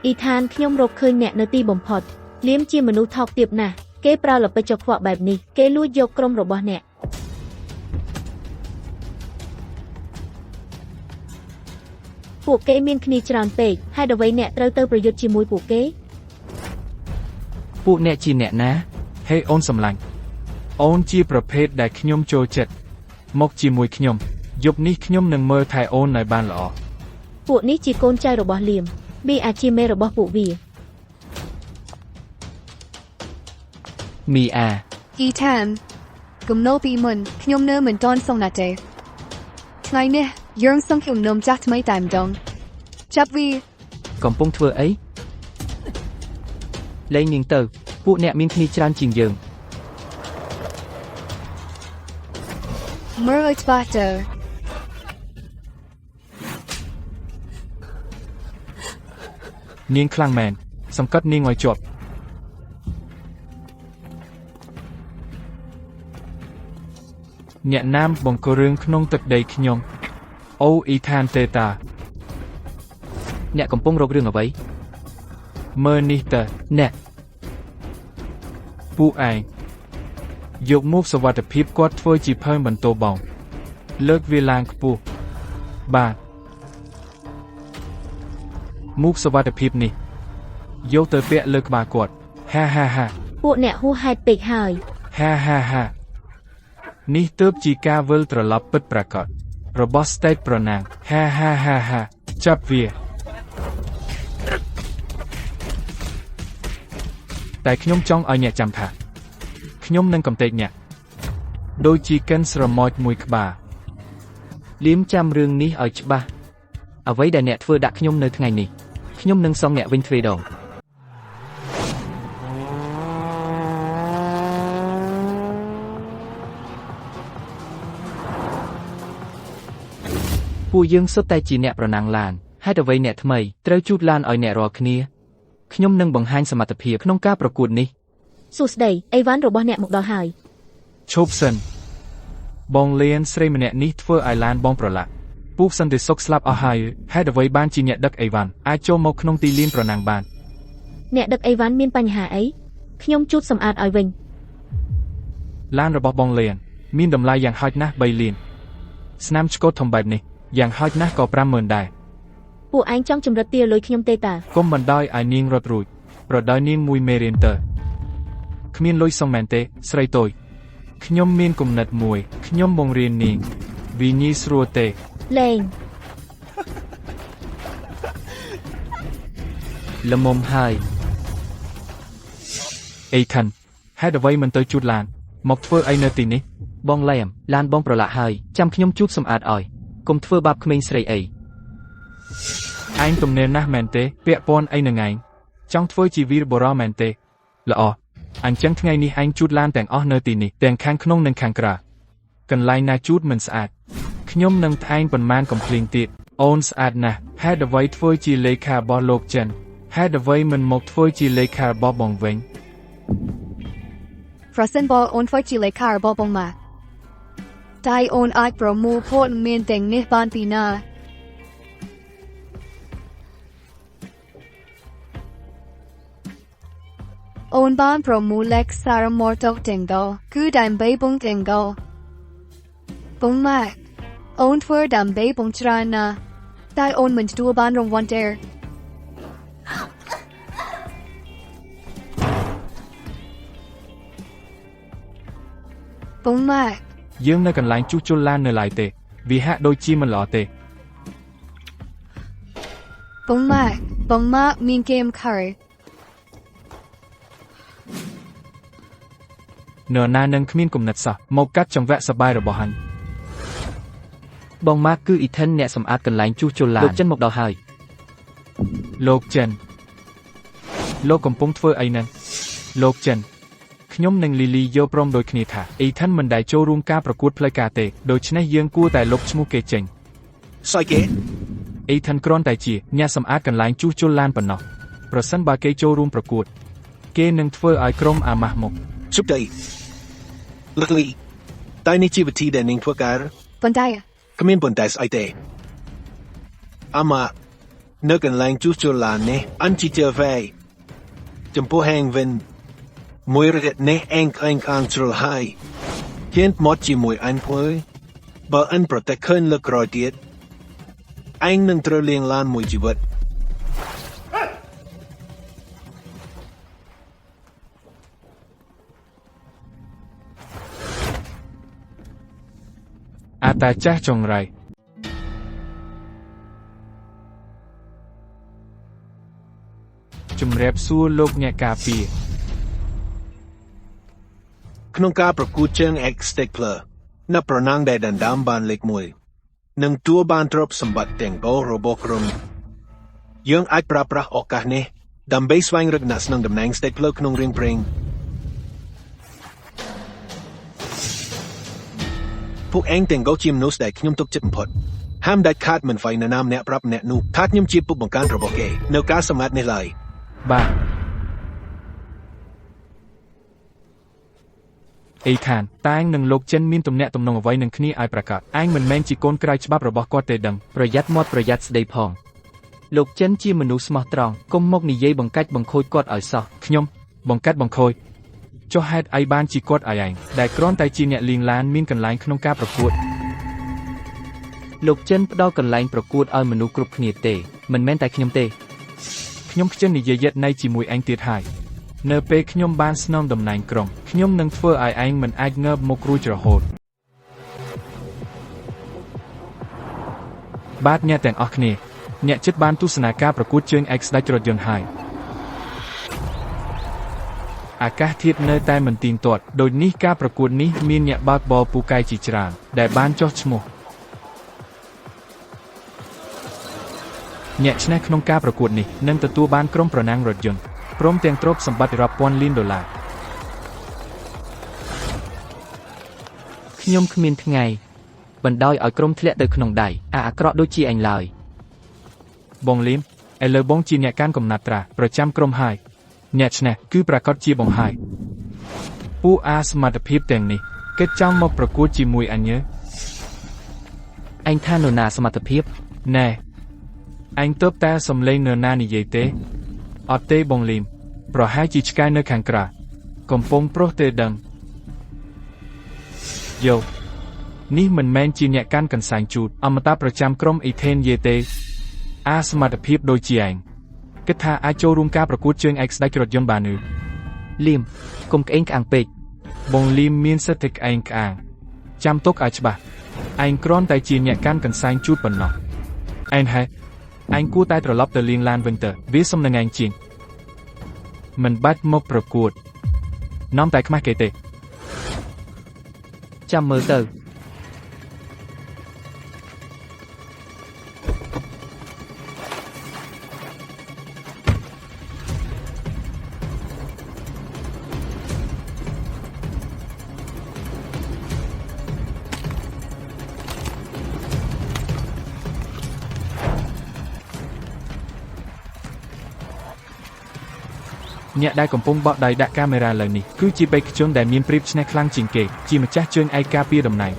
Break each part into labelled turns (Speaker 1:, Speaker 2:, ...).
Speaker 1: อีธานខ្ញុំរកឃើញអ្នកនៅទីបំផុតលៀមជាមនុស្សថោកទាបណាស់គេប្រើល្បិចចង្វាក់បែបនេះគេលួចយកក្រុមរបស់អ្នកពួកគេមានគ្នាច្រើនពេកហេតុអ្វីអ្នកត្រូវទៅប្រយុទ្ធជាមួយពួកគេ
Speaker 2: ពួកអ្នកជាអ្នកណាហេអូនសម្លាញ់អូនជាប្រភេទដែលខ្ញុំចូលចិត្តមកជាមួយខ្ញុំយប់នេះខ្ញុំនឹងមើលថែអូនឲ្យបានល្អ
Speaker 1: ពួកនេះជាកូនចៅរបស់លៀមវាអាចជាមេរបស់ពួកវា
Speaker 2: មីអា
Speaker 3: អ៊ីថានគំនោពីមុនខ្ញុំនៅមិនទាន់សុំណាស់ទេថ្ងៃនេះយើងសង្ឃឹមនំចាស់ថ្មីតែម្ដងចាប់វា
Speaker 2: កំពុងធ្វើអីលេងនាងទៅពួកអ្នកមានគ្នាច្រើនជាងយើង
Speaker 3: មើលឲ្យច្បាស់ទៅ
Speaker 2: នាងខ្លាំងមែនសង្កត់នាងឲ្យជាប់អ្នកណាមបង្ករឿងក្នុងទឹកដីខ្ញុំអូអ៊ីថានតេតាអ្នកកំពុងរករឿងអ្វីមើលនេះទៅអ្នកពួកឯងយកមុខសវត្ថិភាពគាត់ធ្វើជាផើងបន្ទោបងលើកវាឡើងខ្ពស់បាទមុខសវត្ថិភាពនេះយកទៅពាក់លើក្បាលគាត់ហាហាហា
Speaker 1: ពួកអ្នកហួសហេតុពេកហើយ
Speaker 2: ហាហាហានេះទើបជាការវិលត្រឡប់ពិតប្រាកដរបស់ State ប្រណាំងហាហាហាហាចាប់វាតែខ្ញុំចង់ឲ្យអ្នកចាំថាខ្ញុំនឹងកំទេចអ្នកដូចជាកិនស្រមោចមួយក្បាលលៀមចាំរឿងនេះឲ្យច្បាស់អ្វីដែលអ្នកធ្វើដាក់ខ្ញុំនៅថ្ងៃនេះខ្ញុំនឹងសងអ្នកវិញទ្វេដងពួកយើងសុទ្ធតែជាអ្នកប្រណាំងឡានហេតុអ្វីអ្នកថ្មីត្រូវជូតឡានឲ្យអ្នករាល់គ្នាខ្ញុំនឹងបង្ហាញសមត្ថភាពក្នុងការប្រកួតនេះ
Speaker 1: សួស្តីអីវ៉ាន់របស់អ្នកមកដល់ហើយ
Speaker 2: ឈប់សិនបងលៀនស្រីម្នាក់នេះធ្វើឲ្យឡានបងប្រឡាក់ពូសន្តិសុខស្លាប់អស់ហើយហេតុអ្វីបានជាអ្នកដឹកអីវ៉ាន់អាចចូលមកក្នុងទីលានប្រណាំងបាន
Speaker 1: អ្នកដឹកអីវ៉ាន់មានបញ្ហាអីខ្ញុំជូតសម្អាតឲ្យវិញ
Speaker 2: ឡានរបស់បងលៀនមានតម្លៃយ៉ាងហោចណាស់3លានស្នាមឆ្កូតធំបែបនេះយ៉ាងហោចណាស់ក៏ 50,000 ដែរ
Speaker 1: ពួកឯងចង់ចម្រិតទាលុយខ្ញុំទេតា
Speaker 2: កុំបណ្ដោយឲ្យនាងរត់រួចប្រដោយនាងមួយមេរៀនទៅគ្មានលុយសងមែនទេស្រីតូចខ្ញុំមានគំនិតមួយខ្ញុំបង្រៀននាងវាងាយស្រួលទេ
Speaker 1: លេង
Speaker 2: ល្មមហើយអេខាន់ហេតុអ្វីមិនទៅជូតឡានមកធ្វើអីនៅទីនេះបងឡែមឡានបងប្រឡាក់ហើយចាំខ្ញុំជូតសម្អាតឲ្យកុំធ្វើបាបក្មេងស្រីអីឯងទំនេរណាស់មែនទេពាក់ព័ន្ធអីនឹងឯងចង់ធ្វើជាវីរបុរសមែនទេល្អអញ្ចឹងថ្ងៃនេះឯងជូតឡានទាំងអស់នៅទីនេះទាំងខាងក្នុងនិងខាងក្រៅកន្លែងណាជូតមិនស្អាតខ្ញុំនឹងថ្លែងប៉ុន្មានកំភ្លៀងទៀតអូនស្អាតណាស់ហេតុអ្វីធ្វើជាលេខារបស់លោកចិនហេតុអ្វីមិនមកធ្វើជាលេខារបស់បងវិញ
Speaker 3: ប្រសិនបើអូនធ្វើជាលេខារបស់បងមកតែអូនអាចប្រមូលព័ត៌មានទាំងនេះបានពីណាអូនបានប្រមូលលេខសារមរតកទាំងនោះគឺដើម្បីបងទាំងនោះបងមកអូនធ្វើដើម្បីបងច្រើនណាស់តែអូនមិនទទួលបានរង្វាន់ទេបងមក
Speaker 2: យើងនៅកន្លែងជួសជុលឡាននៅឡើយទេវាហាក់ដូចជាមិនល្អទេ
Speaker 3: បងមកមានហ្គេមខើ
Speaker 2: នរណានឹងគ្មានគំនិតសោះមកកាត់ចង្វាក់សបាយរបស់ហាញ់បងម៉ាក់គឺអ៊ីថិនអ្នកសម្អាតកន្លែងជួសជុលឡានលោកចិនមកដល់ហើយលោកចិនលោកកំពុងធ្វើអីហ្នឹងលោកចិនខ្ញុំនិងលីលីយល់ព្រមដូចគ្នាថាអ៊ីថិនមិនដែលចូលរួមការប្រកួតផ្លូវការទេដូច្នេះយើងគួរតែលុបឈ្មោះគេចេញ
Speaker 4: ស្អីគេ
Speaker 2: អ៊ីថិនគ្រាន់តែជាអ្នកសម្អាតកន្លែងជួសជុលឡានប៉ុណ្ណោះប្រសិនបើគេចូលរួមប្រកួតគេនឹងធ្វើឲ្យក្រុមអាម៉ាស់មក
Speaker 4: ជុបដៃលីតែនេះជីវវិធីដែលនឹងធ្វើការ
Speaker 3: ប៉ុន្តែ
Speaker 4: គ្មានប៉ុន្តែស្អីទេអាម៉ា នៅកន្លែងជួសជុលឡាននេះអញជីជើវ៉ៃចំពោះហេងវិនមួយរយៈនេះអេងក្លែងខាងជ្រុលហើយហ៊ានមកជាមួយអញព្រួយបើអញប្រតែឃើញលើកក្រោយទៀតឯងនឹងត្រូវលាងឡានមួយជីវិត
Speaker 2: អាតាចាស់ចង្រៃជំរាបសួរលោកអ្នកការពារ
Speaker 4: ក្នុងការប្រកួតជើង X Stapler នៅប្រណាំងដែលដណ្ដើមបានលេខ1និងទួបានទ្រព្យសម្បត្តិទាំងអស់របស់ក្រុមយើងអាចប្រើប្រាស់ឱកាសនេះដើម្បីស្វែងរកអ្នកស្នងតំណែង Stapler ក្នុងរៀងព្រេងពួកឯងទាំងអស់ជាមនុស្សដែលខ្ញុំទុកចិត្តបំផុតហាមដាច់ខាតមិនហ្វៃនរណាម្នាក់ប្រាប់អ្នកនោះថាខ្ញុំជាពុកបង្ការរបស់គេនៅការសម្ងាត់នេះឡើយ
Speaker 2: បាទអេខានតែងនឹងលោកចិនមានទំនាក់ទំនងអ្វីនឹងគ្នាឲ្យប្រកាសឯងមិនមែនជាកូនក្រៅច្បាប់របស់គាត់ទេដឹងប្រយ័ត្នមាត់ប្រយ័ត្នស្ដីផងលោកចិនជាមនុស្សស្មោះត្រង់កុំមកនិយាយបង្កាច់បង្ខូចគាត់ឲ្យសោះខ្ញុំបង្កាច់បង្ខូចចុះហេតុអីបានជាគាត់ឲ្យឯងដែលគ្រាន់តែជាអ្នកលៀងឡានមានកន្លែងក្នុងការប្រកួតលោកចិនផ្ដល់កន្លែងប្រកួតឲ្យមនុស្សគ្រប់គ្នាទេមិនមែនតែខ្ញុំទេខ្ញុំខ្ជិលនិយាយយិតណៃជាមួយឯងទៀតហើយនៅពេលខ្ញុំបានស្នងតំណែងក្រុមខ្ញុំនឹងធ្វើឲ្យឯងមិនអាចងើបមុខរួចរហូតបាទអ្នកទាំងអស់គ្នាអ្នកចិត្តបានទស្សនាការប្រកួតជើង X ដាច់រថយន្តហើយអាកាសធាតុនៅតែមិនទៀងទាត់ដូចនេះការប្រកួតនេះមានអ្នកបើកបរពូកែជាច្រើនដែលបានចុះឈ្មោះអ្នកឈ្នះក្នុងការប្រកួតនេះនឹងទទួលបានក្រុមប្រណាំងរថយន្តព្រមទាំងទ្រព្យសម្បត្តិរាប់ពាន់លានដុល្លារខ្ញុំគ្មានថ្ងៃបណ្ដោយឲ្យក្រុមធ្លាក់ទៅក្នុងដៃអាក្រក់ដូចជាអញឡើយបងលីមឥឡូវបងជាអ្នកកាន់កំណត់ត្រាប្រចាំក្រុមហើយអ្នកឈ្នះគឺប្រកាសជាបងហើយពួកអាសមត្ថភាពទាំងនេះគេចង់មកប្រកួតជាមួយអញអញថានរណាសមត្ថភាពណែអញទៅតែសំឡេងនរណានិយាយទេអត់ទេបងលីមប្រហែលជាឆ្កែនៅខាងក្រៅកំពុងប្រុសទេដឹងយោនេះមិនមែនជាអ្នកកាន់កន្សែងជូតអមតាប្រចាំក្រុមអ៊ីថេនយេទេអាសមត្ថភាពដូចជាឯងគិតថាអាចចូលរួមការប្រកួតជើង X ដាច់រថយន្តបានឬលីមកុំក្អេងក្អាងពេកបងលីមមានសិទ្ធិក្អេងក្អាងចាំទុកឲ្យច្បាស់ឯងគ្រាន់តែជាអ្នកកាន់កន្សែងជូតប៉ុណ្ណោះឯងហេឯងគួរតែត្រឡប់ទៅលាងឡានវិញទៅវាសំនឹងឯងជាងមិនបាច់មកប្រកួតនាំតែខ្មាស់គេទេចាំមើលទៅអ្នកដែលកំពុងបកដៃដាក់កាមេរ៉ាលើនេះគឺជាបេក្ខជនដែលមានព្រៀបឈ្នះខ្លាំងជាងគេជាម្ចាស់ជើងឯកការពារតំណែង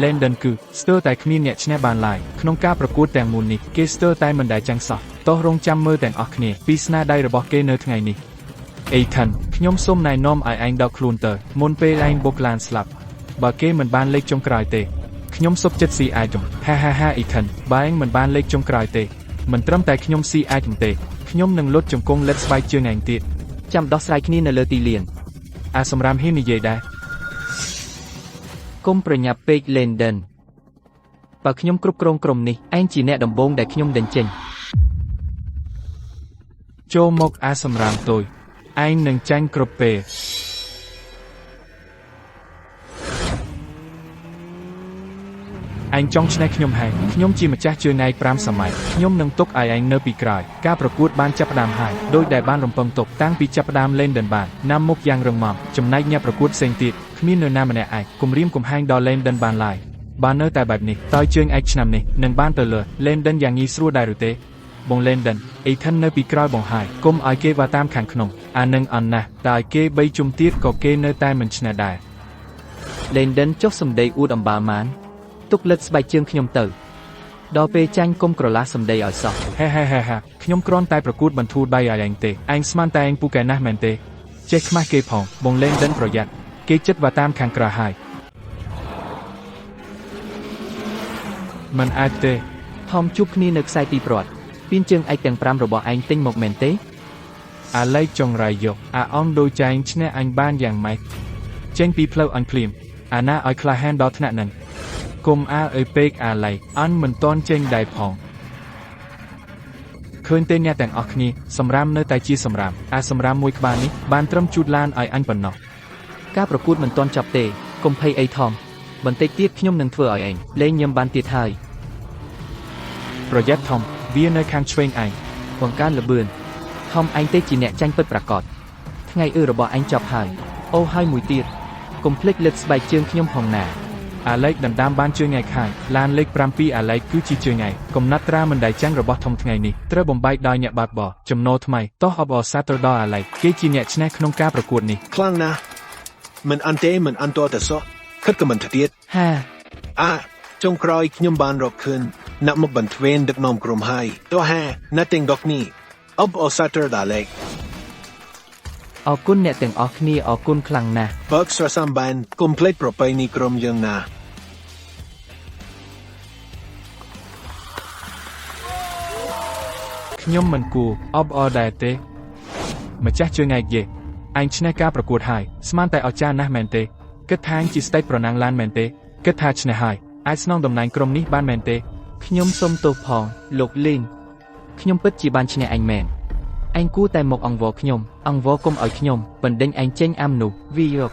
Speaker 2: Landon គឺស្ទើរតែគ្មានអ្នកឈ្នះបានឡើយក្នុងការប្រកួតទាំងមូលនេះគេស្ទើរតែមិនដែលចាំងសោះតោះរងចាំមើលទាំងអស់គ្នាពីស្នាដៃរបស់គេនៅថ្ងៃនេះអេថានខ្ញុំសូមណែនាំឲ្យឯងដកខ្លួនទៅមុនពេលឯងបុកឡានស្លាប់បើគេមិនបានលេខចុងក្រោយទេខ្ញុំសុខចិត្តស៊ីអាចុំហាអេថានបើឯងមិនបានលេខចុងក្រោយទេមិនត្រឹមតែខ្ញុំស៊ីអាចុំទេខ្ញុំនឹងលុតជង្គង់លិតស្បែកជើងឯងទៀតចាំដោះស្រាយគ្នានៅលើទីលានអាសម្រាមហ៊ាននិយាយដែរគុំប្រញាប់ពេក Landon បើខ្ញុំគ្រប់គ្រងក្រុមនេះឯងជាអ្នកដំបូងដែលខ្ញុំដេញចេញចូលមកអាសម្រាមតូចឯងនឹងចាញ់គ្រប់ពេលឯងចង់ឈ្នះខ្ញុំហើយខ្ញុំជាម្ចាស់ជើងឯក5សម័យខ្ញុំនឹងទុកឲ្យឯងនៅពីក្រោយការប្រកួតបានចាប់ផ្ដើមហើយដោយដែលបានរំពឹងទុកតាំងពីចាប់ផ្ដើមLandonបានណាំមុខយ៉ាងរឹងមាំចំណែកអ្នកប្រកួតផ្សេងទៀតគ្មាននរណាម្នាក់អាចគំរាមកំហែងដល់Landonបានឡើយបើនៅតែបែបនេះតើជើងឯកឆ្នាំនេះនឹងបានទៅលើLandonយ៉ាងងាយស្រួលដែរឬទេបងLandonអេថាននៅពីក្រោយបងហើយកុំឲ្យគេវាតាមខាងក្នុងអានឹងអន់ណាស់តើគេ3ជុំទៀតក៏គេនៅតែមិនឈ្នះដែរLandonចុះសម្ដីអួតអំបាលម៉ានទុកលិតស្បែកជើងខ្ញុំទៅ ដល់ពេលចាញ់កុំក្រឡាសម្ដីឲ្យសោះ
Speaker 4: ហេខ្ញុំគ្រាន់តែប្រកួតបន្ធូរដៃឲ្យឯងទេឯងស្មានតែឯងពូកែណាស់មែនទេចេះខ្មាស់គេផងបងលេងដិនប្រយ័ត្នគេចិត្តវាតាមខាងក្រៅហើយមិនអាចទេ
Speaker 2: ថមជួបគ្នានៅខ្សែទីព្រ័ត្រពីនជើងឯកទាំង5របស់ឯងទិញមកមែនទេ
Speaker 4: អាឡៃចុងរាយយកអាអងដូចចែងឈ្នះអញបានយ៉ាងម៉េចចេញពីផ្លូវអញភ្លាមអាណាឲ្យក្លាហានដល់ថ្នាក់ហ្នឹងគុំអើយពេកអាឡៃអញមិនតន់ចេញដែរផងឃើញទេអ្នកទាំងអស់គ្នាសម្រាមនៅតែជាសម្រាមអាសម្រាមមួយក្បាលនេះបានត្រឹមជូតឡានឲ្យអញប៉ុណ្ណោះ
Speaker 2: ការប្រកួតមិនទាន់ចប់ទេកុំភ័យអីថមបន្តិចទៀតខ្ញុំនឹងធ្វើឲ្យឯងលេងញឹមបានទៀតហើយ
Speaker 4: ប្រយ័ត្នថមវានៅខាងឆ្វេងឯង
Speaker 2: បង្កើនល្បឿនថមឯងទេជាអ្នកចាញ់ពិតប្រាកដថ្ងៃរបស់ឯងចប់ហើយអូហើយមួយទៀតកុំភ្លេចលើកស្បែកជើងខ្ញុំផងណា
Speaker 4: អាឡែកដណ្ដើមបានជើងឯខាងឡានលេខ7អាឡែកគឺជាជើងឯកំណាត់ត្រាមិនដែលចាញ់របស់ធំថ្ងៃនេះត្រូវបំបែកដោយអ្នកបើកបរចំណូលថ្មីតោះអបអរសាទរដល់អាឡែកគេជាអ្នកឈ្នះក្នុងការប្រកួតនេះខ្លាំងណាស់មិនអន់ទេមិនអន់តតែសោះគិតក៏មិនទៅទៀត
Speaker 2: ហា
Speaker 4: ចុងក្រោយខ្ញុំបានរកឃើញអ្នកមកបន្ទវេនដឹកនាំក្រុមហើយតោះអ្នកទាំងដកនេះអបអរសាទរដល់អាឡែក
Speaker 2: អរគុណអ្នកទាំងអស់គ្នាអរគុណខ្លាំងណាស់
Speaker 4: បើកស្រសំបានកុំភ្លេចប្រពៃណីក្រុមយើងណា ខ្ញុំមិនគួរអបអរដែរទេម្ចាស់ជើងឯកយេអញឈ្នះការប្រកួតហើយស្មានតែអស្ចារ្យណាស់មែនទេគិតថាជាស្ដេចប្រណាំងឡានមែនទេគិតថាឈ្នះហើយអាចស្នងតំណែងក្រុមនេះបានមែនទេ
Speaker 2: ខ្ញុំសុំទោសផងលោកលីនខ្ញុំពិតជាបានឈ្នះឯងមែនឯងគួរតែមកអង្វរខ្ញុំអង្វរកុំឲ្យខ្ញុំបណ្ដេញឯងចេញអាមនោះវាយក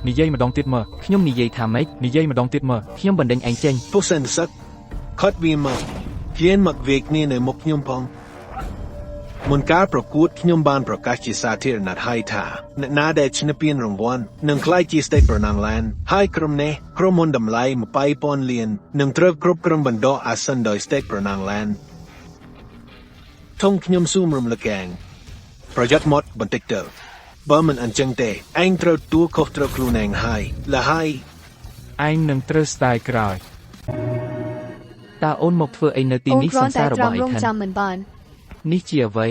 Speaker 4: និយាយម្ដងទៀតមើល
Speaker 2: ខ្ញុំនិយាយថាម៉េច
Speaker 4: និយាយម្ដងទៀតមើល
Speaker 2: ខ្ញុំបណ្ដេញឯងចេញ
Speaker 4: ពុះសិនសឹកខត់វាមកជាមកវេកគ្នានៅមុខខ្ញុំផងមុនការប្រកួតខ្ញុំបានប្រកាសជាសាធារណៈហើយថាអ្នកណាដែលឈ្នះពានរង្វាន់នឹងក្លាយជាស្ដេចប្រណាំងឡានហើយក្រុមនេះក្រុមមុនតម្លៃ 20,000 លាននឹងត្រូវគ្រប់គ្រងបណ្ដោះអាសន្នដោយស្ដេចប្រណាំងឡានធំខ្ញុំស៊ូមរំលឹកឯងប្រយ័ត្នមកបន្តិចទៅបើមិនអញ្ចឹងទេឯងត្រូវទួខុសត្រូវខ្លួនឯងហើយលហើយឯងនឹងត្រូវស្ដាយក្រោយ
Speaker 2: តើអូនមកធ្វើអីនៅទីនេះសង្សាររបស់អី
Speaker 3: អូនគ្រាន់តែត្រាំរងចាំមិនបាន
Speaker 2: នេះជាអ្វី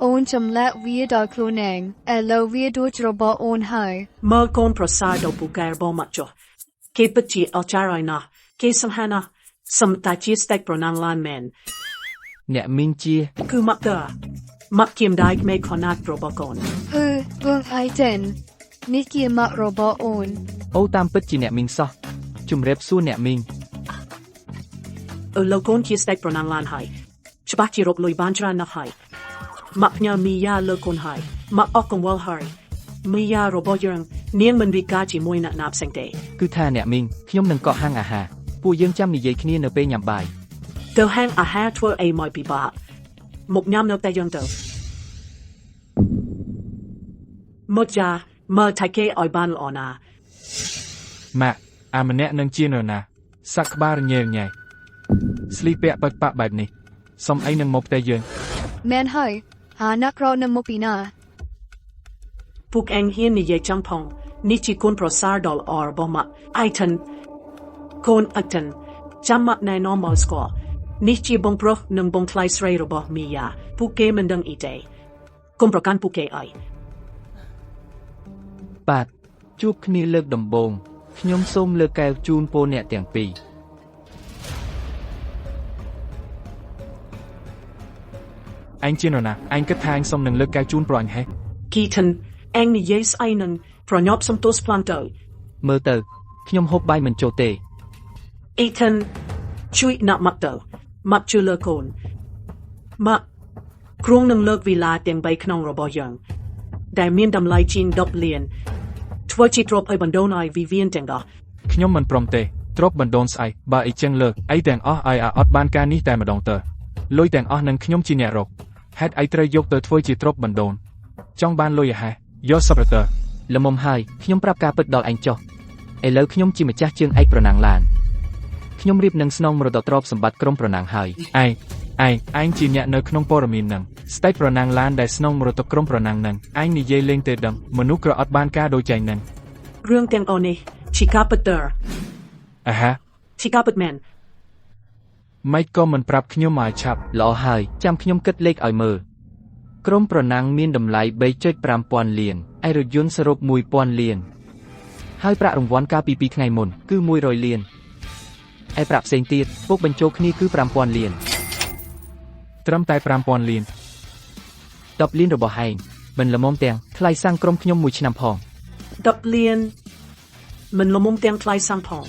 Speaker 3: អូនចម្លាក់វាដល់ខ្លួនឯងឥឡូវវាដូចរបស់អូនហើយ
Speaker 5: មើលកូនប្រសារដល់ពូកែរបស់មកចុះគេពិតជាអស្ចារ្យហើយណាស់គេសំហាណាស់សំតាជាស្ដេចប្រណាំងឡានមែន
Speaker 2: អ្នកមីងជា
Speaker 5: គឺមកតើមកគៀមដៃមេខណាត់របស់កូន
Speaker 3: បងអៃចិននេះជាម៉ាក់របស់អូន
Speaker 2: អូតាមពិតជាអ្នកមីងសោះជំរាបសួរអ្នកមីង
Speaker 5: លោកកូនជាស្ដេចប្រណាំងឡានហើយច្បាស់ជារកលុយបានច្រើនណាស់ហើយមកផ្ញើមីយ៉ាលើកូនហើយមកអស់កង្វល់ហើយមីយ៉ារបស់យើងនាងមិនវិការជាមួយអ្នកណាផ្សេងទេ
Speaker 2: គឺថាអ្នកមីងខ្ញុំនឹងកក់ហាងអាហារពួកយើងចាំនិយាយគ្នានៅពេលញ៉ាំបាយ
Speaker 5: ទៅហាងអាហារធ្វើអីមកពិបាកមកញ៉ាំនៅតែយើងទៅមកចាមើលថៃគេឲ្យបានល្អណាស់
Speaker 4: ម៉ាក់អាម្នាក់នឹងជានរណាសាក់ក្បាលរញ៉េរញ៉ៃស្លីពាក់ប៉ាក់បែបនេះសុំអីនឹងមកផ្ទះយើង
Speaker 3: មែនហើយអាណាក្រនៅមកពីណា
Speaker 5: ពួកអញហ៊ាននិយាយចំផងនេះជាកូនប្រសារដល់ល្អរបស់មកអៃថនកូនអិតនចាំមកណែនាំមកស្គាល់នេះជាបងប្រុសនិងបងថ្លៃស្រីរបស់មីយ៉ាពួកគេមិនដឹងអីទេកុំប្រកាន់ពួកគេអី
Speaker 2: បាទជួបគ្នាលើកដំបូងខ្ញុំសូមលើកកែវជូនពរអ្នកទាំងពីរ
Speaker 4: អញជានរណាអញគិតថាអញសុំនឹងលើកកែវជូនប្រអញហេ
Speaker 5: គីថនអញនិយាយស្អីនឹងប្រញាប់សំទោសផ្លាន់ទៅ
Speaker 2: មើលទៅខ្ញុំហូបបាយមិនចូលទេ
Speaker 5: អ៊ីថនជួយណាក់មកទៅមកជួយលើកូនមកគ្រងនឹងលើកវិឡាទាំង3ក្នុងរបស់យើងដែលមានតម្លៃជាង10លានធ្វើជាទ្រព្យឲ្យបណ្ដូនឲ្យវិវៀនទាំងអស់
Speaker 4: ខ្ញុំមិនព្រមទេទ្រព្យបណ្ដូនស្អីបើអីចឹងលើកអីទាំងអស់ឲ្យអាអត់បានការនេះតែម្ដងទៅលុយទាំងអស់នឹងខ្ញុំជាអ្នករកហេតុអីត្រូវយកទៅធ្វើជាទ្រព្យបណ្ដូនចង់បានលុយហ៎យកសប្តាហ៍
Speaker 2: ល្មមហើយខ្ញុំប្រាប់ការពិតដល់ឯងចុះឥឡូវខ្ញុំជាម្ចាស់ជើងឯកប្រណាំងឡានខ្ញុំរៀបនឹងស្នងមរតកទ្រព្យសម្បត្តិក្រុមប្រណាំងហើយ
Speaker 4: ឯងជាអ្នកនៅក្នុងព័ត៌មាននឹងស្ដេចប្រណាំងឡានដែលស្នងមរតកក្រុមប្រណាំងនឹងឯងនិយាយលេងទេដឹងមនុស្សក្រអត់បានការដូចចែងនឹង
Speaker 5: រឿងទាំងអស់នេះជាការពិតទៅ
Speaker 4: អាហា
Speaker 5: ជាការពិតមែន
Speaker 2: ម៉េចក៏មិនប្រាប់ខ្ញុំមកឆាប់
Speaker 6: ល្អហើយចាំខ្ញុំគិតលេខឲ្យមើលក្រុមប្រណាំងមានតម្លៃ 3.5 លានឯរថយន្តសរុប 1,000 លានហើយប្រាក់រង្វាន់កាលពី2ថ្ងៃមុនគឺ100 លានឯប្រាក់ផ្សេងទៀតពុកបញ្ចូលគ្នាគឺ 5,000 លាន
Speaker 2: ត្រឹមតែ 5,000 លាន
Speaker 6: 10 លានរបស់ឯងមិនល្មមទាំងថ្លៃសាំងក្រុមខ្ញុំ1ឆ្នាំផង
Speaker 5: 10 លានមិនល្មមទាំងថ្លៃសាំងផង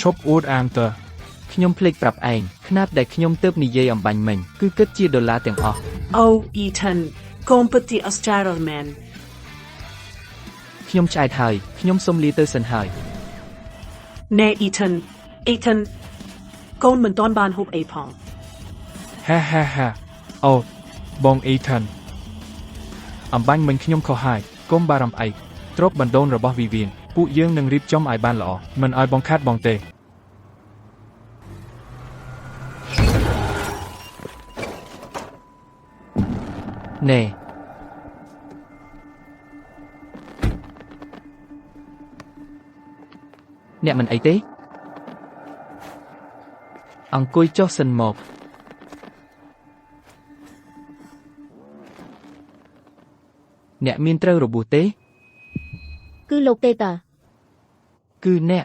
Speaker 2: ឈប់អួតអាងទៅ
Speaker 6: ខ្ញុំភ្លេចប្រាប់ឯងខ្នាតដែលខ្ញុំទើបនិយាយអំបញ្ញមិញគឺគិតជាដុល្លារទាំងអស់
Speaker 5: អូអ៊ីថិនកុំពិតជាអស្ចារ្យមែន
Speaker 6: ខ្ញុំឆ្អែតហើយខ្ញុំសុំលាទៅសិនហើយ
Speaker 5: ណែអ៊ីថិនកូនមិនទាន់បានហូបអីផង
Speaker 2: ហាហាហាអូបងអ៊ីថានអំបញ្ញមិញខ្ញុំខុសហើយកុំបារម្ភអីទ្រពបណ្ដូនរបស់វិវិនពួកយើងនឹងរៀបចំឲ្យបានល្អមិនឲ្យបងខាត់បងទេ
Speaker 6: ណែអ្នកមិនអីទេអង្គុយចុះសិនមកអ្នកមានត្រូវរបួសទេ
Speaker 1: គឺលោកទេតា
Speaker 6: គឺអ្នក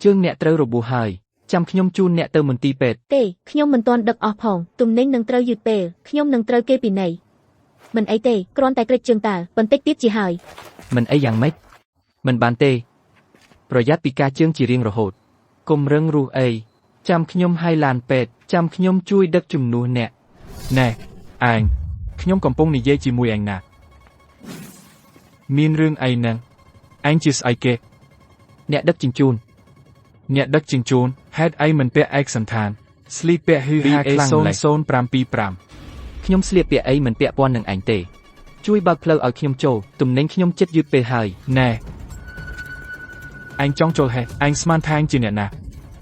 Speaker 6: ជើងអ្នកត្រូវរបួសហើយចាំខ្ញុំជូនអ្នកទៅមន្ទីរពេទ្យ
Speaker 1: ទេខ្ញុំមិនទាន់ដឹកអស់ផងទំនិញនឹងត្រូវយឺតពេលខ្ញុំនឹងត្រូវគេពិន័យមិនអីទេគ្រាន់តែក្រិចជើងតាបន្តិចទៀតជាហើយ
Speaker 6: មិនអីយ៉ាងម៉េចមិនបានទេប្រយ័ត្នពីការជើងជារៀងរហូតកុំរឹងរូសអីចាំខ្ញុំឲ្យឡានពេទ្យចាំខ្ញុំជួយដឹកជំនួសអ្នក
Speaker 2: ណែឯងខ្ញុំកំពុងនិយាយជាមួយឯងណាមានរឿងអីហ្នឹងឯងជាស្អីគេ
Speaker 6: អ្នកដឹកជញ្ជូន
Speaker 2: អ្នកដឹកជញ្ជូនហេតុអីមិនពាក់ឯកសន្តានស្លីពាក់ហឺហាខ្លាំងលេខ 00525
Speaker 6: ខ្ញុំស្លៀកពាក់អីមិនពាក់ព័ន្ធនឹងឯងទេជួយបើកផ្លូវឲ្យខ្ញុំចូលទំនិញខ្ញុំចិត្តយឺតពេលហើយ
Speaker 2: ណែឯងចង់ចូលហេឯងស្មានថាឯងជាអ្នកណា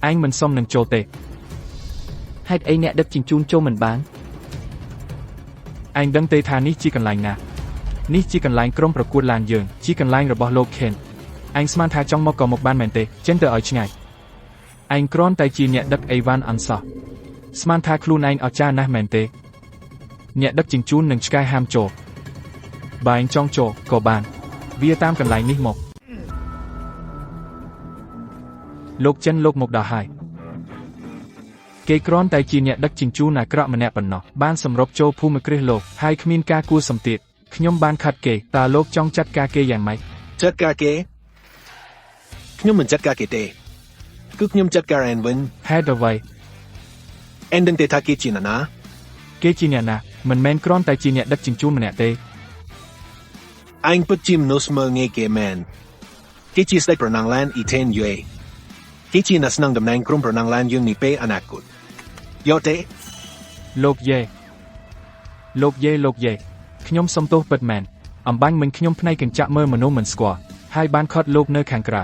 Speaker 2: ឯងមិនសមនឹងចូលទេ
Speaker 6: ហេតុអីអ្នកដឹកជញ្ជូនចូលមិនបាន
Speaker 2: ឯងដឹងទេថានេះជាកន្លែងណានេះជាកន្លែងក្រុមប្រកួតឡានយើងជាកន្លែងរបស់លោកខេនឯងស្មានថាចង់មកក៏មកបានមែនទេចេញទៅឲ្យឆ្ងាយឯងគ្រាន់តែជាអ្នកដឹកអីវ៉ាន់អន់សោះស្មានថាខ្លួនឯងអស្ចារ្យណាស់មែនទេអ្នកដឹកជញ្ជូននឹងឆ្កែហាមចូលបើឯងចង់ចូលក៏បានវាតាមកន្លែងនេះមកលោកចិនលោកមកដល់ហើយគេគ្រាន់តែជាអ្នកដឹកជញ្ជូនអាក្រក់ម្នាក់ប៉ុណ្ណោះបានសម្របចូលភូមិគ្រឹះលោកហើយគ្មានការគួរសម្ទាបខ្ញុំបានខាត់គេតើលោកចង់ចាត់ការគេយ៉ាងម៉េច
Speaker 4: จัดการគេខ្ញុំមិនចាត់ការគេទេគឺខ្ញុំចាត់ការឯងវិញ
Speaker 2: ហេតុអ្វី
Speaker 4: ឯងដឹងទេថាគេជានរណា
Speaker 2: គេជាអ្នកណាមិនមែនគ្រាន់តែជាអ្នកដឹកជញ្ជូនម្នាក់ទេ
Speaker 4: ឯងពិតជាមនុស្សមើលងាយគេមែនគេជាស្ដេចប្រណាំងឡានអ៊ីថេនយេគេជាអ្នកស្នងតំណែងក្រុមប្រណាំងឡានយើងនាពេលអនាគតយកទេ
Speaker 2: លោកយេខ្ញុំសុំទោសពិតមែនអំបញ្ញមិញខ្ញុំផ្នែកកញ្ចាក់មើលមនុស្សមិនស្គាល់ហើយបានខត់លោកនៅខាងក្រៅ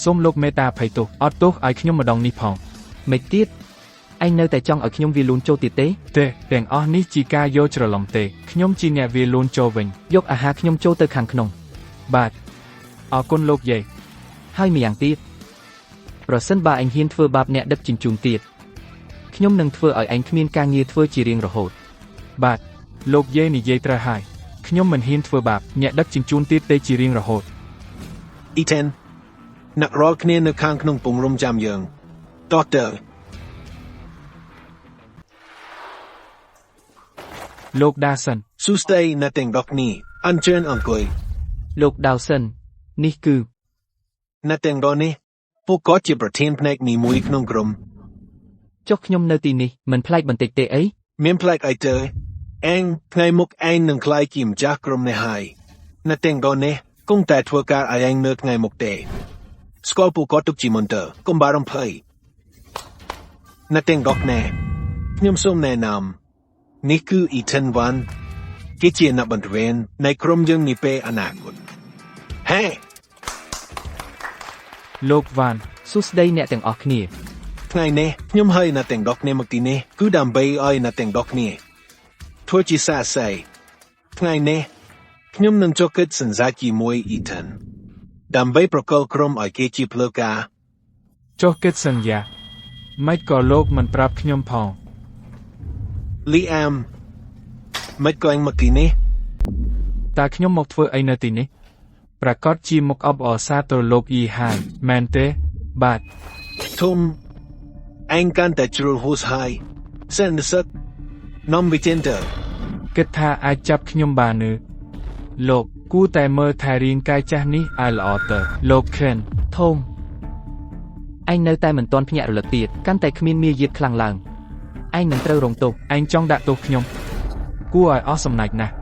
Speaker 2: សូមលោកមេត្តាអភ័យទោសអត់ទោសឲ្យខ្ញុំម្ដងនេះផង
Speaker 6: មិនទៀតឯងនៅតែចង់ឲ្យខ្ញុំវាលូនចូលទៀតទេ
Speaker 2: ទេទាំងអស់នេះជាការយកច្រឡំទេខ្ញុំជាអ្នកវាលូនចូលវិញ
Speaker 6: យកអាហារខ្ញុំចូលទៅខាងក្នុង
Speaker 2: បាទអរគុណលោកយេ
Speaker 6: ហើយម្យ៉ាងទៀតប្រសិនបើឯងហ៊ានធ្វើបាបអ្នកដឹកជញ្ជូនទៀតខ្ញុំនឹងធ្វើឲ្យឯងគ្មានការងារធ្វើជារៀងរហូត
Speaker 2: បាទលោកយេនិយាយត្រូវហើយខ្ញុំមិនហ៊ានធ្វើបាបអ្នកដឹកជញ្ជូនទៀតទេជារៀងរហូត
Speaker 4: អ៊ីថេនអ្នករាល់គ្នានៅខាងក្នុងពងរំចាំយើងតោះទៅ
Speaker 2: លោកដាសិន
Speaker 4: សួស្ដីអ្នកទាំងដប់គ្នាអញ្ជើញអង្គុយ
Speaker 6: លោកដាវសិននេះគឺ
Speaker 4: អ្នកទាំងដប់នេះពួកគាត់ជាប្រធានផ្នែកនីមួយក្នុងក្រុម
Speaker 6: ចុះខ្ញុំនៅទីនេះមិនប្លែកបន្តិចទេអី
Speaker 4: មានផ្លែកអីទៅឯងថ្ងៃមុខឯងនឹងក្លាយជាម្ចាស់ក្រុមនេះហើយអ្នកទាំងដប់នេះគង់តែធ្វើការឲ្យឯងនៅថ្ងៃមុខទេស្គាល់ពួកគាត់ទុកជាមុនទៅកុំបារម្ភអ្នកទាំងដប់នេះខ្ញុំសូមណែនាំនេះគឺអ៊ីថិនវ៉ាន់គេជាអ្នកបន្ទវេននៃក្រុមយើងនាពេលអនាគតហេ
Speaker 2: លោកវ៉ាន
Speaker 6: សួស្ដីអ្នកទាំងអស់គ្នា
Speaker 4: ថ្ងៃនេះខ្ញុំហើយអ្នកទាំងដប់គ្នាមកទីនេះគឺដើម្បីឲ្យអ្នកទាំងដប់គ្នាធ្វើជាសាស័យថ្ងៃនេះខ្ញុំនឹងចុះកិច្ចសន្យាជាមួយអ៊ីថិនដើម្បីប្រកល់ក្រុមឲ្យគេជាផ្លូវការ
Speaker 2: ចុះកិច្ចសន្យា មិនក៏លោកមិនប្រាប់ខ្ញុំផង
Speaker 4: Liam មិនក៏អញមកទីនេះ
Speaker 2: តើខ្ញុំមកធ្វើអីនៅទីនេះប្រកាសជាមកអបអរសាទរលោកអ៊ីហើយមែនទេបាទ
Speaker 4: Tom អញកាន់តែជ្រុលហួសហើយសិនសឹកនំវិចិនតើ
Speaker 2: គិតថាអាចចាប់ខ្ញុំបានឬលោកគួរតែមើលថែរាងកាយចាស់នេះឲ្យល្អទៅលោកខេន
Speaker 6: ធំឯងនៅតែមិនទាន់ភ្ញាក់រលឹកទៀតកាន់តែគ្មានមារយាទខ្លាំងឡើងឯងនឹងត្រូវរងទោស
Speaker 2: ឯងចង់ដាក់ទោសខ្ញុំគួរឲ្យអស់សំណាច់ណាស់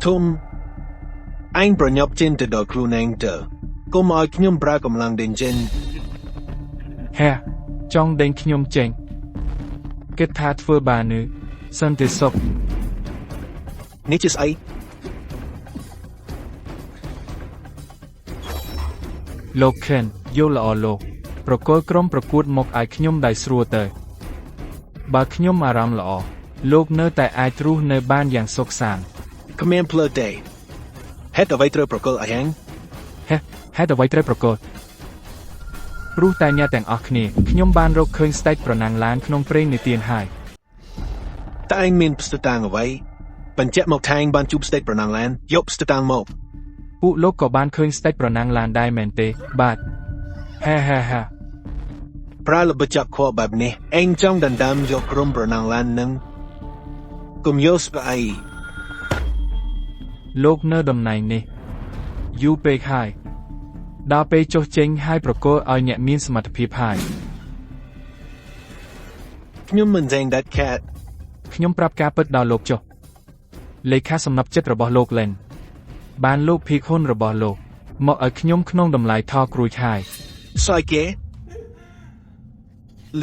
Speaker 4: Tom អញប្រញាប់ចេញទៅដល់ខ្លួនឯងតើកុំឲ្យខ្ញុំប្រើកម្លាំងដេញចេញ
Speaker 2: ហេចង់ដេញខ្ញុំចេញគិតថាធ្វើបានឬសន្តិសុខ
Speaker 4: នេះជាស្អី
Speaker 2: លោកខេនយល់ល្អលោកប្រកល់ក្រុមប្រកួតមកឲ្យខ្ញុំដៃស្រួលទៅបើខ្ញុំអារម្មណ៍ល្អលោកនៅតែអាចរស់នៅបានយ៉ាងសុខសាន្ត
Speaker 4: គ្មានផ្លើទេហេតុអ្វីត្រូវប្រកល់ឲ្យអញ
Speaker 2: ហេតុអ្វីត្រូវប្រកល់ព្រោះតែអ្នកទាំងអស់គ្នាខ្ញុំបានរកឃើញស្ដេចប្រណាំងឡានក្នុងព្រេងនិទានហើយ
Speaker 4: តើឯងមានស្ទតាងអ្វីបញ្ជាក់មកថាឯងបានជួបស្ដេចប្រណាំងឡានយកស្ទតាងមក
Speaker 2: ពួកលោកក៏បានឃើញស្ដេចប្រណាំងឡានដែរមែនទេបាទហា
Speaker 4: ប្រើល្បិចចាប់ខបែបនេះឯងចង់ដណ្ដើមយកក្រុមប្រណាំងឡាននឹងកុំយកស្អី
Speaker 2: លោកនៅតំណែងនេះយូរពេកហើយដល់ពេលចុះចេញហើយប្រកល់ឲ្យអ្នកមានសមត្ថភាពហើយ
Speaker 4: ខ្ញុំមិនចង់ដាច់ខាត
Speaker 2: ខ្ញុំប្រាប់ការពិតដល់លោកចុះលេខាសំណប់ចិត្តរបស់លោកលែនបានលោកភីកហ៊ុនរបស់លោកមកឲ្យខ្ញុំក្នុងតម្លៃថោក្រួយហើយ
Speaker 4: ស្អីគេ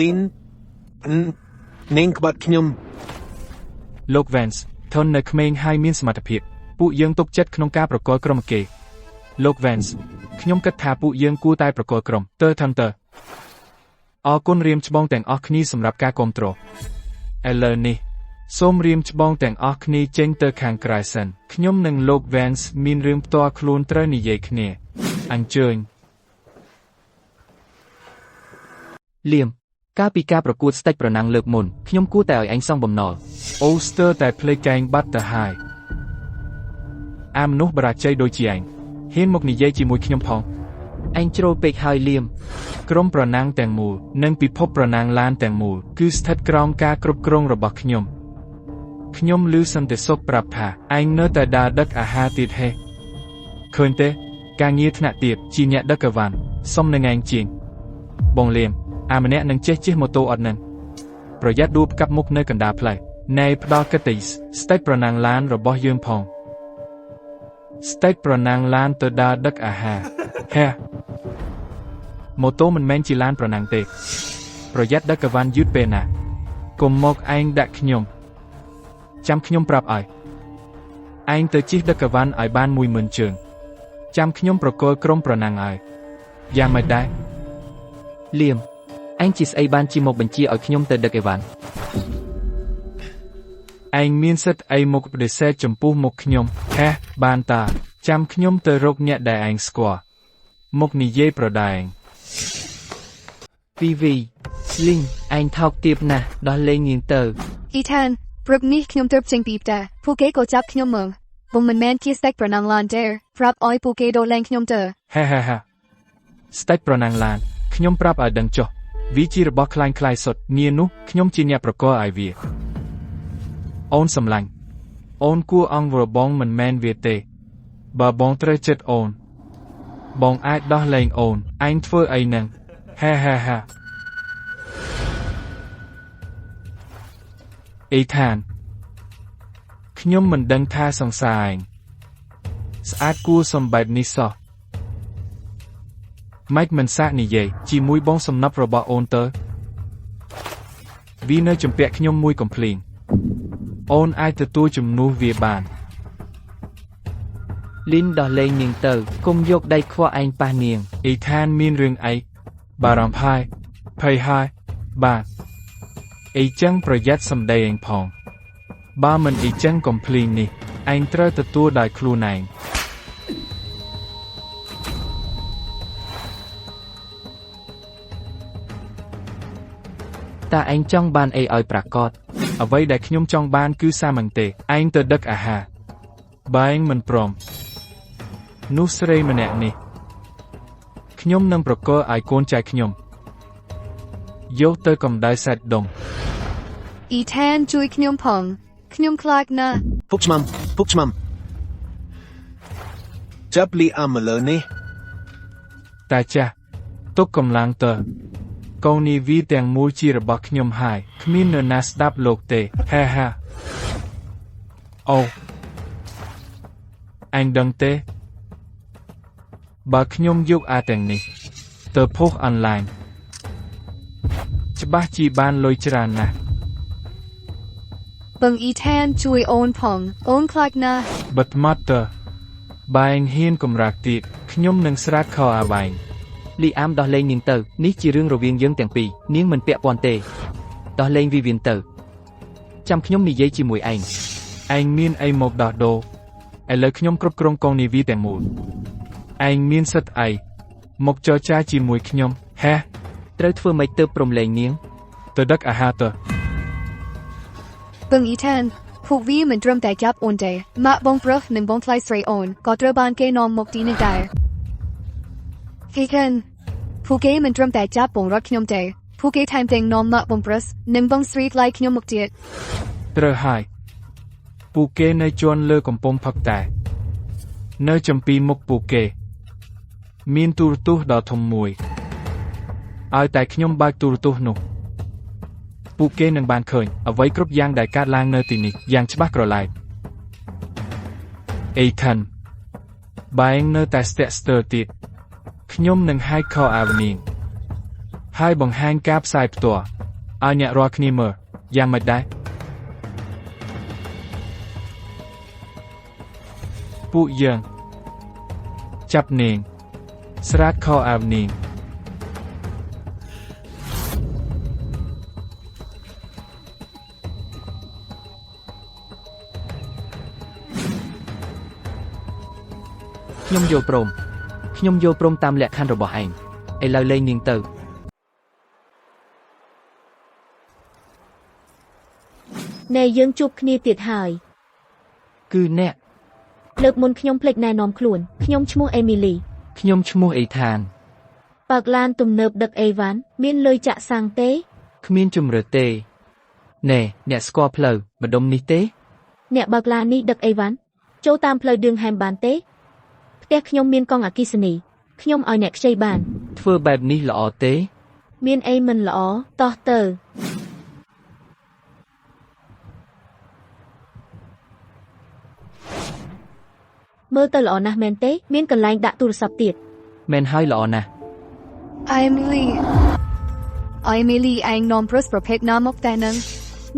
Speaker 4: លីននិងក្បាត់ខ្ញុំ
Speaker 2: លោក Vance ធន់នៅក្មេងហើយមានសមត្ថភាពពួកយើងទុកចិត្តក្នុងការប្រកល់ក្រុមគេលោក Vance ខ្ញុំគិតថាពួកយើងគួរតែប្រកល់ក្រុមតើថន្ទើអរគុណរៀមច្បងទាំងអស់គ្នាសម្រាប់ការគាំទ្រឥឡូវនេះសូមរៀមច្បងទាំងអស់គ្នាចេញទៅខាងក្រៅសិនខ្ញុំនិងលោក Vance មានរឿងផ្ទាល់ខ្លួនត្រូវនិយាយគ្នាអញ្ជើញ
Speaker 6: លៀមកាលពីការប្រកួតស្ដេចប្រណាំងលើកមុនខ្ញុំគួរតែឲ្យឯងសងបំណុល
Speaker 2: អូស្ទើរតែភ្លេចកែងបាត់ទៅហើយអាមនុស្សបរាជ័យដូចជាឯងហ៊ានមកនិយាយជាមួយខ្ញុំផង
Speaker 6: ឯងជ្រុលពេកហើយលៀម
Speaker 2: ក្រុមប្រណាំងទាំងមូលនិងពិភពប្រណាំងឡានទាំងមូលគឺស្ថិតក្រោមការគ្រប់គ្រងរបស់ខ្ញុំឮសន្តិសុខប្រាប់ថាឯងនៅតែដើរដឹកអាហារទៀតហេឃើញទេការងារថ្នាក់ទៀតជាអ្នកដឹកអីវ៉ាន់សុំនឹងឯងជាងបងលៀមអាម្នាក់នឹងចេះជិះម៉ូតូអត់នឹងប្រយ័ត្នដួលផ្កាប់មុខនៅកណ្ដាលផ្លូវណែផ្ដល់កិត្តិយសស្ដេចប្រណាំងឡានរបស់យើងផងស្ដេចប្រណាំងឡានទៅដើរដឹកអាហារហេម៉ូតូមិនមែនជាឡានប្រណាំងទេប្រយ័ត្នដឹកអីវ៉ាន់យឺតពេលណាកុំមកឯងដាក់ខ្ញុំចាំខ្ញុំប្រាប់ឲ្យឯងទៅជិះដឹកអីវ៉ាន់ឲ្យបាន 10000 ជើងចាំខ្ញុំប្រកល់ក្រុមប្រណាំងឲ្យយ៉ាងម៉េចដែរ
Speaker 6: លៀមឯងជាស្អីបានជាមកបញ្ជាឲ្យខ្ញុំទៅដឹកអីវ៉ាន់
Speaker 2: ឯងមានសិទ្ធិអីមកបដិសេធចំពោះមុខខ្ញុំហេបានតាចាំខ្ញុំទៅរកអ្នកដែលឯងស្គាល់មកនិយាយប្រដែង
Speaker 6: វីវីលីងឯងថោកទាបណាស់ដោះលែងនាងទៅ
Speaker 3: អ៊ីថានព្រឹកនេះខ្ញុំទើបចេញពីផ្ទះពួកគេក៏ចាប់ខ្ញុំមកពុំមិនមែនជាស្ដេចប្រណាំងឡានទេប្រាប់ឲ្យពួកគេដោះលែងខ្ញុំទៅ
Speaker 2: ហេស្ដេចប្រណាំងឡានខ្ញុំប្រាប់ឲ្យដឹងចុះវាជារបស់ខ្លាញ់ខ្លាយសុទ្ធងារនោះខ្ញុំជាអ្នកប្រកល់ឲ្យវាអូនសម្លាញ់អូនគួរអង្វរបងមិនមែនវាទេបើបងត្រូវចិត្តអូនបងអាចដោះលែងអូនឯងធ្វើអីនឹងហេអេថានខ្ញុំមិនដឹងថាសង្សារឯងស្អាតគួរសម្បែបនេះសោះម៉េចមិនសាកនិយាយជាមួយបងសំណប់របស់អូនទៅវានៅជំពាក់ខ្ញុំមួយកំភ្លៀងអូនអាចទទួលជំនួសវាបាន
Speaker 6: លីនដោះលែងនាងទៅគុំយកដៃខ្វក់ឯងប៉ះនាង
Speaker 2: អ៊ីថានមានរឿងអីបារម្ភហើយភ័យហើយបាទអីចឹងប្រយ័ត្នសម្ដីឯងផងបើមិនអីចឹងកំភ្លៀងនេះឯងត្រូវទទួលដោយខ្លួនឯង
Speaker 6: តើឯងចង់បានអីឲ្យប្រាកដ
Speaker 2: អ្វីដែលខ្ញុំចង់បានគឺសាមញ្ញទេឯងទៅដឹកអាហារបើឯងមិនព្រមនោះស្រីម្នាក់នេះខ្ញុំនឹងប្រគល់ឲ្យកូនចៅខ្ញុំយកទៅកម្ដៅសាច់ដុំ
Speaker 3: អ៊ីថានជួយខ្ញុំផងខ្ញុំខ្លាចណាស់
Speaker 4: Phúc chmam. Chấp ly âm lờ nè.
Speaker 2: តាចាស់ទុកកម្លាំងទៅកូននេះវាទាំងមូលជារបស់ខ្ញុំហើយគ្មាននរណាស្ដាប់លោកទេហាហាអូអញដឹងទេបើខ្ញុំយកអាទាំងនេះទៅផុសអនឡាញច្បាស់ជាបានលុយច្រើនណាស់
Speaker 3: បងអ៊ីថានជួយអូនផងអូនខ្លាចណាស់
Speaker 2: បិទមាត់ទៅបែងហ៊ានកម្រាស់ទៀតខ្ញុំនឹងស្រាតខោអាបែង
Speaker 6: លីអាមដោះលែងនាងទៅនេះជារឿងរវាងយើងទាំងពីរនាងមិនពាក់ព័ន្ធទេដោះលែងវីវៀនទៅចាំខ្ញុំនិយាយជាមួយឯង
Speaker 2: ឯងមានអីមកដោះដូរឥឡូវខ្ញុំគ្រប់គ្រងកងនាវីទាំងមូលឯងមានសិទ្ធិអីមកចរចាជាមួយខ្ញុំហេ
Speaker 6: ត្រូវធ្វើម៉េចទើបព្រមលែងនាង
Speaker 2: ទៅដឹកអាហារទៅ
Speaker 3: បងអ៊ីថានពួកវាមិនត្រឹមតែចាប់អូនទេម៉ាក់បងប្រុសនិងបងថ្លៃស្រីអូនក៏ត្រូវបានគេនាំមកទីនេះដែរគេខានពួកគេមិនត្រឹមតែចាប់បងរត់ខ្ញុំទេពួកគេថែមទាំងនាំម៉ាក់បងប្រុសនិងបងស្រីថ្លៃខ្ញុំមកទៀត
Speaker 2: ត្រូវហើយពួកគេនៅជាន់លើកំពង់ផឹកតែនៅចំពីមុខពួកគេមានទូរទស្សន៍ដ៏ធំមួយឲ្យតែខ្ញុំបើកទូរទស្សន៍នោះពួកគេនឹងបានឃើញអ្វីគ្រប់យ៉ាងដែលកើតឡើងនៅទីនេះយ៉ាងច្បាស់ក្រឡែតអេថានបែងនៅតែស្ទាក់ស្ទើរទៀតខ្ញុំនឹងហៅខោអាវនាងហើយបង្ហាញការផ្សាយផ្ទាល់ឲ្យអ្នករាល់គ្នាមើលយ៉ាងម៉េចដែរពួកយើងចាប់នាងស្រាតខោអាវនាង
Speaker 6: ខ្ញុំយល់ព្រមតាមលក្ខខណ្ឌរបស់ឯងឥឡូវលែងនាងទៅ
Speaker 1: ណែយើងជួបគ្នាទៀតហើយ
Speaker 6: គឺអ្នក
Speaker 1: លើកមុនខ្ញុំភ្លេចណែនាំខ្លួនខ្ញុំឈ្មោះអេមីលី
Speaker 6: ខ្ញុំឈ្មោះអេថាន
Speaker 1: បើកឡានទំនើបដឹកអេវ៉ាន់មានលុយចាក់សាំងទេ
Speaker 6: គ្មានជំរឿទេណែអ្នកស្គាល់ផ្លូវម្ដុំនេះទេ
Speaker 1: អ្នកបើកឡាននេះដឹកអេវ៉ាន់ចូលតាមផ្លូវឌឿងហែមបានទេផ្ទះខ្ញុំមានកង់អគ្គិសនីខ្ញុំឲ្យអ្នកខ្ចីបាន
Speaker 6: ធ្វើបែបនេះល្អទេ
Speaker 1: មានអីមិនល្អតោះទៅមើលទៅល្អណាស់មែនទេមានកន្លែងដាក់ទូរស័ព្ទទៀត
Speaker 6: មែនហើយល្អណាស់
Speaker 3: អេមីលីឯងនាំប្រុសប្រភេទណាមកតែនឹង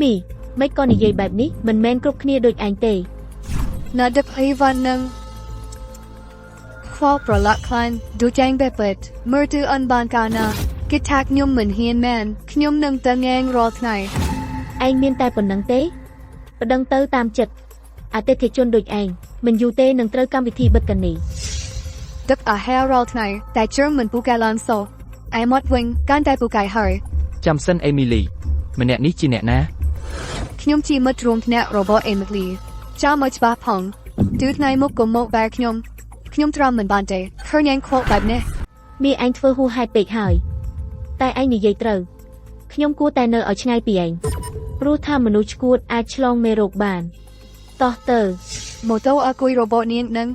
Speaker 1: មីមិនក៏និយាយបែបនេះមិនមែនគ្រប់គ្នាដូចឯងទេ
Speaker 3: ណាដឹកអីវ៉ាន់នឹងខ្វល់ប្រឡាក់ខ្លាញ់ដូចចែងបែបពិតមើលទៅអនបានកាលណាគេថាខ្ញុំមិនហ៊ានមែនខ្ញុំនឹងតងែងរាល់ថ្ងៃ
Speaker 1: ឯងមានតែប៉ុណ្្នឹងទេប្តឹងទៅតាមចិត្តអតិថិជនដូចឯងមិនយូរទេនឹងត្រូវកម្មវិធីបិទកានី
Speaker 3: ដឹកអាហាររាល់ថ្ងៃតែជើងមិនពូកែឡើងសោះឯមាត់វិញកាន់តែពូកែហើយ
Speaker 6: ចាំសិនអេមីលីម្នាក់នេះជាអ្នកណា
Speaker 3: ខ្ញុំជាមិត្តរួមថ្នាក់របស់អេមីលីចាំមកច្បាស់ផងទឺថ្ងៃមុខក៏មកបែរខ្ញុំត្រាំមិនបានទេឃើញឯងខកបែបនេះ
Speaker 1: មីឯងធ្វើហួសហេតុពេកហើយតែឯងនិយាយត្រូវខ្ញុំគួរតែនៅឲ្យឆ្ងាយពីឯងព្រោះថាមនុស្សឈួតអាចឆ្លងមេរោគបានតោះទៅ
Speaker 3: ម៉ូតូអគុយរបស់នាងនឹង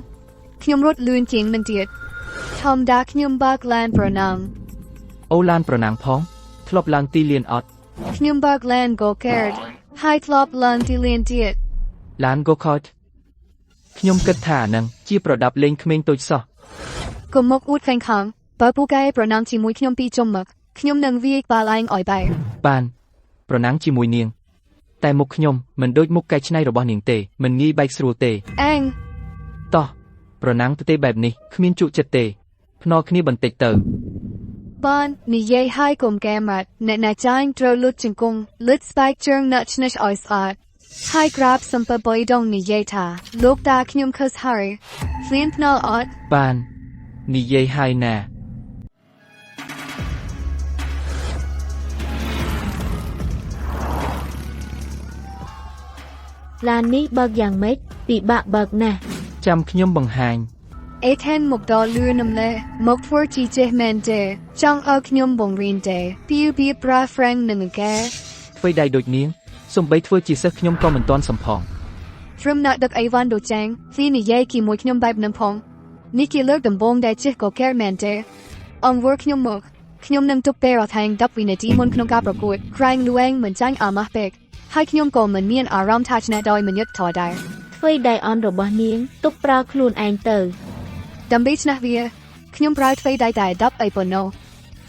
Speaker 3: ខ្ញុំរត់លឿនជាងនឹងទៀតធម្មតាខ្ញុំបើកឡានប្រណាំង
Speaker 6: អូឡានប្រណាំងផងធ្លាប់ឡើងទីលានអត់
Speaker 3: ខ្ញុំបើកឡានgo kart ហើយធ្លាប់ឡើងទីលានទៀត
Speaker 6: ឡាន go kart ខ្ញុំគិតថាអានឹងជាប្រដាប់លេងក្មេងតូចសោះ
Speaker 3: កុំមកអួតខាងខាងបើពូកែប្រណាំងជាមួយខ្ញុំពីជុំមកខ្ញុំនឹងវាយក្បាលឯងឲ្យបែរ
Speaker 6: បានប្រណាំងជាមួយនាងតែមុខខ្ញុំមិនដូចមុខកែច្នៃរបស់នាងទេមិនងាយបែកស្រួលទេ
Speaker 3: ឯង
Speaker 6: តោះប្រណាំងទៅទេបែបនេះគ្មានជក់ចិត្តទេភ្នាល់គ្នាបន្តិចទៅ
Speaker 3: បាននិយាយហើយកុំកែម៉ាត់អ្នកណាចាញ់ត្រូវលុតជង្គង់លុតស្បែកជើងណាត់ឆ្នេះឲ្យស្អាតហើយក្រាបសំពើបុយដងនិយាយថាលោកតាខ្ញុំខឹសហើយភ្លៀនភ្នាល់អត់
Speaker 6: បាននិយាយហើយណា
Speaker 1: ឡាននេះបើកយ៉ាងម៉េចពិបាកបើកណាស់
Speaker 6: ចាំខ្ញុំបង្ហាញ
Speaker 3: អេថែនមកដល់លឿនំលេមកធ្វើជីចេះមែនទេចង់ឲ្យខ្ញុំបង្រៀនទេពីពីប្រាហ្វ្រេងនឹងកែ
Speaker 6: ធ្វើដៃដូចនាងសំបីធ្វើជាសិស្សខ្ញុំក៏មិនទាន់សំផង
Speaker 3: ត្រឹមណាក់ដឹកអីវ៉ាន់ដូចាងពីនិយាយជាមួយខ្ញុំបែបនឹងផងនេះគេលើកដំបូងដែលចេះក៏កែមែនទេអង្វរខ្ញុំមកខ្ញុំនឹងទុកពេលរថែង10វិនាទីមុនក្នុងការប្រកួតក្រែងលួងមិនចាញ់អាម៉ាស់ពេកហើយខ្ញុំក៏មិនមានអារម្មណ៍ថាឆ្នះដោយមិនយុទ្ធធរដែរ
Speaker 1: ធ្វើដៃអនរបស់នាងទុកប្រើខ្លួនឯងទៅ
Speaker 3: ដើម្បីឆ្នះវាខ្ញុំប្រើធ្វើដៃតែ10អីប៉ុណ្ណោះ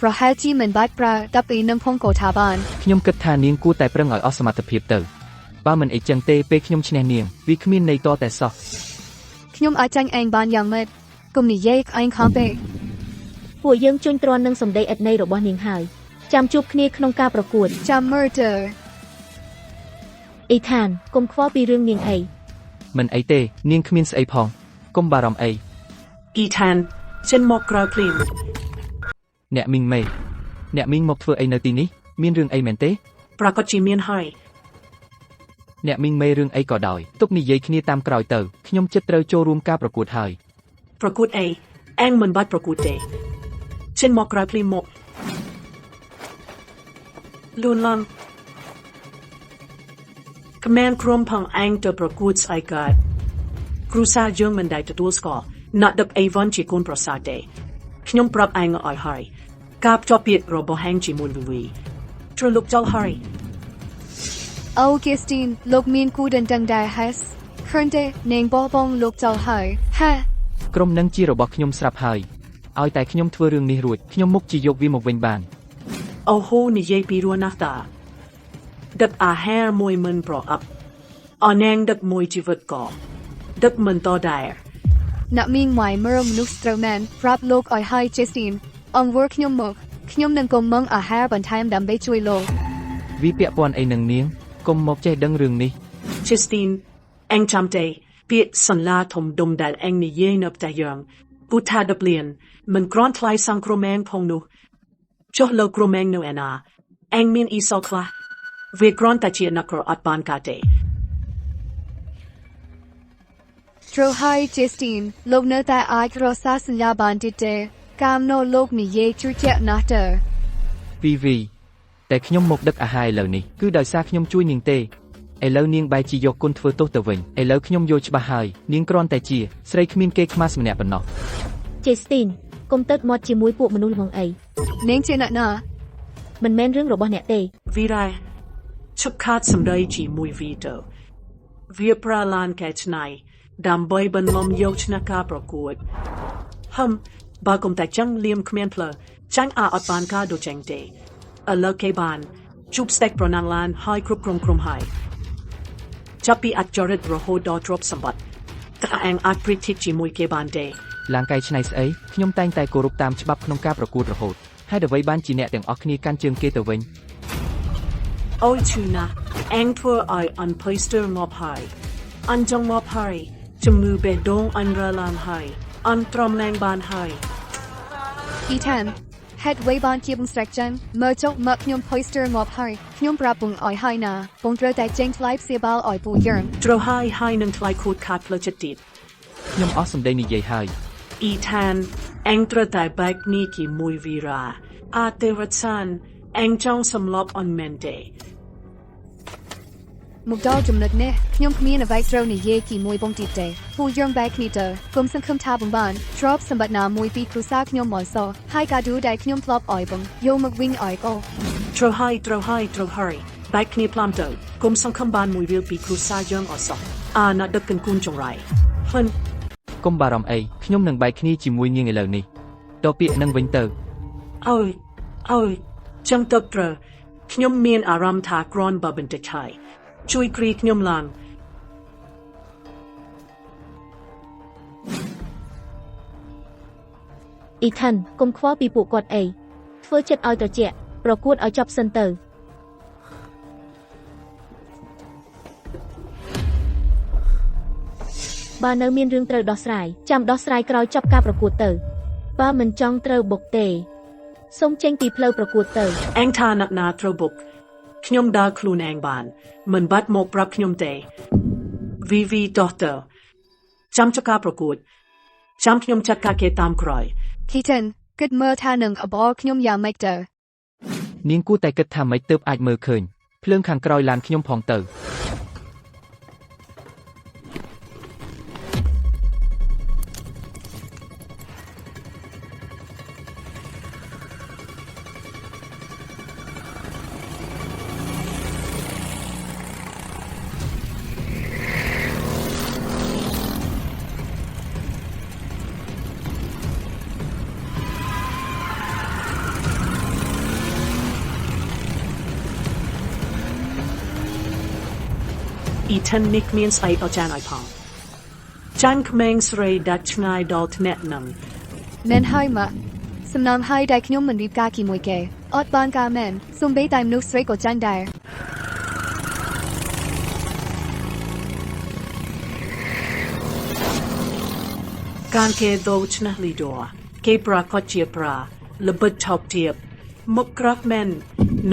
Speaker 3: ប្រហែលជាមិនបាច់ប្រើ10អីនឹងផងក៏ថាបាន
Speaker 6: ខ្ញុំគិតថានាងគួរតែប្រឹងឲ្យអស់សមត្ថភាពទៅបើមិនអីចឹងទេពេលខ្ញុំឈ្នះនាងវាគ្មានន័យតតែសោះ
Speaker 3: ខ្ញុំអាចចាញ់ឯងបានយ៉ាងម៉េចកុំនិយាយឯងខំពេក
Speaker 1: ពួកយើងជួញទ្រាន់នឹងសម្ដីឥតន័យរបស់នាងហើយចាំជួបគ្នាក្នុងការប្រកួត
Speaker 3: ចាំ murder
Speaker 1: អ៊ីថានកុំខ្វល់ពីរឿងនាងអី
Speaker 6: មិនអីទេនាងគ្មានស្អីផងកុំបារម្ភអី
Speaker 5: អ៊ីថានចិនមកក្រៅភ្លាម
Speaker 6: អ្នកមីងមេអ្នកមីងមកធ្វើអីនៅទីនេះមានរឿងអីមែនទេ
Speaker 5: ប្រកាសជាមានហើយ
Speaker 6: អ្នកមីងមេរឿងអីក៏ដោយទុកនិយាយគ្នាតាមក្រោយទៅខ្ញុំចិត្តត្រូវចូលរួមការប្រកួតហើយ
Speaker 5: ប្រកួតអីអេងមិនបាច់ប្រកួតទេចិនមកក្រៅភ្លាមមកលួនឡងក្មែនក្រុមផងអេងទៅប្រកួតស្អីកើតគ្រូសាយើងមិនដែលទទួលស្គាល់ណាត់ដឹកអីវ៉ាន់ជាកូនប្រសាទេខ្ញុំប្រាប់អេងឲ្យហើយការភ្ជាប់ពាក្យរបស់ហេងជាមួយវីវីត្រូវលោកចលហើយ
Speaker 3: អូគីស្ទីនលោកមានគូដណ្ដឹងដែរហេសឃើញទេនាងបបងលោកចោលហើយហា
Speaker 6: ក្រុមនឹងជារបស់ខ្ញុំស្រាប់ហើយឲ្យតែខ្ញុំធ្វើរឿងនេះរួចខ្ញុំមុខជាយកវាមកវិញបាន
Speaker 5: អូហូនិយាយពីរស់ណាស់តាដឹកអាហារមួយមិនប្រអប់អនងដឹកមួយជីវិតក៏ដឹកមិនតដែរ
Speaker 3: អ្នកមីងម៉ៃមើលមនុស្សត្រូវមែនប្រាប់លោកឲ្យហើយជេស្ទីនអង្វរខ្ញុំមកខ្ញុំនឹងកុំមងអាហារបន្ថែមដើម្បីជួយលោក
Speaker 6: វាពាក់ព័ន្ធអីនឹងនាងកុំមកចេះដឹងរឿងនេះ
Speaker 5: Justine អេងចាំទេពាក្យសន្លាធំដុំដែលអេងនិយាយនៅផ្ទះយើងគូថាដប់លៀនមិនគ្រាន់ថ្លៃសង្គ្រមែងផងនោះចុះលើក្រមែងនៅឯណាអេងមានអ៊ីសលខ្លះវាគ្រាន់តែជាអ្នកក្រអត់បានកាទេ
Speaker 3: ត្រូវហើយជេស្ទីនលោកនៅតែអាចរក្សាសញ្ញាបានទៀតទេកាមណូលោកនិយាយជឿជាក់ណាស់ទៅ
Speaker 6: VV តែខ្ញុំមកដឹកអាហារឥឡូវនេះគឺដោយសារខ្ញុំជួយនាងទេឥឡូវនាងបែរជាយកគុណធ្វើទោសទៅវិញឥឡូវខ្ញុំយល់ច្បាស់ហើយនាងគ្រាន់តែជាស្រីគ្មានគេខ្មាស់ម្នាក់ប៉ុណ្ណោះ
Speaker 1: ចេស្ទីនកុំទៅមាត់ជាមួយពួកមនុស្សល្ងងអី
Speaker 3: នាងជាអ្នកណា
Speaker 1: មិនមែនរឿងរបស់អ្នកទេ
Speaker 5: វីរ៉ាឈប់ខាតសម្ដីជាមួយវីទៅវាប្រាឡានកែច្នៃដើម្បីបន្លំយកឈ្នះការប្រកួតបើកុំតែចឹងលៀមគ្មានផ្លូវចាញ់អត់បានការដូចចឹងទេឥឡូវគេបានជប់ស្តេកប្រណាំងឡានហើយគ្រប់ក្រុមហើយចាប់ពីអចរិតរហូតដល់ទ្រព្យសម្បត្តិតែអេងអាចព្រីតិចជាមួយគេបានទេ
Speaker 6: ឡានកែច្នៃស្អីខ្ញុំតែងតែគោរពតាមច្បាប់ក្នុងការប្រកួតរហូតហើយអ្វីបានជាអ្នកទាំងអស់គ្នាកាន់ជើងគេទៅវិញ
Speaker 5: អូយឈឺណាស់អេងធ្វើឲ្យអនភ័យស្ទើរងាប់ហើយអនចង់ងាប់ហើយជំងឺបេះដូងអនរឡានហើយអនទ្រាំឡើងបានហើយ
Speaker 3: អ៊ីថានហេតុអ្វីបានជាបងស្រែកចឹងមើលចុះមកខ្ញុំ poster ងាប់ហើយខ្ញុំប្រាប់បងឲ្យហើយណាបងត្រូវតែចេញថ្លៃព្យាបាលឲ្យពួកយើង
Speaker 5: ត្រូវហើយនឹងថ្លៃខូចខាតផ្លូវចិត្តទៀត
Speaker 6: ខ្ញុំអស់សម្ដីនិយាយហើយ
Speaker 5: អ៊ីថានអេងត្រូវតែបែកនេះជាមួយវីរ៉ាអាទេវសានអេងចង់សម្លប់អនមែនទេ
Speaker 3: មកដល់ចំណុចនេះខ្ញុំគ្មានអ្វីត្រូវនិយាយជាមួយបងទៀតទេពួកយើងបែកគ្នាទៅគុំសង្ឃឹមថាបងបានទ្រព្យសម្បត្តិណាមួយពីគ្រួសារខ្ញុំមកសោះហើយការទូដែលខ្ញុំធ្លាប់ឲ្យបងយកមកវិញឲ្យក៏
Speaker 5: ត្រូវហើយបែកគ្នាផ្លាំទៅគុំសង្ឃឹមបានមួយវាលពីគ្រួសារយើងអត់សោះអាណាដឹកកូនចង្រៃហ៊ុនក
Speaker 6: ុំបារម្ភអីខ្ញុំនឹងបែកគ្នាជាមួយនាងឥឡូវនេះតពាក្យនឹងវិញទៅ
Speaker 5: អូយចឹងទៅត្រូវខ្ញុំមានអារម្មណ៍ថាក្រនបើបន្តិចហើយជួយគ្រីខ្ញុំឡើង
Speaker 1: អ៊ីថានកុំខ្វល់ពីពួកគាត់អីធ្វើចិត្តឲ្យត្រជាក់ប្រកួតឲ្យចប់សិនទៅបើនៅមានរឿងត្រូវដោះស្រាយចាំដោះស្រាយក្រោយចប់ការប្រកួតទៅបើមិនចង់ត្រូវបុកទេសូមចេញពីផ្លូវប្រកួតទៅ
Speaker 5: អេងថាអ្នកណាត្រូវបុកខ្ញុំដើរខ្លួនឯងបានមិនបាច់មកប្រាប់ខ្ញុំទេ VV daughter ចាំចការប្រកួតចាំខ្ញុំចាត់ការគេតាមក្រោយ
Speaker 3: Keaton គិតមើលថានឹងអបអរខ្ញុំយ៉ាងម៉េចទៅ
Speaker 6: នាងគួរតែគិតថាម៉េចទើបអាចមើលឃើញភ្លើងខាងក្រោយឡានខ្ញុំផងទៅ
Speaker 5: Ethan Nick មានស្អីអចារ្យឲ្យផងចាញ់ក្មេងស្រីដាច់ឆ្ងាយដល់ថ្នាក់នឹង
Speaker 3: មែនហើយម៉ាក់សំណងហើយដែលខ្ញុំមិនរៀបការជាមួយគេអត់បានការមែនសូម្បីតែមនុស្សស្រីក៏ចាញ់ដែរ
Speaker 5: ការគេដូរឆ្នះលីដ័រគេប្រកាសជាប្រាល្បិចថប់ទៀបមុខក្រាស់មែន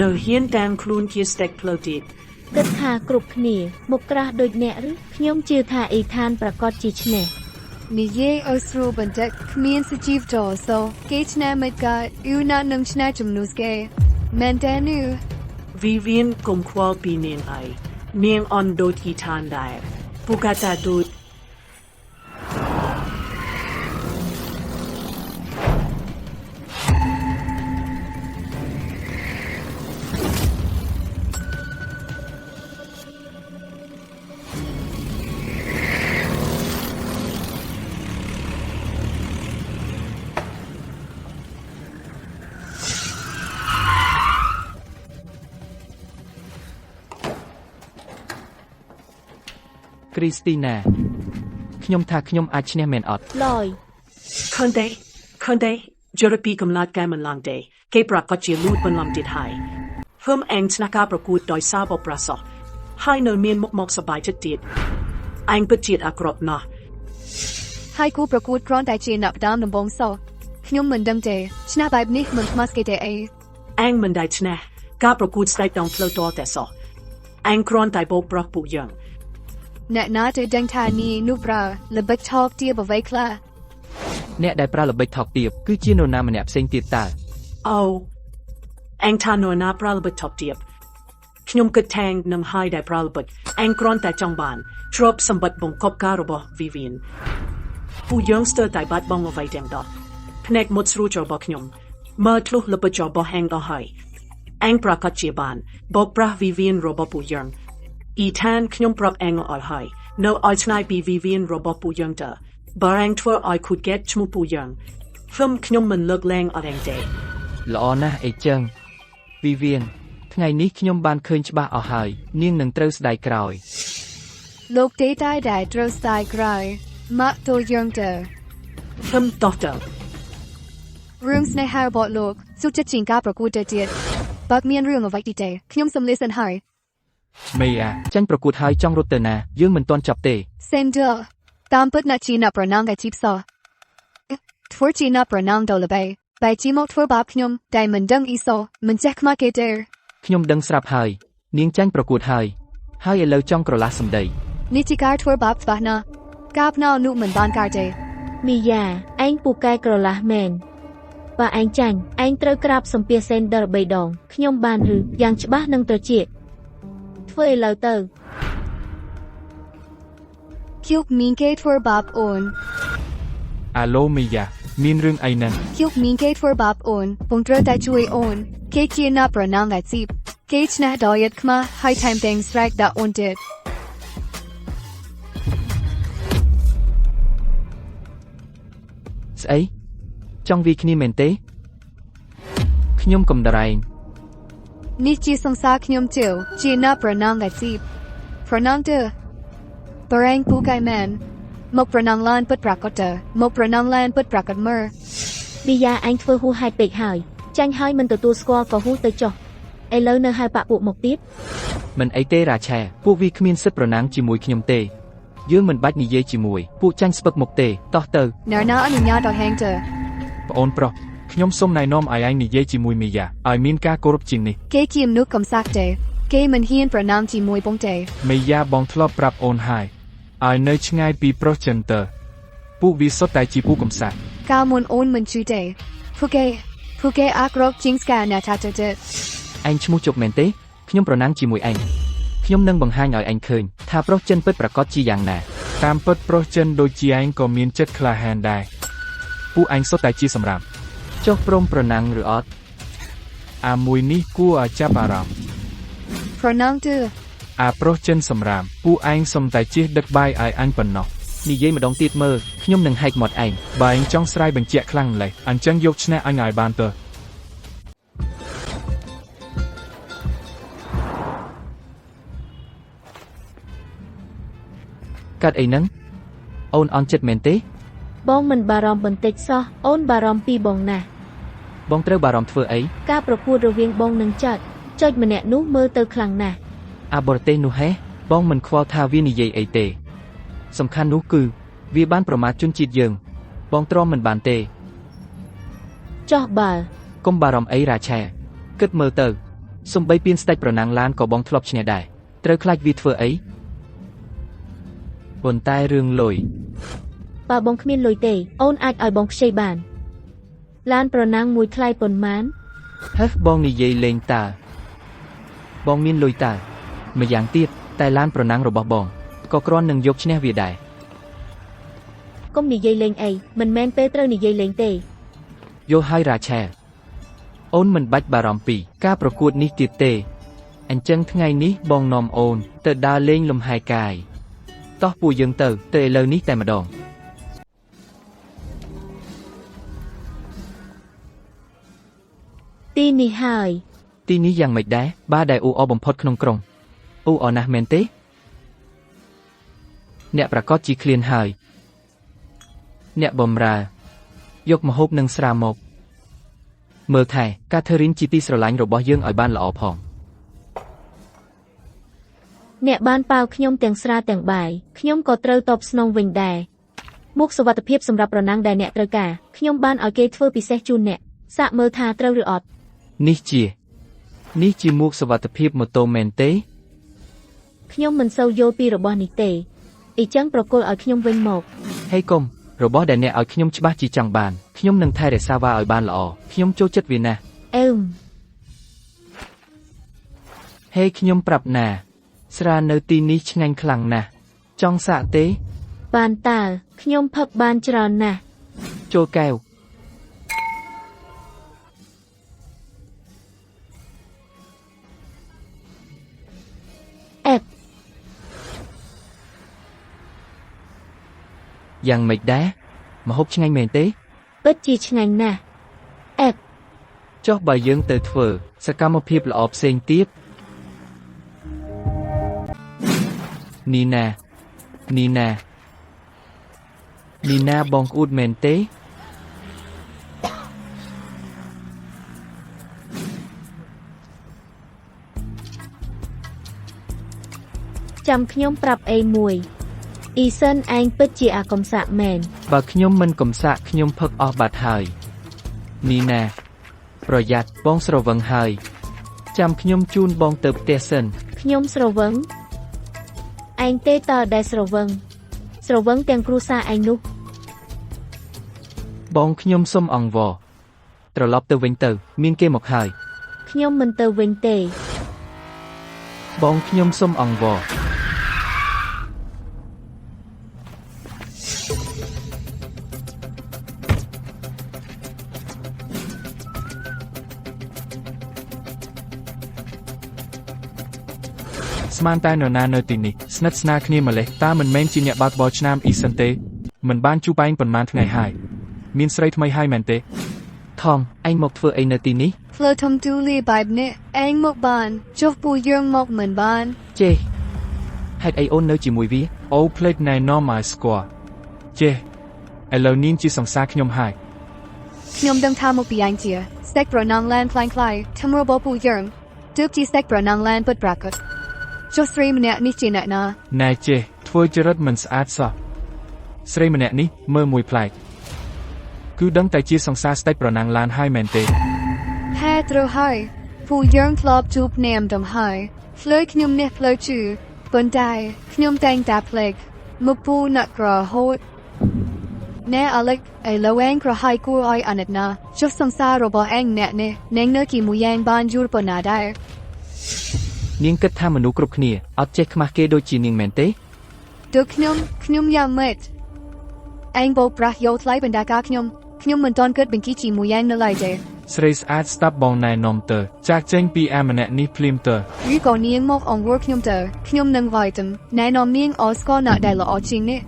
Speaker 5: នៅហ៊ានតាំងខ្លួនជាស្តេកផ្លូវទៀត
Speaker 1: គិតថាគ្រប់គ្នាមុខក្រាស់ដូចអ្នកឬខ្ញុំជឿថាអ៊ីថានប្រកាសជាឈ្នះ
Speaker 3: និយាយឲ្យស្រួលបន្តិចគ្មានសជីវតសូគេឆ្នះមិនកើតយូណានឹងឆ្នះជំនួសគេមែនទេនូ
Speaker 5: Vivian កុំខ្វល់ពីនាងឯងនាងអន់ដូចគីឋានដែរពូកាតាដូច
Speaker 6: គ្រីស្ទីណាខ្ញុំថាខ្ញុំអាចឈ្នះមែនអត់
Speaker 1: ឡយ
Speaker 5: ឃើញទេជរពីកំណត់កែមិនឡើងទេគេប្រកាសជាលួចបន្លំទៀតហើយហ្វឹមអេងឆ្នះការប្រកួតដោយសារបប្រាសោះហើយនៅមានមុខមកសប្បាយចិត្តទៀតអេងពិតជាអាក្រក់ណាស់
Speaker 3: ហើយគូប្រកួតគ្រាន់តែជាអ្នកផ្ដើមដំបូងសោះខ្ញុំមិនដឹងទេឆ្នះបែបនេះមិនខ្មាស់គេទេអី
Speaker 5: អេងមិនដែលឆ្នះការប្រកួតស្ដេចដងផ្លូវតតែសោះអេងគ្រាន់តែបោកប្រាស់ពួកយើង
Speaker 3: អ្នកណាទៅដឹងថានេះនោះប្រើល្បិចថោកទាបអ្វីខ្លះ
Speaker 6: អ្នកដែលប្រើល្បិចថោកទាបគឺជានរណាម្នាក់ផ្សេងទៀតតើ
Speaker 5: អូអេងថានរណាប្រើល្បិចថោកទាបខ្ញុំគិតថានឹងហើយដែលប្រើល្បិចអេងគ្រាន់តែចង់បានទ្រព្យសម្បត្តិបង្កប់ការរបស់ Vivian ពួកយើងស្ទើរតែបាត់បង់អ្វីទាំងអស់ភ្នែកមុតស្រួចរបស់ខ្ញុំមើលធ្លុះល្បិចរបស់ហេងដល់ហើយអេងប្រកាសជាបានបោកប្រាស់ Vivian របស់ពួកយើង អ៊ីថានខ្ញុំប្រាប់អេងអស់ហើយនៅឲ្យឆ្ងាយពី Vivian របស់ពួកយើងទៅបើអេងធ្វើឲ្យខូចកេតឈ្មោះពួកយើងហ្វឹមខ្ញុំមិនលើកលែងអត់អេងទេ
Speaker 6: ល្អណាស់អីចឹង Vivian ថ្ងៃនេះខ្ញុំបានឃើញច្បាស់អស់ហើយនាងនឹងត្រូវស្ដាយក្រោយ
Speaker 3: លោកទេតែដែលត្រូវស្ដាយក្រោយម៉ាក់ទៅយើងទៅ
Speaker 5: ហ្វឹមតោះទៅ
Speaker 3: រឿងស្នេហារបស់លោកសុខចិត្តជាងការប្រកួតទៅទៀតបើមានរឿងអ្វីទីទេខ្ញុំសំលេសិនហើយ
Speaker 6: មេអាចាញ់ប្រកួតហើយចង់រត់ទៅណាយើងមិនទាន់ចប់ទេ
Speaker 3: Sender តាមពិតណាជីណាប្រណាំងតែជីផ្សោះធ្វើជីណាប្រណាំងដល់ល្បីបែជីមកធ្វើបាបខ្ញុំតែមិនដឹងអ៊ីសោមិនចេះខ្មាស់គេទេ
Speaker 6: ខ្ញុំដឹងស្រាប់ហើយនាងចាញ់ប្រកួតហើយឥឡូវចង់ក្រឡាស់សម្ដី
Speaker 3: នេះជាការធ្វើបាបច្បាស់ណាស់ការផ្នើនោះមិនបានការទេ
Speaker 1: មីយ៉ាឯងពូកែក្រឡាស់មែនបើឯងចាញ់ឯងត្រូវក្រាបសំពះសេនដឺ3ដងខ្ញុំបានឬយ៉ាងច្បាស់នឹងត្រចៀកធ្វើឥឡូវទៅ
Speaker 3: គៀវមានគេធ្វើបាបអូន
Speaker 2: អាឡូមីយ៉ាមានរឿងអីហ្នឹង
Speaker 3: គៀវមានគេធ្វើបាបអូនពងត្រូវតែជួយអូនគេជាណាប្រណាំងតែជីបគេឆ្នះដោយយត់ខ្មាស់ហើយថែមទាំងស្រែកដាក់អូនទៀត
Speaker 6: ស្អីចង់វាគ្នាមែនទេខ្ញុំកំដរែង
Speaker 3: នេះជាសង្សារខ្ញុំជឿជាណាប្រណាំងតែជីបប្រណាំងទៅបរែងពូកៃមែនមកប្រណាំងឡានពិតប្រាកដទៅមកប្រណាំងឡានពិតប្រាកដមើល
Speaker 1: មីយ៉ាឯងធ្វើហួសហេតុពេកហើយចាញ់ហើយមិនទទួលស្គាល់ក៏ហួសទៅចុះឥឡូវនៅហៅបាក់ពួកមកទៀត
Speaker 6: មិនអីទេរ៉ាឆាពួកវាគ្មានសិទ្ធិប្រណាំងជាមួយខ្ញុំទេយើងមិនបាច់និយាយជាមួយពួកចាញ់ស្ពឹកមុខទេតោះទៅ
Speaker 3: ណែណាអនុញ្ញាតដល់ហេងទៅ
Speaker 2: ប្អូនប្រុសខ្ញុំសូមណែនាំឲ្យឯងនិយាយជាមួយមីយ៉ាឲ្យមានការគោរពជាងនេះ
Speaker 3: គេជាមនុស្សកំសាកទេគេមិនហ៊ានប្រណាំងជាមួយបងទេ
Speaker 2: មីយ៉ាបងធ្លាប់ប្រាប់អូនហើយ ឲ្យនៅឆ្ងាយពីប្រុសចិនទៅពួកវាសុទ្ធតែជាពួកកំសាក
Speaker 3: Cao muốn ôn mình chú đề. Phu kê ác rốc chính ska nà ta ta ta.
Speaker 6: ឯងឈ្មោះជប់មែនទេខ្ញុំប្រណាំងជាមួយឯងខ្ញុំនឹងបង្ហាញឲ្យឯងឃើញថាប្រុសចិនពិតប្រាកដជាយ៉ាងណា
Speaker 2: តាមពិតប្រុសចិនដូចជាឯងក៏មានចិត្តក្លាហានដែរពួកឯងសុទ្ធតែជាសម្រាប់
Speaker 6: ចុះព្រមប្រណាំងឬអត់
Speaker 2: អាមួយនេះគួរឲ្យចាប់អារម្មណ៍
Speaker 3: Pronang tu.
Speaker 2: អាប្រុសចិនសម្រាប់ពួកឯងសុំតែជិះដឹកបាយឲ្យអញប៉ុណ្ណោះ
Speaker 6: និយាយម្ដងទៀតមើលខ្ញុំនឹងហែកមាត់ឯង
Speaker 2: បើឯងចង់ស្រាយបញ្ជាក់ខ្លាំងម្ល៉េះអញ្ចឹងយកឈ្នះអញឲ្យបានទៅ
Speaker 6: កាត់អីហ្នឹងអូនអន់ចិត្តមែនទេ
Speaker 1: បងមិនបារម្ភបន្តិចសោះអូនបារម្ភពីបងណាស់
Speaker 6: បងត្រូវបារម្ភធ្វើអី
Speaker 1: ការប្រកួតរវាងបងនិងចុចម្នាក់នោះមើលទៅខ្លាំងណាស់
Speaker 6: អាបរទេសនោះហេបងមិនខ្វល់ថាវានិយាយអីទេសំខាន់នោះគឺវាបានប្រមាថជនជាតិយើងបងទ្រាំមិនបានទេ
Speaker 1: ចោះបើ
Speaker 6: កុំបារម្ភអីរាឆាគិតមើលទៅសំបីពៀនស្ដេចប្រណាំងឡានក៏បងធ្លាប់ឈ្នះដែរត្រូវខ្លាចវាធ្វើអីប៉ុន្តែរឿងលុយ
Speaker 1: បើបងគ្មានលុយទេអូនអាចឲ្យបងខ្ចីបានឡានប្រណាំងមួយថ្លៃប៉ុន្មាន
Speaker 6: ហេះបងនិយាយលេងតើបងមានលុយតើម្យ៉ាងទៀតតែឡានប្រណាំងរបស់បងក៏គ្រាន់នឹងយកឈ្នះវាដែរ
Speaker 1: កុំនិយាយលេងអីមិនមែនពេលត្រូវនិយាយលេងទេ
Speaker 6: យកហើយរាឆាអូនមិនបាច់បារម្ភពីការប្រកួតនេះទៀតទេអញ្ចឹងថ្ងៃនេះបងនាំអូនទៅដើរលេងលំហែកាយតោះពួកយើងទៅឥឡូវនេះតែម្ដង
Speaker 1: ទីនេះហើយ
Speaker 6: ទីនេះយ៉ាងម៉េចដែរបារដែលអ៊ូអរបំផុតក្នុងក្រុងអ៊ូអរណាស់មែនទេអ្នកប្រកាសជាឃ្លានហើយអ្នកបំរើយកម្ហូបនិងស្រាមកមើលថែកាធើរីនជាទីស្រឡាញ់របស់យើងឲ្យបានល្អផង
Speaker 1: អ្នកបានប៉ាវខ្ញុំទាំងស្រាទាំងបាយខ្ញុំក៏ត្រូវតបស្នងវិញដែរមុខសុវត្ថិភាពសម្រាប់ប្រណាំងដែលអ្នកត្រូវការខ្ញុំបានឲ្យគេធ្វើពិសេសជូនអ្នកសាកមើលថាត្រូវឬអត់
Speaker 6: នេះជាមួកសុវត្ថិភាពម៉ូតូមែនទេ
Speaker 1: ខ្ញុំមិនសូវយល់ពីរបស់នេះទេអ៊ីចឹងប្រគល់ឲ្យខ្ញុំវិញមក
Speaker 6: ហេកុំរបស់ដែលអ្នកឲ្យខ្ញុំច្បាស់ជាចង់បានខ្ញុំនឹងថែរក្សាវាឲ្យបានល្អខ្ញុំចូលចិត្តវាណាស់
Speaker 1: អឺម
Speaker 6: ហេខ្ញុំប្រាប់ណាស្រានៅទីនេះឆ្ងាញ់ខ្លាំងណាស់ចង់សាកទេ
Speaker 1: បានតើខ្ញុំផឹកបានច្រើនណាស់
Speaker 6: ចូលកែវ
Speaker 1: អេប
Speaker 6: យ៉ាងម៉េចដែរម្ហូបឆ្ងាញ់មែនទេ
Speaker 1: ពិតជាឆ្ងាញ់ណាស់អេប
Speaker 6: ចុះបើយើងទៅធ្វើសកម្មភាពល្អផ្សេងទៀតនីណាបងក្អួតមែនទេ
Speaker 1: ចាំខ្ញុំប្រាប់អីមួយអ៊ីសិនឯងពិតជាអាកំសាកមែន
Speaker 6: បើខ្ញុំមិនកំសាកខ្ញុំផឹកអស់បាត់ហើយនីណាប្រយ័ត្នបងស្រវឹងហើយចាំខ្ញុំជូនបងទៅផ្ទះសិន
Speaker 1: ខ្ញុំស្រវឹងឯងទេតើដែលស្រវឹងទាំងគ្រួសារឯងនោះ
Speaker 6: បងខ្ញុំសុំអង្វរត្រឡប់ទៅវិញទៅមានគេមកហើយ
Speaker 1: ខ្ញុំមិនទៅវិញទេ
Speaker 6: បងខ្ញុំសុំអង្វរ
Speaker 2: ស្មានតែនរណានៅទីនេះស្និទ្ធស្នាលគ្នាម្លេះតើមិនមែនជាអ្នកបើកបរឆ្នាំអ៊ីសិនទេមិនបានជួបឯងប៉ុន្មានថ្ងៃហើយមានស្រីថ្មីហើយមែនទេ
Speaker 6: ថងឯងមកធ្វើអីនៅទីនេះ
Speaker 3: Fleur thom tu li baib ne. Anh mok ban. Chuf pu yung mok men ban.
Speaker 6: ចេះហេតុអីអូននៅជាមួយវា
Speaker 2: អូផ្លេចណែនាំឲ្យស្គាល់ចេះឥឡូវនាងជាសង្សារខ្ញុំហើយ
Speaker 3: Nyom dang ta mok bi anh chia. Stek pro nang lan flying fly. Tamro bo pu yung. Duk chi stek pro nang lan but bracket. Chuf 3 minute ni chi na na.
Speaker 2: ណែចេះធ្វើចរិតមិនស្អាតសោះស្រីម្នាក់នេះមើលមួយប្លែកគឺដឹងតែជាសង្សារស្ដេចប្រណាំងឡានហើយមែនទេ
Speaker 3: Ha tro hai. Pu yung club chup nam dom hai. Fleur knyum ne fleur chu. Bun dai. Knyum dang da plague. មុខពូអ្នកក្រហូតណែអាឡិចឥឡូវឯងក្រហាយគួរឲ្យអាណិតណាចុះសង្សាររបស់ឯងអ្នកនេះនឹងនៅជាមួយយ៉ាងបានយូរប៉ុណ្ណាដែរ
Speaker 6: នាងគិតថាមនុស្សគ្រប់គ្នាអត់ចេះខ្មាស់គេដូចជានាងមែនទេ
Speaker 3: ដូចខ្ញុំយ៉ាងម៉េចឯងបោកប្រាស់យកថ្លៃបណ្ដាការខ្ញុំមិនទាន់គិតបញ្ជីជាមួយយ៉ាងនៅឡើយទេ
Speaker 2: ស្រីស្អាតស្ដាប់បងណែនាំទៅចាក់ចេញពីអាម្នាក់នេះភ្លាមទៅ
Speaker 3: ឬក៏នាងមកអង្វរខ្ញុំទៅខ្ញុំនឹងវាយទំណែនាំនាងអស្គាល់ណាដែលល្អជាងនេះ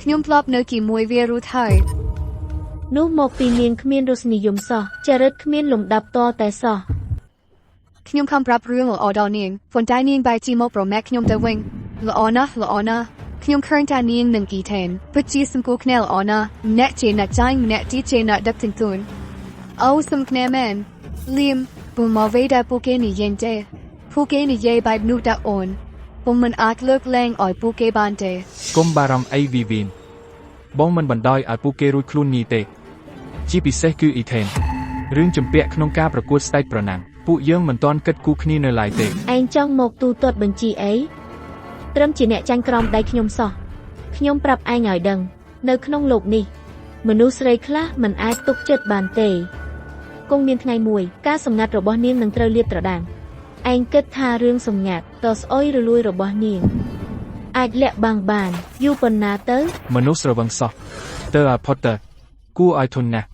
Speaker 3: ខ្ញុំធ្លាប់នៅជាមួយវារួចហើយ
Speaker 1: នោះមកពីនាងគ្មានរសនិយមសោះចរិតគ្មានលំដាប់តតែសោះ
Speaker 3: ខ្ញុំខំប្រាប់រឿងល្អដល់នាងប៉ុន្តែនាងបែរជាមកប្រមាថខ្ញុំទៅវិញល្អណាស់ខ្ញុំឃើញថានាងនឹងគីថេនពិតជាសង្គមគ្នាល្អណាស់អ្នកជាអ្នកចាញ់អ្នកទីជាអ្នកដឹកទាំងទួនអូសំគ្នាមែនលៀមពុំមកវេដែលពួកគេនិយាយទេពួកគេនិយាយបែបនោះដាក់អូនពុំមិនអាចលើកលែងឲ្យពួកគេបានទេ
Speaker 2: កុំបារម្ភអីវីវីនបងមិនបណ្ដោយឲ្យពួកគេរួចខ្លួនញីទេជាពិសេសគឺអ៊ីថេនរឿងចម្ពាក់ក្នុងការប្រកួតស្តេចប្រណាំងពួកយើងមិនទាន់គិតគូរគ្នានៅឡើយទេ
Speaker 1: ឯងចង់មកទូទាត់បញ្ជីអីត្រឹមជាអ្នកចាញ់ក្រមដៃខ្ញុំសោះខ្ញុំប្រាប់ឯងឲ្យដឹងនៅក្នុងโลกនេះមនុស្សស្រីខ្លះមិនអាចទុកចិត្តបានទេគង់មានថ្ងៃមួយការសម្ងាត់របស់នាងនឹងត្រូវលាតត្រដាងឯងគិតថារឿងសម្ងាត់តស្អុយរលួយរបស់នាងអាចលាក់បាំងបានយូរប៉ុណ្ណាទៅ
Speaker 2: មនុស្សស្រវឹងសោះទៅអាផុតទៅគួរឲ្យធន់ណាស់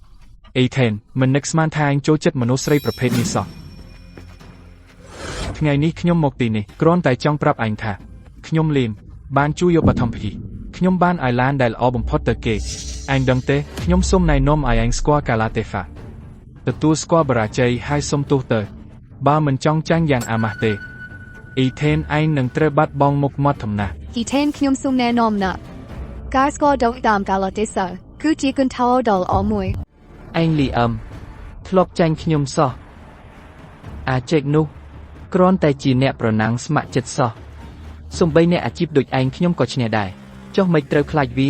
Speaker 2: អ៊ីថេនមិននឹកស្មានថាឯងចូលចិត្តមនុស្សស្រីប្រភេទនេះសោះថ្ងៃនេះខ្ញុំមកទីនេះគ្រាន់តែចង់ប្រាប់ឯងថាខ្ញុំលៀមបានជួយយកបឋមពិធីខ្ញុំបានឲ្យឡានដែលល្អបំផុតទៅគេឯងដឹងទេខ្ញុំសូមណែនាំឲ្យឯងស្គាល់កាឡាទេហ្វាទទួលស្គាល់បរាជ័យហើយសុំទោសទៅបើមិនចង់ចាញ់យ៉ាងអាម៉ាស់ទេអ៊ីថេនឯងនឹងត្រូវបាត់បង់មុខមាត់ធំណាស់
Speaker 3: គីថេនខ្ញុំសូមណែនាំណាការស្គាល់ដោយតាមកាលៈទេសៈគឺជាគន្ថោដ៏ល្អមួយ
Speaker 6: ឯងលីអឹមធ្លាប់ចាញ់ខ្ញុំសោះអាចេកនោះគ្រាន់តែជាអ្នកប្រណាំងស្ម័គ្រចិត្តសោះសំបីអ្នកអាជីពដូចឯងខ្ញុំក៏ឈ្នះដែរចុះមិនត្រូវខ្លាចវា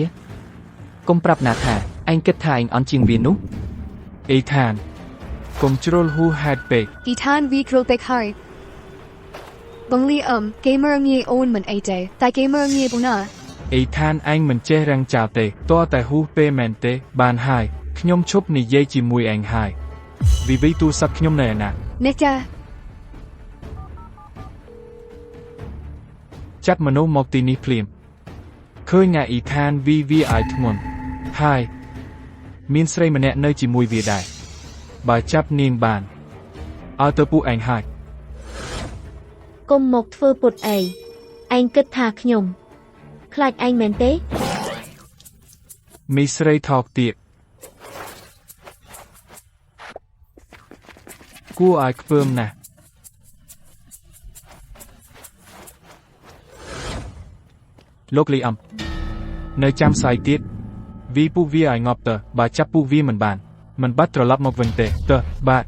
Speaker 6: កុំប្រាប់ណាថាឯងគិតថាឯងអន់ជាងវានោះ
Speaker 2: អ៊ីថានកុំជ្រុលហួសហេតុពេក
Speaker 3: គីឋានវីគ្រូពេកហើយបងលីគេមើលងាយអូនមិនអីទេតែគេមើលងាយបងណា
Speaker 2: អ៊ីថានឯងមិនចេះរាំងចោលទេតើតែហួសពេលមែនទេបានហើយខ្ញុំឈប់និយាយជាមួយឯងហើយវីទូរស័ព្ទខ្ញុំនៅឯណា
Speaker 3: នេះចា
Speaker 2: ចាត់មនុស្សមកទីនេះភ្លាមឃើញអាអ៊ីថានវីឲ្យធ្ងន់ហើយមានស្រីម្នាក់នៅជាមួយវាដែរបើចាប់នាងបានឲ្យទៅពួកឯងហើយក
Speaker 1: ុំមកធ្វើពុតអីឯងគិតថាខ្ញុំខ្លាចឯងមែនទេ
Speaker 2: មីស្រីថោកទៀតគួរឲ្យខ្ពើមណាស់លោកលីនៅចាំស្អីទៀតពួកវាឲ្យងប់ទៅបើចាប់ពួកវាមិនបាត់ត្រឡប់មកវិញទេទៅបាទ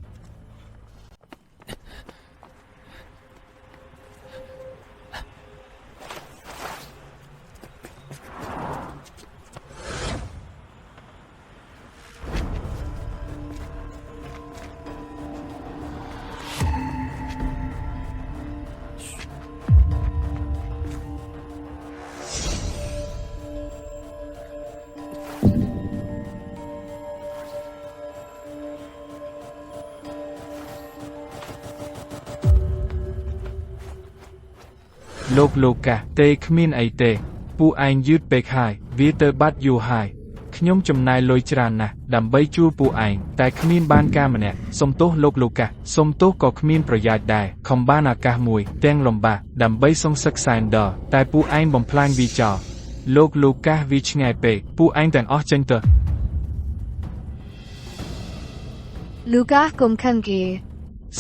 Speaker 2: លោកកាទេគ្មានអីទេពួកឯងយឺតពេកហើយវាទៅបាត់យូរហើយខ្ញុំចំណាយលុយច្រើនណាស់ដើម្បីជួលពួកឯងតែគ្មានបានការម្នាក់សុំទោសលោកកាសុំទោសក៏គ្មានប្រយោជន៍ដែរខំបានឱកាសមួយទាំងលំបាកដើម្បីសងសឹកសែនដតែពួកឯងបំផ្លាញវាចោលលោកកាវាឆ្ងាយពេកពួកឯងទាំងអស់ចេញទៅ
Speaker 3: លូកាកុំខឹងគេ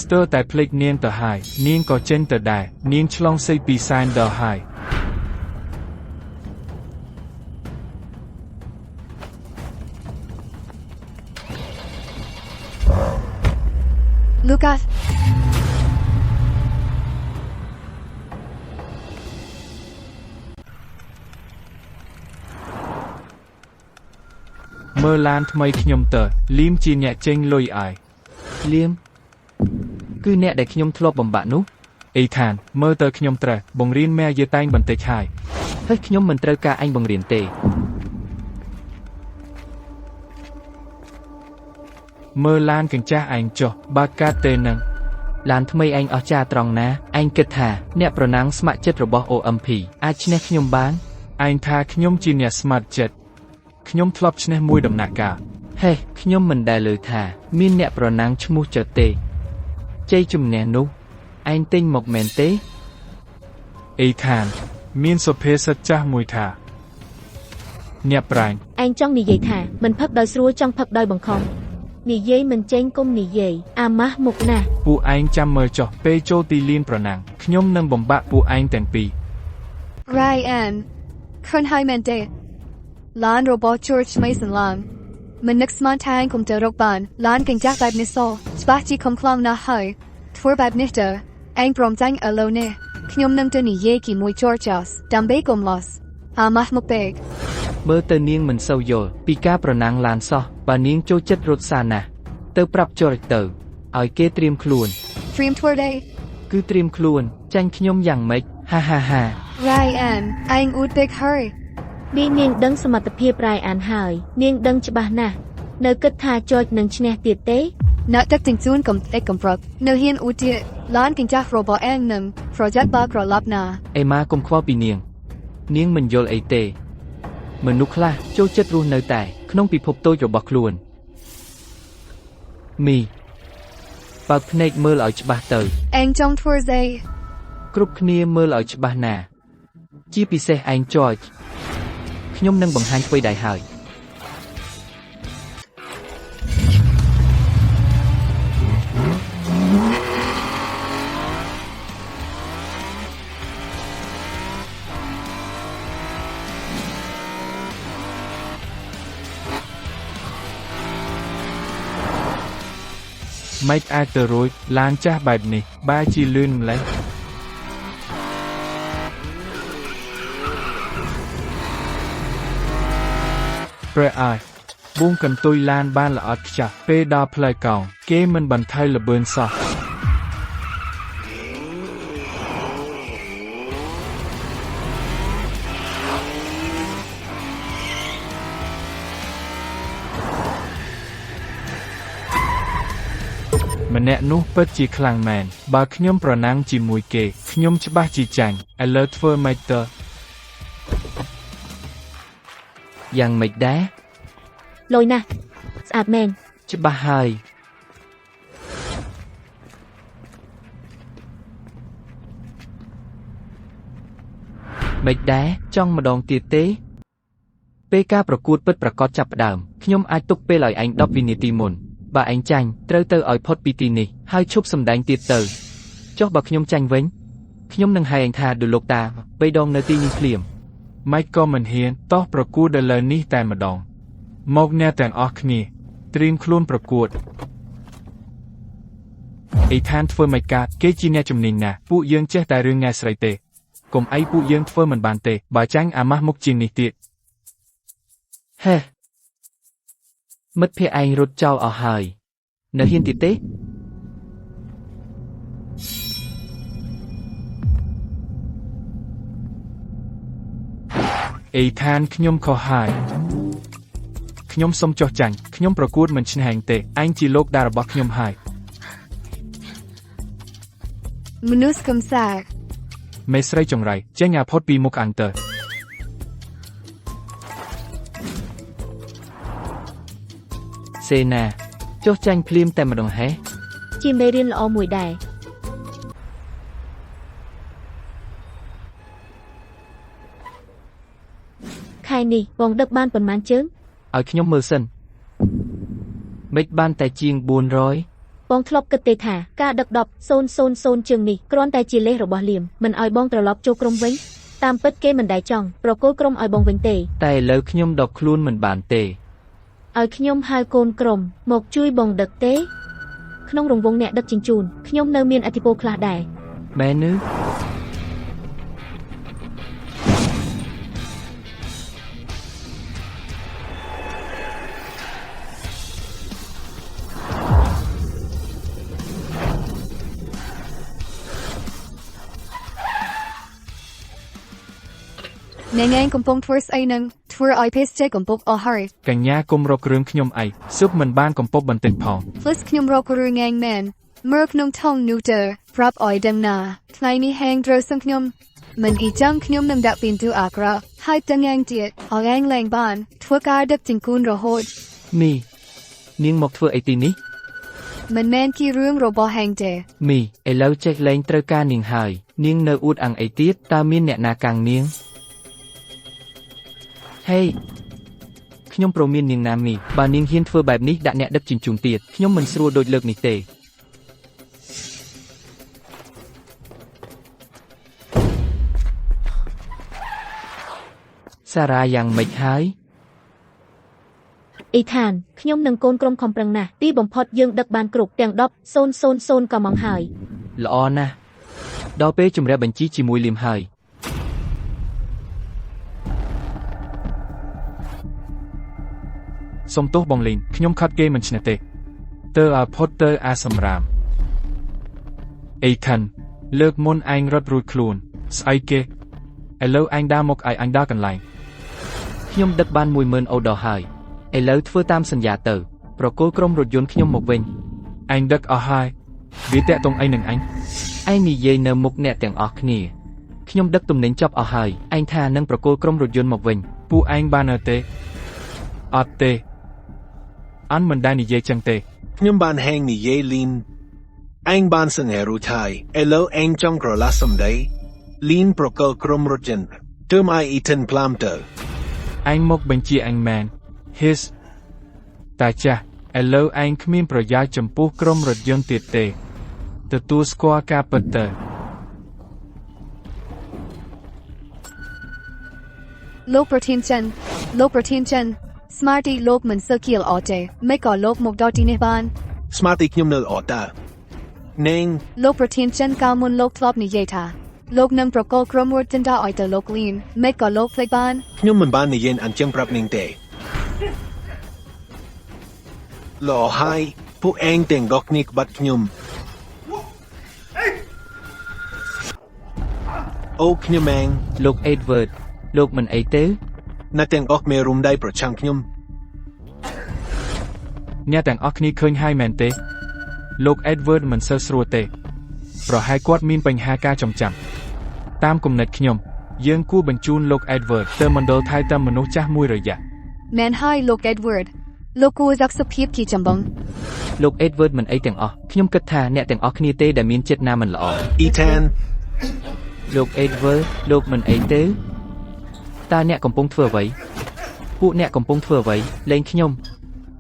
Speaker 2: ស្ទើរតែភ្លេចនាងទៅហើយនាងក៏ចេញទៅដែរនាងឆ្លងសីពីសែនដល់ហើយ
Speaker 3: លូកាស
Speaker 2: មើលឡានថ្មីខ្ញុំទៅលីមជាអ្នកចេញលុយឲ្យ
Speaker 6: លៀមគឺអ្នកដែលខ្ញុំធ្លាប់បំបាក់នោះ
Speaker 2: អេថានមើលទៅខ្ញុំត្រូវបង្រៀនម៉ែយាតែងបន្តិចហើយ
Speaker 6: ហើយខ្ញុំមិនត្រូវការអញបង្រៀនទេ
Speaker 2: មើលឡានកញ្ចាស់ឯងចុះបើកាត់ទេនឹង
Speaker 6: ឡានថ្មីឯងអស្ចារ្យត្រង់ណាឯងគិតថាអ្នកប្រណាំងស្ម័គ្រចិត្តរបស់ OMP អាចឈ្នះខ្ញុំបាន
Speaker 2: ឯងថាខ្ញុំជាអ្នកស្មាតចិត្តខ្ញុំធ្លាប់ឈ្នះមួយដំណាក់កាល
Speaker 6: ហេខ្ញុំមិនដែលលើថាមានអ្នកប្រណាំងឈ្មោះចទេជ័យជំនះនោះឯងទិញមកមែនទេ
Speaker 2: អេថានមានសុភាសិតចាស់មួយថាអ្នកប្រាញ់
Speaker 1: ឯងចង់និយាយថាមិនផឹកដោយស្រួលចង់ផឹកដោយបង្ខំនិយាយមិនចេញគុំនិយាយអាម៉ាស់មុខណាស់
Speaker 2: ពួកឯងចាំមើលចុះពេលចូលទីលានប្រណាំងខ្ញុំនឹងបំបាក់ពួកឯងទាំងពីរ
Speaker 3: Ryan ខុនហើយមែនទេឡានរបស់ George Mason ឡានមិននឹកស្មានថាឯងគុំទៅរកបានឡានកញ្ចាស់បែបនេះសោះច្បាស់ជាខំខ្លាំងណាស់ហើយធ្វើបែបនេះទៅឯងព្រមចាញ់ឥឡូវនេះខ្ញុំនឹងទៅនិយាយជាមួយ George ដើម្បីកុំ loss អាម៉ាស់មុខពេក
Speaker 6: មើលទៅនាងមិនសូវយល់ពីការប្រណាំងឡានសោះបើនាងចូលចិត្តរត់សារណាស់ទៅប្រាប់ចរិតទៅឲ្យគេត្រៀមខ្លួន
Speaker 3: Dream Tour Day
Speaker 6: គឺត្រៀមខ្លួនចាញ់ខ្ញុំយ៉ាងម៉េចហាហាហា
Speaker 3: Ryan ឯងអ៊ូតពេកហើយ
Speaker 1: នេះនាងដឹងសមត្ថភាពរ៉ៃអានហើយនាងដឹងច្បាស់ណាស់នៅគិតថាចចនឹងឈ្នះទៀតទេ
Speaker 3: អ្នកដឹកជញ្ជូនកំទេចកំប្រឹកនៅហ៊ានអ៊ូទៀតឡានកញ្ចាស់របស់ឯងនឹង project បើក្រឡាប់ណា
Speaker 6: អេម៉ាកុំខ្វល់ពីនាងនាងមិនយល់អីទេមនុស្សខ្លះចូលចិត្តរស់នៅតែក្នុងពិភពតូចរបស់ខ្លួនមីបើកភ្នែកមើលឲ្យច្បាស់ទៅ
Speaker 3: ឯងចង់ធ្វើស្អី
Speaker 6: គ្រប់គ្នាមើលឲ្យច្បាស់ណាស់ជាពិសេសឯង George ខ្ញុំនឹងបង្ហាញអ្វីដែរហើយ
Speaker 2: ម៉េចអាចទៅរួចឡានចាស់បែបនេះបែរជាលឿនម្លេះព្រះអាយបួងកន្ទុយឡានបានល្អិតខ្ចះពេលដល់ផ្លូវកោងគេមិនបន្ថយល្បឿនសោះម្នាក់នោះពិតជាខ្លាំងមែនបើខ្ញុំប្រណាំងជាមួយគេខ្ញុំច្បាស់ជាចាញ់ឥឡូវធ្វើម៉េចទៅ
Speaker 6: យ៉ាងម៉េចដែរ
Speaker 1: លយណាស់ស្អាតមែន
Speaker 6: ច្បាស់ហើយម៉េចដែរចង់ម្ដងទៀតទេពេលការប្រកួតពិតប្រាកដចាប់ផ្ដើមខ្ញុំអាចទុកពេលឲ្យឯង10វិនាទីមុនបើឯងចាញ់ត្រូវទៅឲ្យផុតពីទីនេះហើយឈប់សម្ដែងទៀតទៅចុះបើខ្ញុំចាញ់វិញខ្ញុំនឹងហៅឯងថាឌូលោកតា3ដងនៅទីនេះភ្លាម
Speaker 2: ម៉េចក៏មិនហ៊ានតោះប្រកួតឥឡូវនេះតែម្ដងមកអ្នកទាំងអស់គ្នាត្រៀមខ្លួនប្រកួតអេថានធ្វើមិនកាត់គេជាអ្នកជំនាញណាស់ពួកយើងចេះតែរឿងងាយស្រីទេកុំអីពួកយើងធ្វើមិនបានទេបើចាញ់អាម៉ាស់មុខជាងនេះទៀត
Speaker 6: ហេមិត្តភក្តិឯងរត់ចោលអស់ហើយនៅហ៊ានទៀតទេ
Speaker 2: អេថានខ្ញុំខុសហើយខ្ញុំសុំចុះចាញ់ខ្ញុំប្រកួតមិនឈ្នះឯងទេឯងជាលោកតារបស់ខ្ញុំហើយ
Speaker 3: មនុស្សកំសាក
Speaker 2: មេស្រីចង្រៃចេញអាផុតពីមុខអញទៅ
Speaker 6: សេណាចុះចាញ់ភ្លាមតែម្ដងហេ
Speaker 1: ជាមេរៀនល្អមួយដែរខែនេះបងដឹកបានប៉ុន្មានជើង
Speaker 6: ឲ្យខ្ញុំមើលសិនមិនបានតែជាង400
Speaker 1: បងធ្លាប់គិតទេថាការដឹក10,000 ជើងនេះគ្រាន់តែជាលេសរបស់លៀមមិនឲ្យបងត្រឡប់ចូលក្រុមវិញតាមពិតគេមិនដែលចង់ប្រគល់ក្រុមឲ្យបងវិញទេ
Speaker 6: តែឥឡូវខ្ញុំដកខ្លួនមិនបានទេ
Speaker 1: ឲ្យខ្ញុំហៅកូនក្រុមមកជួយបងដឹកទេក្នុងរង្វង់អ្នកដឹកជញ្ជូនខ្ញុំនៅមានឥទ្ធិពលខ្លះដែរ
Speaker 6: មែនឬ
Speaker 2: អ
Speaker 3: អ្នកឯងកំពុងធ្វើស្អីនឹងធ្វើឲ្យភេសជ្ជៈកំពុងអស់ហើយក
Speaker 2: ញ្ញាគុំរកគ្រឿងខ្ញុំឯងស៊ុបមិនបានកំពប់បន្តិចផង
Speaker 3: Plus ខ្ញុំរករឿងឯងមែនមើលក្នុងថងនូទ័រប្រាប់ឲ្យដឹងណាថ្ងៃនេះហែងត្រូវសឹងខ្ញុំមិនអ៊ីចឹងខ្ញុំនឹងដាក់ពីនទូអាក្រក់ហើយទាំងឯងទៀតឲ្យឯងលែងបានធ្វើការដឹកជញ្ជូនរហូត
Speaker 6: មីនាងមកធ្វើអីទីនេះ
Speaker 3: មិនមែនគីរឿងរបស់ហែងទេ
Speaker 6: មីឥឡូវចេះលែងត្រូវការនាងហើយនាងនៅអួតអាំងអីទៀតតើមានអ្នកណាកាំងនាងហេខ្ញុំប្រមាននាងណាមីបើនាងហ៊ានធ្វើបែបនេះដាក់អ្នកដឹកជញ្ជូនទៀតខ្ញុំមិនស្រួលដូចលើកនេះទេសារ៉ាយ៉ាងម៉េចហើយ
Speaker 1: អ៊ីថានខ្ញុំនិងកូនក្រុមខំប្រឹងណាស់ទីបំផុតយើងដឹកបានគ្រប់ទាំង10,000 ក៏មកហើយ
Speaker 6: ល្អណាស់ដល់ពេលជំរាបបញ្ជីជាមួយលៀមហើយ
Speaker 2: សុំទោសបងលេងខ្ញុំខត់គេមិនឈ្នះទេទើអាផុតទើអាសម្រាមអេខានលើកមុនឯងរត់រួចខ្លួនស្អីគេឥឡូវឯងដើរមកឲ្យអញដើរកន្លែង
Speaker 6: ខ្ញុំដឹកបាន 10,000 អូដរហើយឥឡូវធ្វើតាមសន្យាទៅប្រគល់ក្រុមរថយន្តខ្ញុំមកវិញ
Speaker 2: ឯងដឹកអស់ហើយវាតាក់ទងអីនឹងអញ
Speaker 6: ឯងនិយាយនៅមុខអ្នកទាំងអស់គ្នាខ្ញុំដឹកទំនិញចប់អស់ហើយឯងថានឹងប្រគល់ក្រុមរថយន្តមកវិញ
Speaker 2: ពួកឯងបានអត់ទេអត់ទេអញមិនដែលនិយាយចឹងទេ
Speaker 4: ខ្ញុំបានហែងនិយាយលីនឯងបានសង្ហេរូថៃឥឡូវឯងចង់ក្រឡាសំដីលីនប្រកលក្រុមរថយន្តទើមឲ្យអ៊ីថិនផ្លាមទៅ
Speaker 2: ឯងមកបញ្ជាអញមែន His តាចាស់ឥឡូវឯងគ្មានប្រយោជន៍ចំពោះក្រុមរថយន្តទៀតទេទទួលស្គាល់ការពិតទៅ
Speaker 3: លោកប្រធានចិន Smarty លោកមិនសូវគៀលអត់ទេមិនក៏លោកមកដល់ទីនេះបាន
Speaker 4: ស្មារតីខ្ញុំនៅអត់តានេង
Speaker 3: លោកប្រធានចិនកាលមុនលោកធ្លាប់និយាយថាលោកនឹងប្រកល់ក្រុមរថយន្តឲ្យទៅលោកលីនមិនក៏លោកភ្លេចបាន
Speaker 4: ខ្ញុំមិនបាននិយាយអញ្ចឹងប្រាប់នាងទេលោហើយពួកឯងទាំង10គ្នាក្បត់ខ្ញុំអូខ្ញុំឯង
Speaker 6: លោកអេដវើតលោកមិនអីទេ
Speaker 4: អ្នកទាំងអស់មានរុំដៃប្រឆាំងខ្ញុំ
Speaker 2: អ្នកទាំងអស់គ្នាឃើញហើយមែនទេលោក Edward មិនសូវស្រួលទេប្រហែលគាត់មានបញ្ហាការចំចាំតាមគំនិតខ្ញុំយើងគួរបញ្ជូនលោក Edward ទៅមណ្ឌលថែទាំមនុស្សចាស់មួយរយៈ
Speaker 3: មែនហើយលោក Edward លោកគួររក្សាភាពជាចម្បង
Speaker 6: លោកអេដវើតមិនអីទាំងអស់ខ្ញុំគិតថាអ្នកទាំងអស់គ្នាទេដែលមានចិត្តណាមិនល្អ
Speaker 4: អ៊ីថាន
Speaker 6: លោកអេដវើតលោកមិនអីទេតើអ្នកកំពុងធ្វើអ្វីពួកអ្នកកំពុងធ្វើអ្វីលេងខ្ញុំ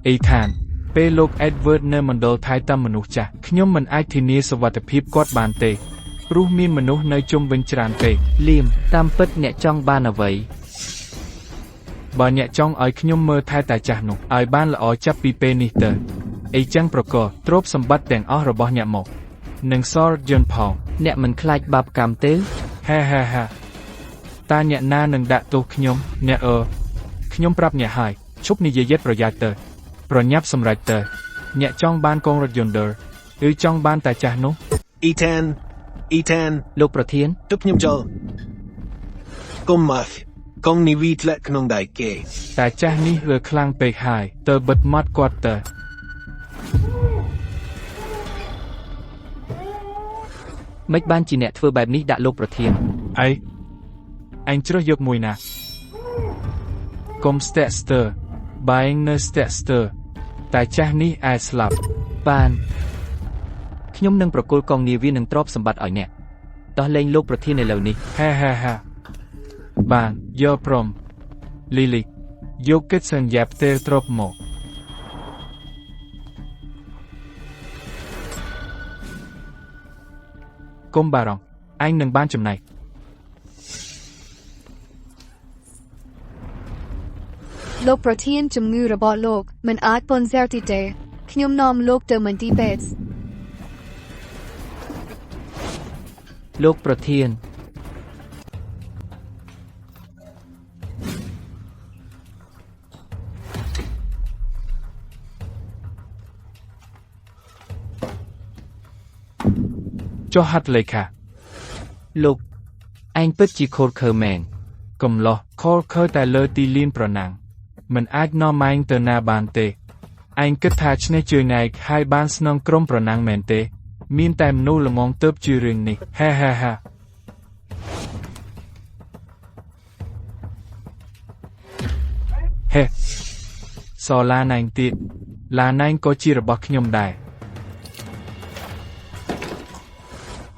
Speaker 2: អេថានពេលលោក Edward នៅមណ្ឌលថែទាំមនុស្សចាស់ខ្ញុំមិនអាចធានាសុវត្ថិភាពគាត់បានទេព្រោះមានមនុស្សនៅជុំវិញច្រើនពេក
Speaker 6: លៀមតាមពិតអ្នកចង់បានអ្វី
Speaker 2: បើអ្នកចង់ឲ្យខ្ញុំមើលថែតាចាស់នោះឲ្យបានល្អចាប់ពីពេលនេះទៅអីចឹងប្រកបទ្រព្យសម្បត្តិទាំងអស់របស់អ្នកមកនិងសរយន្តផង
Speaker 6: អ្នកមិនខ្លាចបាបកម្មទេ
Speaker 2: ហាតើអ្នកណានឹងដាក់ទោសខ្ញុំអ្នកខ្ញុំប្រាប់អ្នកហើយឈប់និយាយយិតប្រយ័ត្នទៅប្រញាប់សម្រេចទៅអ្នកចង់បានកងរថយន្តឬចង់បានតាចាស់នោះ
Speaker 4: អ៊ីថាន
Speaker 6: លោកប្រធាន
Speaker 4: ទុកខ្ញុំចូលកុំមកកងនីវីធ្លាក់ក្នុងដៃគេ
Speaker 2: តាចាស់នេះវាខ្លាំងពេកហើយទៅបិទមាត់គាត់ទៅ
Speaker 6: មិនបានជាអ្នកធ្វើបែបនេះដាក់លោកប្រធាន
Speaker 2: អញជ្រើសយកមួយណាកុំស្ទាក់ស្ទើរបែងនៅស្ទាក់ស្ទើរតាចាស់នេះអាចស្លាប់
Speaker 6: បានខ្ញុំនឹងប្រគល់កងនាវានឹងទ្រព្យសម្បត្តិឲ្យអ្នកដោះលែងលោកប្រធានឥឡូវនេះ
Speaker 2: ហាបានយកព្រមលីលីយកកិច្ចសន្យាផ្ទេរទ្រព្យមកកុំបារម្ភអញនឹងបានចំណែក
Speaker 3: លោកប្រធានជំងឺរបស់លោកមិនអាចពន្យាទីទេខ្ញុំនាំលោកទៅមន្ទីរពេទ្យ
Speaker 6: លោកប្រធាន
Speaker 2: ចុះហត្ថលេខា
Speaker 6: លោកឯងពិតជាខូចខើមែន
Speaker 2: កំឡោះខលខើតែលើទីលានប្រណាំងមិនអាចនាំឯងទៅណាបានទេឯងគិតថាឈ្នះជើងឯកហើយបានស្នងក្រុមប្រណាំងមែនទេមានតែមនុស្សល្ងងទៅជារឿងនេះហាហាហាហេសឡានឯងទៀតឡានឯងក៏ជារបស់ខ្ញុំដែរ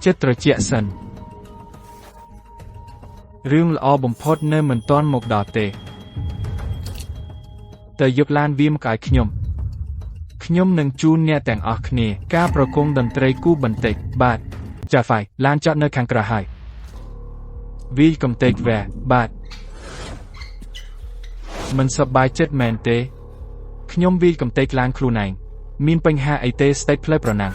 Speaker 2: ចិត្តត្រជាក់សិនរឿងល្អបំផុតនៅមិនទាន់មកដល់ទេទៅយកឡានវាមកឲ្យខ្ញុំនឹងជូនអ្នកទាំងអស់គ្នាការប្រគំតន្ត្រីគូបន្តិចបាទចាហ្វាយឡានចតនៅខាងក្រៅហើយវាយកំទេចវ៉ាបាទមិនសប្បាយចិត្តមែនទេខ្ញុំវាយកំទេចឡានខ្លួនឯងមានបញ្ហាអីទេស្ដេចផ្លែប្រណាំង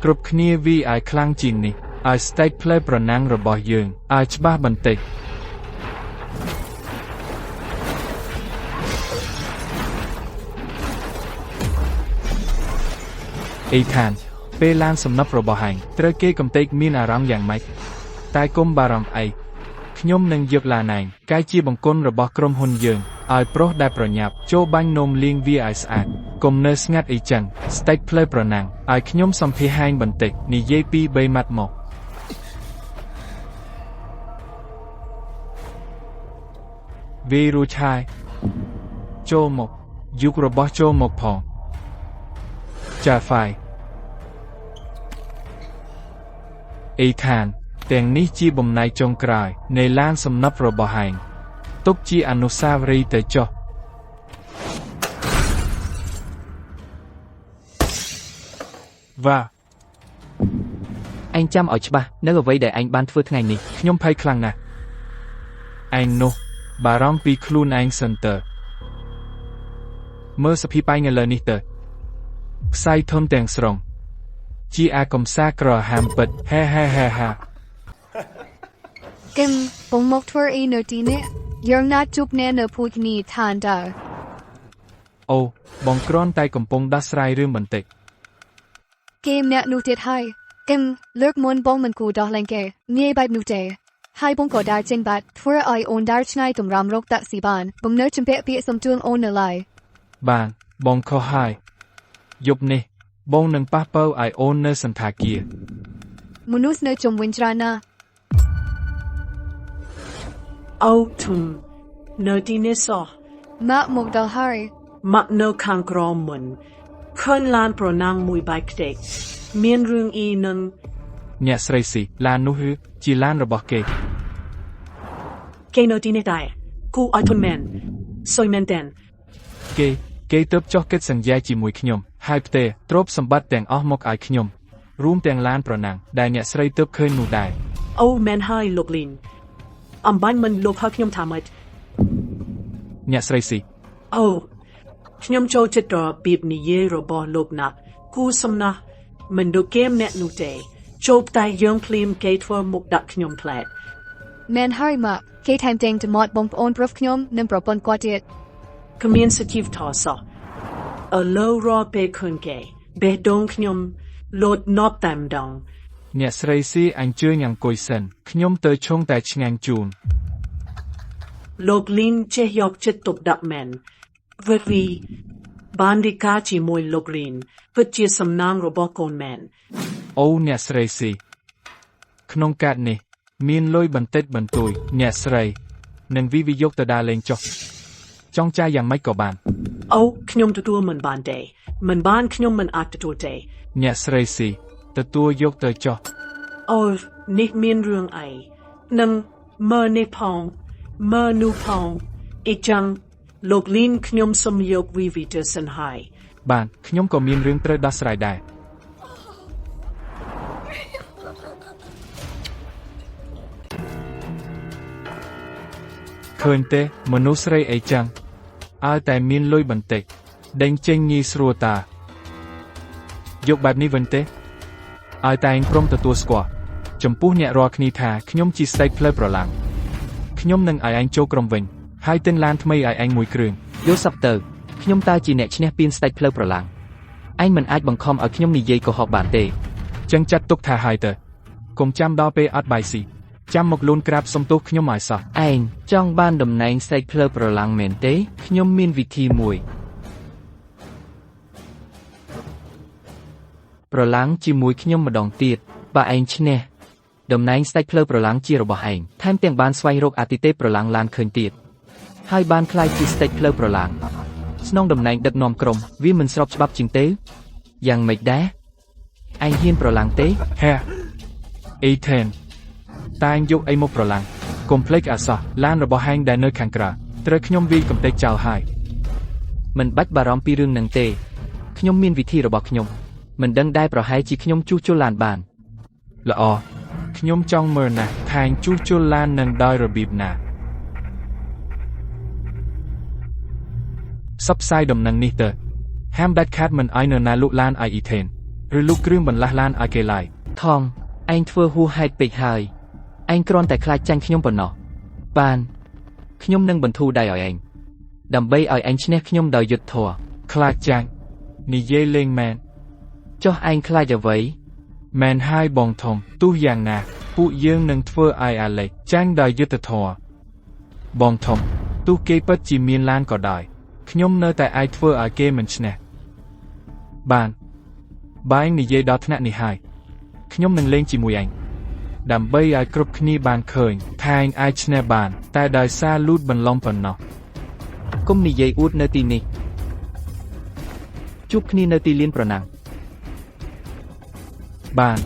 Speaker 2: គ្រប់គ្នាវាយឲ្យខ្លាំងជាងនេះឲ្យស្ដេចផ្លែប្រណាំងរបស់យើងឲ្យច្បាស់បន្តិចអេខានពេលឡានសំណប់របស់ឯងត្រូវគេកំទេចមានអារម្មណ៍យ៉ាងម៉េចតែកុំបារម្ភអីខ្ញុំនឹងយកឡានឯងកែជាបង្គន់របស់ក្រុមហ៊ុនយើងឲ្យប្រុសដែលប្រញាប់ចូលបាញ់នំលាងវាឲ្យស្អាតកុំនៅស្ងាត់អីចឹងស្ដេចផ្លែប្រណាំងឲ្យខ្ញុំសំភារហែងបន្តិចនិយាយពី3ម៉ាត់មកវារួចហើយចូលមកយុគរបស់ចូលមកផងចាហ្វាយអេខានទាំងនេះជាបំណែកចុងក្រោយនៃឡានសំណប់របស់ឯងទុកជាអនុស្សាវរីយ៍ទៅចុះវ៉ាឯងចាំឲ្យច្បាស់នៅអ្វីដែលឯងបានធ្វើថ្ងៃនេះខ្ញុំភ័យខ្លាំងណាស់ឯងនោះបារម្ភពីខ្លួនឯងសិនទៅមើលសភាពឯងឥឡូវនេះទៅខ្សែធំទាំងស្រុងជាអាកំសាក្រហាមពិតហេហេហេហា
Speaker 3: គឹមបងមកធ្វើអីនៅទីនេះយើងណាត់ជួបអ្នកនៅភូមិនេះឋានតើ
Speaker 2: អូបងគ្រាន់តែកំពុងដោះស្រាយរឿងបន្តិច
Speaker 3: គេអ្នកនោះទៀតហើយគឹមលើកមុនបងមិនគួរដោះលែងគេងាយបែបនោះទេហើយបងក៏ដើរចេញបាត់ធ្វើឲ្យអូនដើរឆ្ងាយតម្រាំរកតាក់ស៊ីបានបងនៅជំពាក់ពាក្យសំជួងអូននៅឡើយ
Speaker 2: បានបងខុសហើយយប់នេះបងនឹងប៉ះប៉ូវឲ្យអូននៅសន្តាគារ
Speaker 3: មនុស្សនៅជុំវិញច្រើនណាស់
Speaker 5: អូទុំនៅទីនេះសោះ
Speaker 3: ម៉ាក់មកដល់ហើយ
Speaker 5: ម៉ាក់នៅខាងក្រោមមុនឃើញឡានប្រណាំងមួយបែកខ្ទេចមានរឿងអីនឹង
Speaker 2: អ្នកស្រីស៊ីឡាននោះជាឡានរបស់គេ
Speaker 5: នៅទីនេះដែរគូឲ្យធន់មែនសុយមែនតែន
Speaker 2: គេទើបចុះកិច្ចសន្យាជាមួយខ្ញុំហើយផ្ទេរទ្រព្យសម្បត្តិទាំងអស់មកឲ្យខ្ញុំរួមទាំងឡានប្រណាំងដែលអ្នកស្រីទើបឃើញនោះដែរ
Speaker 5: អូមែនហើយលោកលីនអំបញ្ញមិនលោកឲ្យខ្ញុំថាម៉េច
Speaker 2: អ្នកស្រីស៊ី
Speaker 5: អូខ្ញុំចូលចិត្តរបៀបនិយាយរបស់លោកណាស់គូសំណោះមិនដូចគេអ្នកនោះទេចូលតែយើងភ្លាមគេធ្វើមុខដាក់ខ្ញុំផ្លែត
Speaker 3: មែនហើយម៉ាក់គេថែមទាំងទៅមកបងប្អូនប្រុសខ្ញុំនិងប្រពន្ធគាត់ទៀត
Speaker 5: គ្មានសជីវថសោះឥឡូវរកពេលឃើញគេបេះដូងខ្ញុំលោតនប់តែម្ដង
Speaker 2: អ្នកស្រីស៊ីអញ្ជើញអង្គុយសិនខ្ញុំទៅឈងតែឆ្ងាញ់ជូន
Speaker 5: លោកលីនចេះយកចិត្តទុកដាក់មែនវីបានរីកាជាមួយលោកលីនពិតជាសំណាងរបស់កូនមែន
Speaker 2: អូអ្នកស្រីស៊ីក្នុងកាតនេះមានលុយបន្តិចបន្តួចអ្នកស្រីនឹងវិយកទៅដើរលេងចុះចង់ចាយយ៉ាងម៉េចក៏បាន
Speaker 5: អូខ្ញុំទទួលមិនបានទេមិនបានខ្ញុំមិនអាចទទួលទេ
Speaker 2: អ្នកស្រីស៊ីទទួលយកទៅចុះ
Speaker 5: អូនេះមានរឿងអីនឹងមើលនេះផងមើលនោះផងអ៊ីចឹងលោកលីនខ្ញុំសូមយកវីទៅសិនហើយ
Speaker 2: បានខ្ញុំក៏មានរឿងត្រូវដោះស្រាយដែរឃើញទេមនុស្សស្រីអីចឹងឲ្យតែមានលុយបន្តិចដេញចេញងាយស្រួលតាយកបែបនេះវិញទេឲ្យតែឯងព្រមទទួលស្គាល់ចំពោះអ្នករាល់គ្នាថាខ្ញុំជាស្ដេចផ្លូវប្រឡាំងខ្ញុំនឹងឲ្យឯងចូលក្រុមវិញហើយទិញឡានថ្មីឲ្យឯងមួយគ្រឿងយល់សប្ទៅខ្ញុំតើជាអ្នកឈ្នះពានស្ដេចផ្លូវប្រឡាំង
Speaker 6: ឯងមិនអាចបង្ខំឲ្យខ្ញុំនិយាយកុហកបានទេ
Speaker 2: ចឹងចាត់ទុកថាហើយទៅកុំចាំដល់ពេលអត់បាយស៊ីចាំមកលូនក្រាបសុំទោសខ្ញុំឲ្យសោះ
Speaker 6: ឯងចង់បានតំណែងស្ដេចភ្លើប្រឡាំងមែនទេខ្ញុំមានវិធីមួយប្រឡាំងជាមួយខ្ញុំម្ដងទៀតបើឯងឈ្នះតំណែងស្ដេចភ្លើប្រឡាំងជារបស់ឯងថែមទាំងបានស្វែងរកអាទិទេពប្រឡាំងឡានឃើញទៀតហើយបានក្លាយជាស្ដេចភ្លើប្រឡាំងស្នងតំណែងដឹកនាំក្រុមវាមិនស្របច្បាប់ជាងទេយ៉ាងម៉េចដែរឯងហ៊ានប្រឡាំងទេ
Speaker 2: ហេអេថេនតែងយកអីមកប្រឡាំងកុំភ្លេចអាសោះឡានរបស់ហែងដែលនៅខាងក្រៅត្រូវខ្ញុំវាយកំទេចចោលហើយ
Speaker 6: មិនបាច់បារម្ភពីរឿងហ្នឹងទេខ្ញុំមានវិធីរបស់ខ្ញុំមិនដឹងដែរប្រហែលជាខ្ញុំជួសជុលឡានបាន
Speaker 2: ល្អខ្ញុំចង់មើលណាស់ថែងជួសជុលឡាននឹងដោយរបៀបណាផ្សព្វផ្សាយដំណឹងនេះទៅហាមដាច់ខាតមិនឲ្យនរណាលក់ឡានឲ្យអ៊ីថេនឬលក់គ្រឿងបន្លាស់ឡានឲ្យគេឡើយ
Speaker 6: ថងឯងធ្វើហួសហេតុពេកហើយឯងគ្រាន់តែខ្លាចចាញ់ខ្ញុំប៉ុណ្ណោះបានខ្ញុំនឹងបន្ធូរដៃឲ្យឯងដើម្បីឲ្យឯងឈ្នះខ្ញុំដោយយុត្តិធម៌
Speaker 2: ខ្លាចចាញ់និយាយលេងមែន
Speaker 6: ចុះឯងខ្លាចអ្វី
Speaker 2: មែនហើយបងធំទោះយ៉ាងណាពួកយើងនឹងធ្វើឲ្យអាឡេកចាញ់ដោយយុត្តិធម៌បងធំទោះគេពិតជាមានឡានក៏ដោយខ្ញុំនៅតែអាចធ្វើឲ្យគេមិនឈ្នះបានបែងនិយាយដល់ថ្នាក់នេះហើយខ្ញុំនឹងលេងជាមួយឯងដើម្បីឲ្យគ្រប់គ្នាបានឃើញថាឯងអាចឈ្នះបានតែដោយសារលូតបន្លំប៉ុណ្ណោះ
Speaker 6: កុំនិយាយអួតនៅទីនេះជួបគ្នានៅទីលានប្រណាំង
Speaker 2: បាន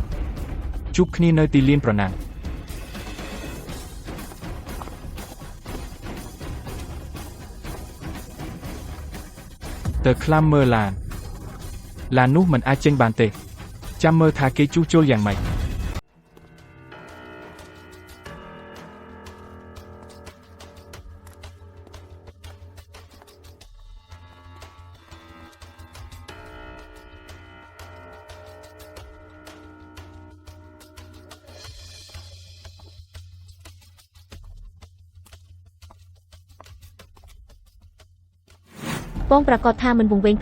Speaker 2: ជួបគ្នានៅទីលានប្រណាំងទៅខ្លាំមើលឡាននោះមិនអាចចេញបានទេចាំមើលថាគេជួសជុលយ៉ាងម៉េច
Speaker 1: បងប្រកាសថាមិនវង្វេង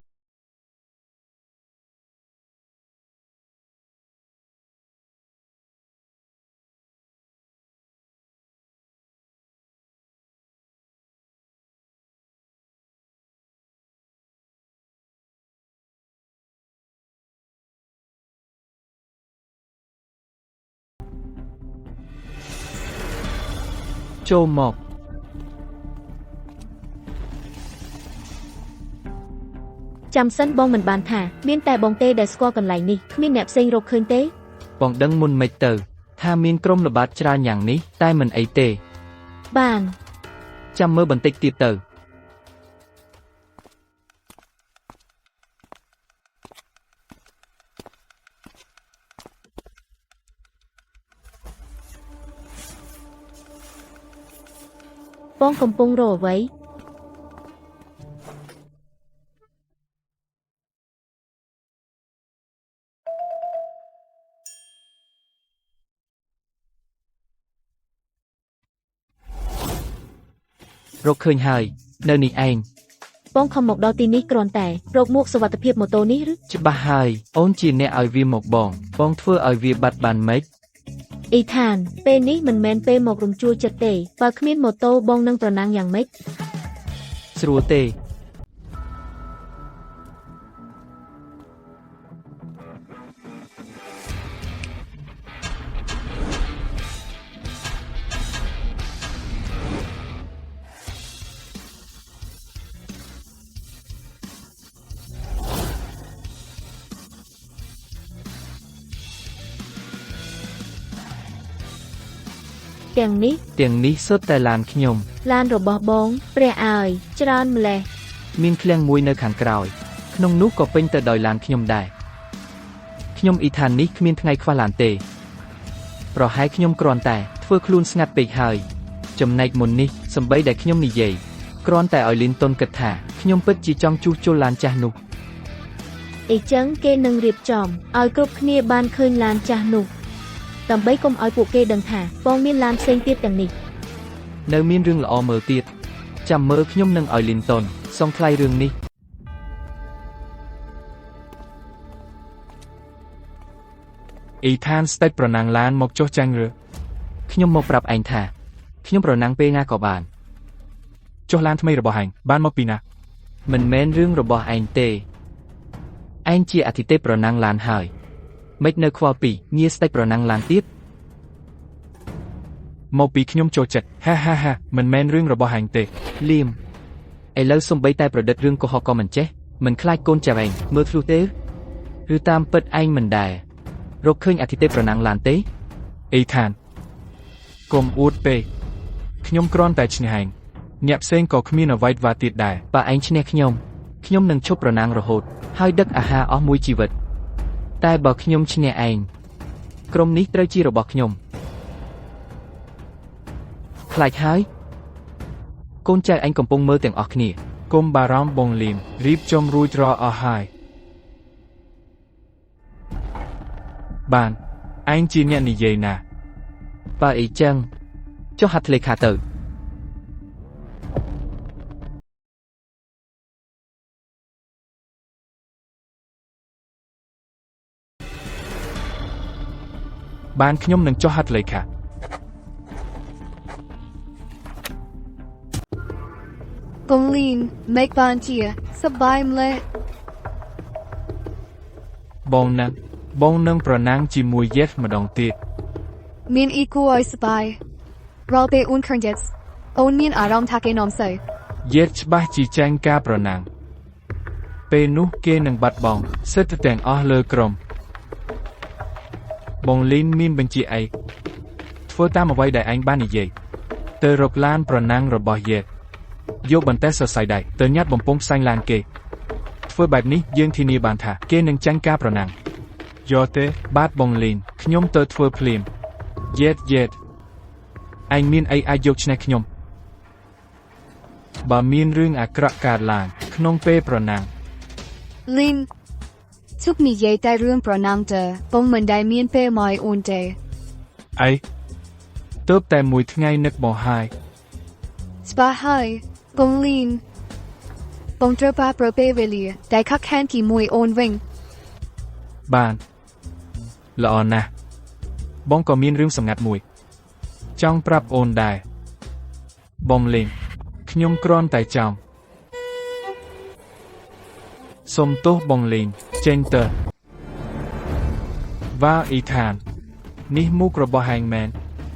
Speaker 6: ចូលមក
Speaker 1: ចាំសិនបងមិនបានថាមានតែបងទេដែលស្គាល់កន្លែងនេះគ្មានអ្នកផ្សេងរកឃើញទេ
Speaker 6: បងដឹងមុនមិនទៅថាមានក្រុមល្បាតច្រើនយ៉ាងនេះតែមិនអីទេ
Speaker 1: បាន
Speaker 6: ចាំមើលបន្តិចទៀតទៅ
Speaker 1: បងកំពុងរកអ្វី
Speaker 6: រកឃើញហើយនៅនេះឯង
Speaker 1: បងខំមកដល់ទីនេះគ្រាន់តែរកមួកសុវត្ថិភាពម៉ូតូនេះឬ
Speaker 6: ច្បាស់ហើយអូនជាអ្នកឲ្យវាមកបងធ្វើឲ្យវាបាត់បានម៉េច
Speaker 1: អ៊ីថានពេលនេះមិនមែនពេលមករំជួលចិត្តទេបើគ្មានម៉ូតូបងនឹងប្រណាំងយ៉ាងម៉េច
Speaker 6: ស្រួលទេ
Speaker 1: ទាំងនេះ
Speaker 6: សុទ្ធតែឡានខ្ញុំ
Speaker 1: ឡានរបស់បងព្រះឲ្យច្រើនម្លេះ
Speaker 6: មានឃ្លាំងមួយនៅខាងក្រោយក្នុងនោះក៏ពេញទៅដោយឡានខ្ញុំដែរខ្ញុំអ៊ីថាននេះគ្មានថ្ងៃខ្វះឡានទេប្រហែលខ្ញុំគ្រាន់តែធ្វើខ្លួនស្ងាត់ពេកហើយចំណែកមុននេះសម្បីដែលខ្ញុំនិយាយគ្រាន់តែឲ្យលីនតុនគិតថាខ្ញុំពិតជាចង់ជួសជុលឡានចាស់នោះ
Speaker 1: អីចឹងគេនឹងរៀបចំឲ្យគ្រប់គ្នាបានឃើញឡានចាស់នោះដើម្បីកុំឲ្យពួកគេដឹងថាបងមានឡានផ្សេងទៀតទាំងនេះ
Speaker 6: នៅមានរឿងល្អមើលទៀតចាំមើលខ្ញុំនឹងឲ្យលីនតុនសងថ្លៃរឿងនេះ
Speaker 2: អ៊ីថានស្ដេចប្រណាំងឡានមកចុះចាញ់ឬ
Speaker 6: ខ្ញុំមកប្រាប់ឯងថាខ្ញុំប្រណាំងពេលណាក៏បាន
Speaker 2: ចុះឡានថ្មីរបស់ឯងបានមកពីណា
Speaker 6: មិនមែនរឿងរបស់ឯងទេឯងជាអធិទេពប្រណាំងឡានហើយមិននៅខ្វល់ពីងារស្ដេចប្រណាំងឡានទៀត
Speaker 2: មកពីខ្ញុំចូលចិត្តហាហាហាមិនមែនរឿងរបស់ឯងទេ
Speaker 6: លៀមឥឡូវសំបីតែប្រឌិតរឿងកុហកក៏មិនចេះមិនខ្លាចកូនចៅឯងមើលធ្លុះទេឬតាមពិតឯងមិនដែររកឃើញអធិទេពប្រណាំងឡានទេ
Speaker 2: អ៊ីថានកុំអួតពេកខ្ញុំគ្រាន់តែឈ្នះឯងអ្នកផ្សេងក៏គ្មានអ្វីវ៉ាទៀតដែរ
Speaker 6: បើឯងឈ្នះខ្ញុំនឹងឈប់ប្រណាំងរហូតហើយដឹកអាហារអស់មួយជីវិតតែបើខ្ញុំឈ្នះឯងក្រុមនេះត្រូវជារបស់ខ្ញុំខ្លាចហើយកូនចៅឯងកំពុងមើលទាំងអស់គ្នា
Speaker 2: កុំបារម្ភបងលីមរៀបចំរួចរាល់អស់ហើយបានឯងជាអ្នកនិយាយណា
Speaker 6: បើអីចឹងចុះហាត់ធ្លេខាទៅ
Speaker 2: បានខ្ញុំនឹងចុះហត្ថលេខា
Speaker 3: កុំលីនមេកបានជាសប្បាយម្លេះ
Speaker 2: បងនឹងប្រណាំងជាមួយយេសម្ដងទៀត
Speaker 3: មានអ៊ីគួរឲ្យសប្បាយរាល់ពេលអូនឃើញយេសអូនមានអារម្មណ៍ថាគេនាំសើ
Speaker 2: យេច្បាស់ជាចាញ់ការប្រណាំងពេលនោះគេនឹងបាត់បង់សិទ្ធិទាំងអស់លើក្រុមបងលីនមានបញ្ជាអីធ្វើតាមអ្វីដែលឯងបាននិយាយទៅរកឡានប្រណាំងរបស់យេយកបន្ទះសរសៃដៃទៅញ៉ាត់បំពង់ផ្សែងឡានគេធ្វើបែបនេះយើងធានាបានថាគេនឹងចាញ់ការប្រណាំងយកទេបាទបងលីនខ្ញុំទៅធ្វើភ្លាមយេឯងមានអីអាចយកឈ្នះខ្ញុំបើមានរឿងអាក្រក់កើតឡើងក្នុងពេលប្រណាំង
Speaker 3: លីនជុកនិយាយតែរឿងប្រណាំងទៅបងមិនដែលមានពេលមកអូនទេ
Speaker 2: អីទើបតែមួយថ្ងៃនឹកមកហើយ
Speaker 3: ច្បាស់ហើយបងលីនបងត្រូវប្រើប្រពេលវេលាតែខកខានជាមួយអូនវិញ
Speaker 2: បានល្អណាស់បងក៏មានរឿងសម្ងាត់មួយចង់ប្រាប់អូនដែរបងលេងខ្ញុំគ្រាន់តែចង់សុំទោសបងលេងចេញទៅវ៉ាអ៊ីថាននេះមុខរបស់ហែងមែន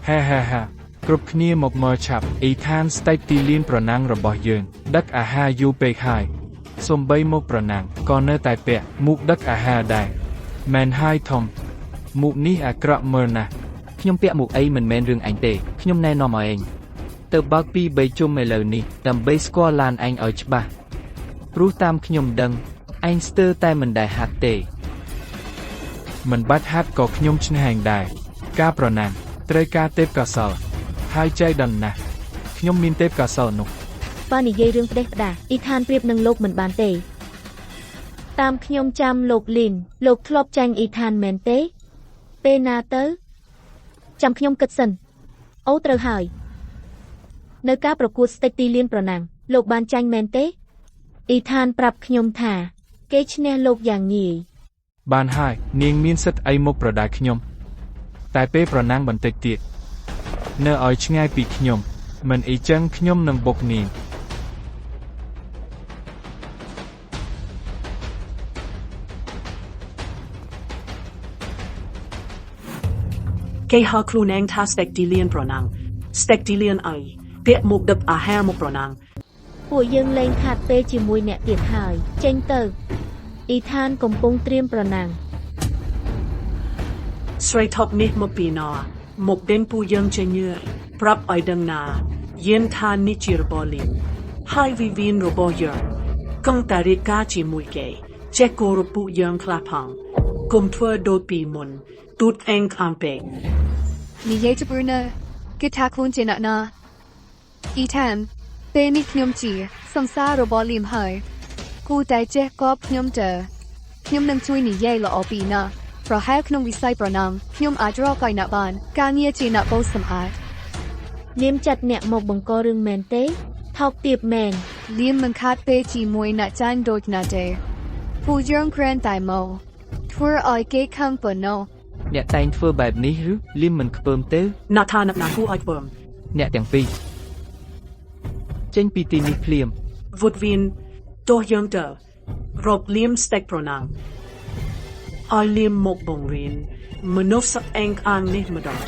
Speaker 2: ហាហាហាគ្រប់គ្នាមកមើលឆាប់អ៊ីថានស្ដេចទីលានប្រណាំងរបស់យើងដឹកអាហារយូរពេកហើយសំបីមកប្រណាំងក៏នៅតែពាក់មុខដឹកអាហារដែរមែនហើយធំមុខនេះអាក្រក់មើលណាស់
Speaker 6: ខ្ញុំពាក់មួកអីមិនមែនរឿងឯងទេខ្ញុំណែនាំឲ្យឯងទៅបើកពី3ជុំឥឡូវនេះដើម្បីស្គាល់ឡានឯងឲ្យច្បាស់ព្រោះតាមខ្ញុំដឹងឯងស្ទើរតែមិនដែលហាត់ទេ
Speaker 2: មិនបាច់ហាត់ក៏ខ្ញុំឈ្នះឯងដែរការប្រណាំងត្រូវការទេពកោសល្យហើយចៃដន្យណាស់ខ្ញុំមានទេពកោសល្យនោះ
Speaker 1: បើនិយាយរឿងផ្ដេសផ្ដាសអ៊ីថានប្រៀបនឹងលោកមិនបានទេតាមខ្ញុំចាំលោកលីនលោកធ្លាប់ចាញ់អ៊ីថានមែនទេពេលណាទៅចាំខ្ញុំគិតសិនអូត្រូវហើយនៅការប្រកួតស្ដេចទីលានប្រណាំងលោកបានចាញ់មែនទេអ៊ីថានប្រាប់ខ្ញុំថាគេឈ្នះលោកយ៉ាងងាយ
Speaker 2: បានហើយនាងមានសិទ្ធិអីមកប្រដៅខ្ញុំតែពេលប្រណាំងបន្តិចទៀតនៅឲ្យឆ្ងាយពីខ្ញុំមិនអីចឹងខ្ញុំនឹងបុកនាង
Speaker 5: គេហៅខ្លួនឯងថាស្ដេចទីលានប្រណាំងស្ដេចទីលានអីពាក់មុខដឹកអាហារមកប្រណាំង
Speaker 1: ពួកយើងលែងខាត់ពេលជាមួយអ្នកទៀតហើយចេញទៅអ៊ីថានកំពុងត្រៀមប្រណាំង
Speaker 5: ស្រីថប់នេះមកពីណាមកដេញពួកយើងចេញញើប្រាប់ឲ្យដឹងណាយានថានេះជារបស់លីនហើយវិវិនរបស់យើងកងតារីកាជាមួយគេចេះគោរពពួកយើងខ្លះផងគុំធ្វើដូចពីមុនទូតឯងខាងពេក
Speaker 3: និយាយទៅព្រោះណាគេថាខ្លួនជាអ្នកណាអ៊ីថានពេលនេះខ្ញុំជាសង្សាររបស់លីមហើយគូតែចេះកបខ្ញុំទៅខ្ញុំនឹងជួយនិយាយល្អពីណាប្រហែលក្នុងវិស័យប្រណាំងខ្ញុំអាចរកឲ្យអ្នកបានការងារជាអ្នកបោសសម្អាត
Speaker 1: លៀមចាត់អ្នកមកបង្ករឿងមែនទេថោកទាបមែន
Speaker 3: លៀមមិនខាត់ពេលជាមួយអ្នកចាញ់ដូចណាទេពួកយើងគ្រាន់តែមកធ្វើឲ្យគេខឹងប៉ុណ្ណោះ
Speaker 6: អ្នកតែងធ្វើបែបនេះឬលៀមមិនខ្ពើមទេ
Speaker 5: นาธานักนาผู้อ้อยเปิม
Speaker 6: អ្នកទាំងពីរចេញពីទីនេះភ្លាម
Speaker 5: วุดวินโตยังเตอรบเลียมสเต็กโปรนังอ้อยเลียมหมกบงรินมนุษย์เองอ่างนี่มาดอง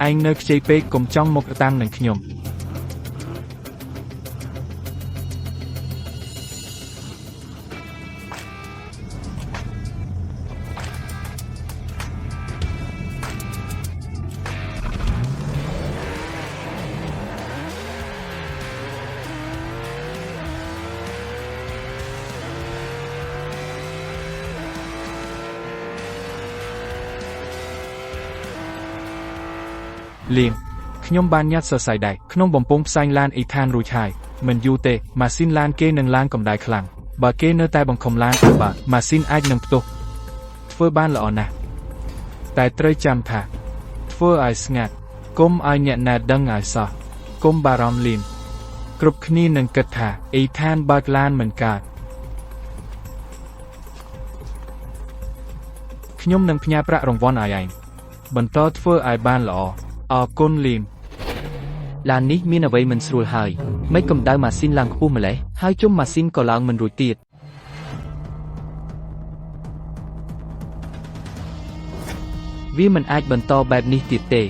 Speaker 2: ឯងនៅខ្ចីពេកកុំចង់មកតាំងនឹងខ្ញុំ លៀងខ្ញុំបានញ៉ាត់សរសៃដែរក្នុងបំពង់ផ្សែងឡានអ៊ីថានរួចហើយមិនយូរទេម៉ាស៊ីនឡានគេនឹងឡើងកម្ដៅខ្លាំងបើគេនៅតែបង្ខំឡានបើម៉ាស៊ីនអាចនឹងផ្ទុះធ្វើបានល្អណាស់តែត្រូវចាំថាធ្វើឲ្យស្ងាត់កុំឲ្យអ្នកណាដឹងឲ្យសោះកុំបារម្ភលៀងគ្រប់គ្នានឹងគិតថាអ៊ីថានបើកឡានមិនកើតខ្ញុំនឹងផ្ញើប្រាក់រង្វាន់ឲ្យឯងបន្តធ្វើឲ្យបានល្អអរគុណលីម
Speaker 6: ឡាននេះមានអ្វីមិនស្រួលហើយមិនកម្ដៅម៉ាស៊ីនឡើងខ្ពស់ម្លេះហើយជុំម៉ាស៊ីនក៏ឡើងមិនរួចទៀតវាមិនអាចបន្តបែបនេះទៀតទេ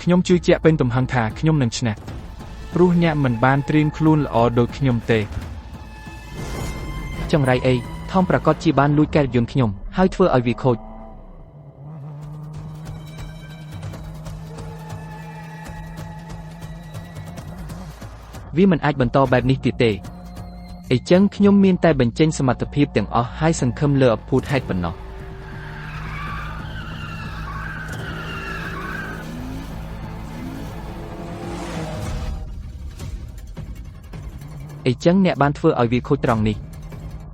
Speaker 2: ខ្ញុំជឿជាក់ពេញទំហឹងថាខ្ញុំនឹងឈ្នះព្រោះអ្នកមិនបានត្រៀមខ្លួនល្អដូចខ្ញុំទេ
Speaker 6: ចង្រៃអីថមប្រកាសជាបានលួចកែរយន្តខ្ញុំហើយធ្វើឲ្យវាខូចវាមិនអាចបន្តបែបនេះទៀតទេអីចឹងខ្ញុំមានតែបញ្ចេញសមត្ថភាពទាំងអស់ហើយសង្ឃឹមលើអភូតហេតុប៉ុណ្ណោះអីចឹងអ្នកបានធ្វើឲ្យវាខូចត្រង់នេះ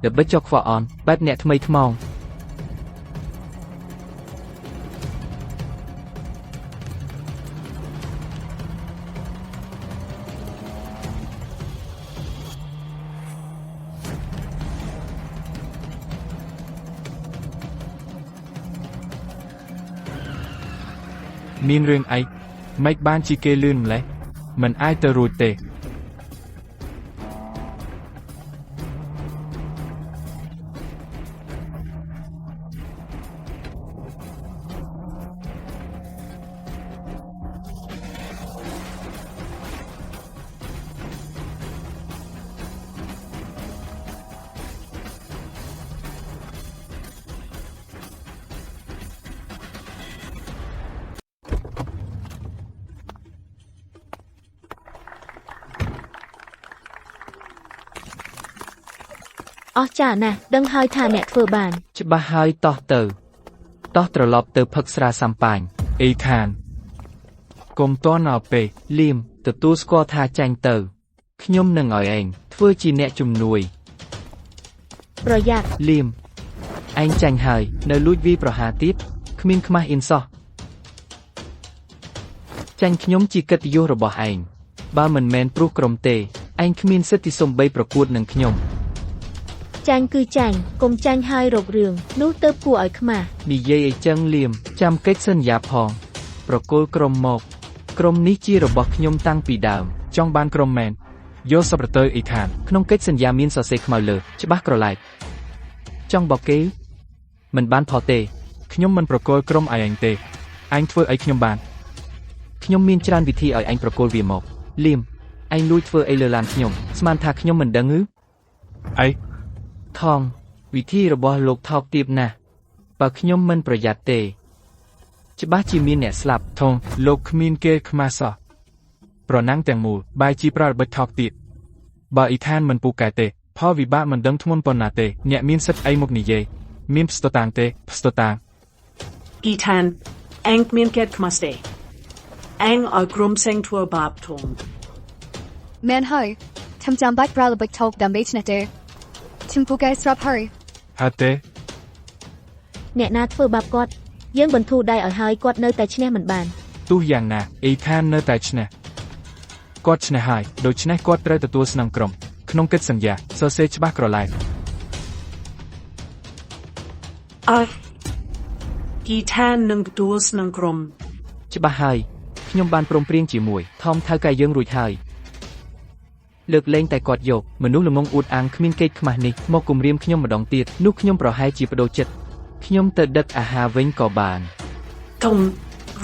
Speaker 6: The best job for on បែបអ្នកថ្មីថ្មង
Speaker 2: មានរឿងអីមិនបានជាគេលឿនម្លេះមិនអាចទៅរួចទេ
Speaker 1: អស់ចាណាស់ដឹងហើយថាអ្នកធ្វើបាន
Speaker 6: ច្បាស់ហើយតោះត្រឡប់ទៅផឹកស្រាសាំប៉ាញ
Speaker 2: អ៊ីថានកុំតន់ឲ្យពេក
Speaker 6: លៀមទទួលស្គាល់ថាចាញ់ទៅខ្ញុំនឹងឲ្យឯងធ្វើជាអ្នកជំនួយ
Speaker 1: ប្រយ័ត្ន
Speaker 6: លៀមឯងចាញ់ហើយនៅលួចវាប្រហារទៀតគ្មានខ្មាស់អ៊ីនសោះចាញ់ខ្ញុំជាកិត្តិយសរបស់ឯងបើមិនមែនព្រោះក្រុមទេឯងគ្មានសិទ្ធិសំបីប្រកួតនឹងខ្ញុំ
Speaker 1: ចាញ់គឺចាញ់កុំចាញ់ហើយរករឿងនោះទៅគួរឲ្យខ្មាស់
Speaker 6: និយាយអីចឹងលៀមចាំកិច្ចសន្យាផងប្រគល់ក្រុមមកក្រុមនេះជារបស់ខ្ញុំតាំងពីដើម
Speaker 2: ចង់បានក្រុមមែនយកសប្បុរសអ៊ីថាន
Speaker 6: ក្នុងកិច្ចសន្យាមានសរសេរខ្មៅលើច្បាស់ក្រឡែកចង់បោកគេមិនបានផុសទេ
Speaker 2: ខ្ញុំមិនប្រគល់ក្រុមឲ្យឯងទេឯងធ្វើអីខ្ញុំបាន
Speaker 6: ខ្ញុំមានច្រើនវិធីឲ្យឯងប្រគល់វាមកលៀមឯងលួចធ្វើអីលើឡានខ្ញុំស្មានថាខ្ញុំមិនដឹងឬ
Speaker 2: អី
Speaker 6: ថងវិធីរបស់លោកថោកទាបណាស់បើខ្ញុំមិនប្រយ័ត្នទេច្បាស់ជាមានអ្នកស្លាប់
Speaker 2: ថងលោកគ្មានគេខ្មាស់សោះប្រណាំងទាំងមូលបាយជីប្រើរបិទថោកទៀត បើអ៊ីថានមិនពូកែទេផលវិបាកមិនដឹងធ្ងន់ប៉ុណ្ណាទេអ្នកមានសិទ្ធិអីមកនិយាយមានផ្សតតាងទេផ្សតតាង
Speaker 5: Ethan, anh miên kết khmaste. Anh ở grum seng thua bab thùng.
Speaker 3: Man hai, tham jam bạch bra bạch thọc đam bait nè tê. Tim pu gai srap hari.
Speaker 2: ហើយទេ
Speaker 1: អ្នកណាធ្វើបាបគាត់យើងបន្ធូរដៃឲ្យហើយគាត់នៅតែឈ្នះមិនបាន
Speaker 2: ទោះយ៉ាងណាអ៊ីថាននៅតែឈ្នះគាត់ឈ្នះហើយដូច្នេះគាត់ត្រូវទទួលស្នងក្រុមក្នុងកិច្ចសន្យាសរសេរច្បាស់ក្រឡែត
Speaker 5: Ethan នឹងទទួលស្នងក្រុម
Speaker 6: ច្បាស់ហើយខ្ញុំបានព្រមព្រៀងជាមួយថមថៅកែយើងរួចហើយលើកលែងតែគាត់យកមនុស្សល្ងងអួតអាងគ្មានកេតខ្មាស់នេះមកគំរាមខ្ញុំម្ដងទៀតនោះខ្ញុំប្រហែលជាបដូរចិត្តខ្ញុំទៅដឹកអាហារវិញក៏បាន
Speaker 5: ធំ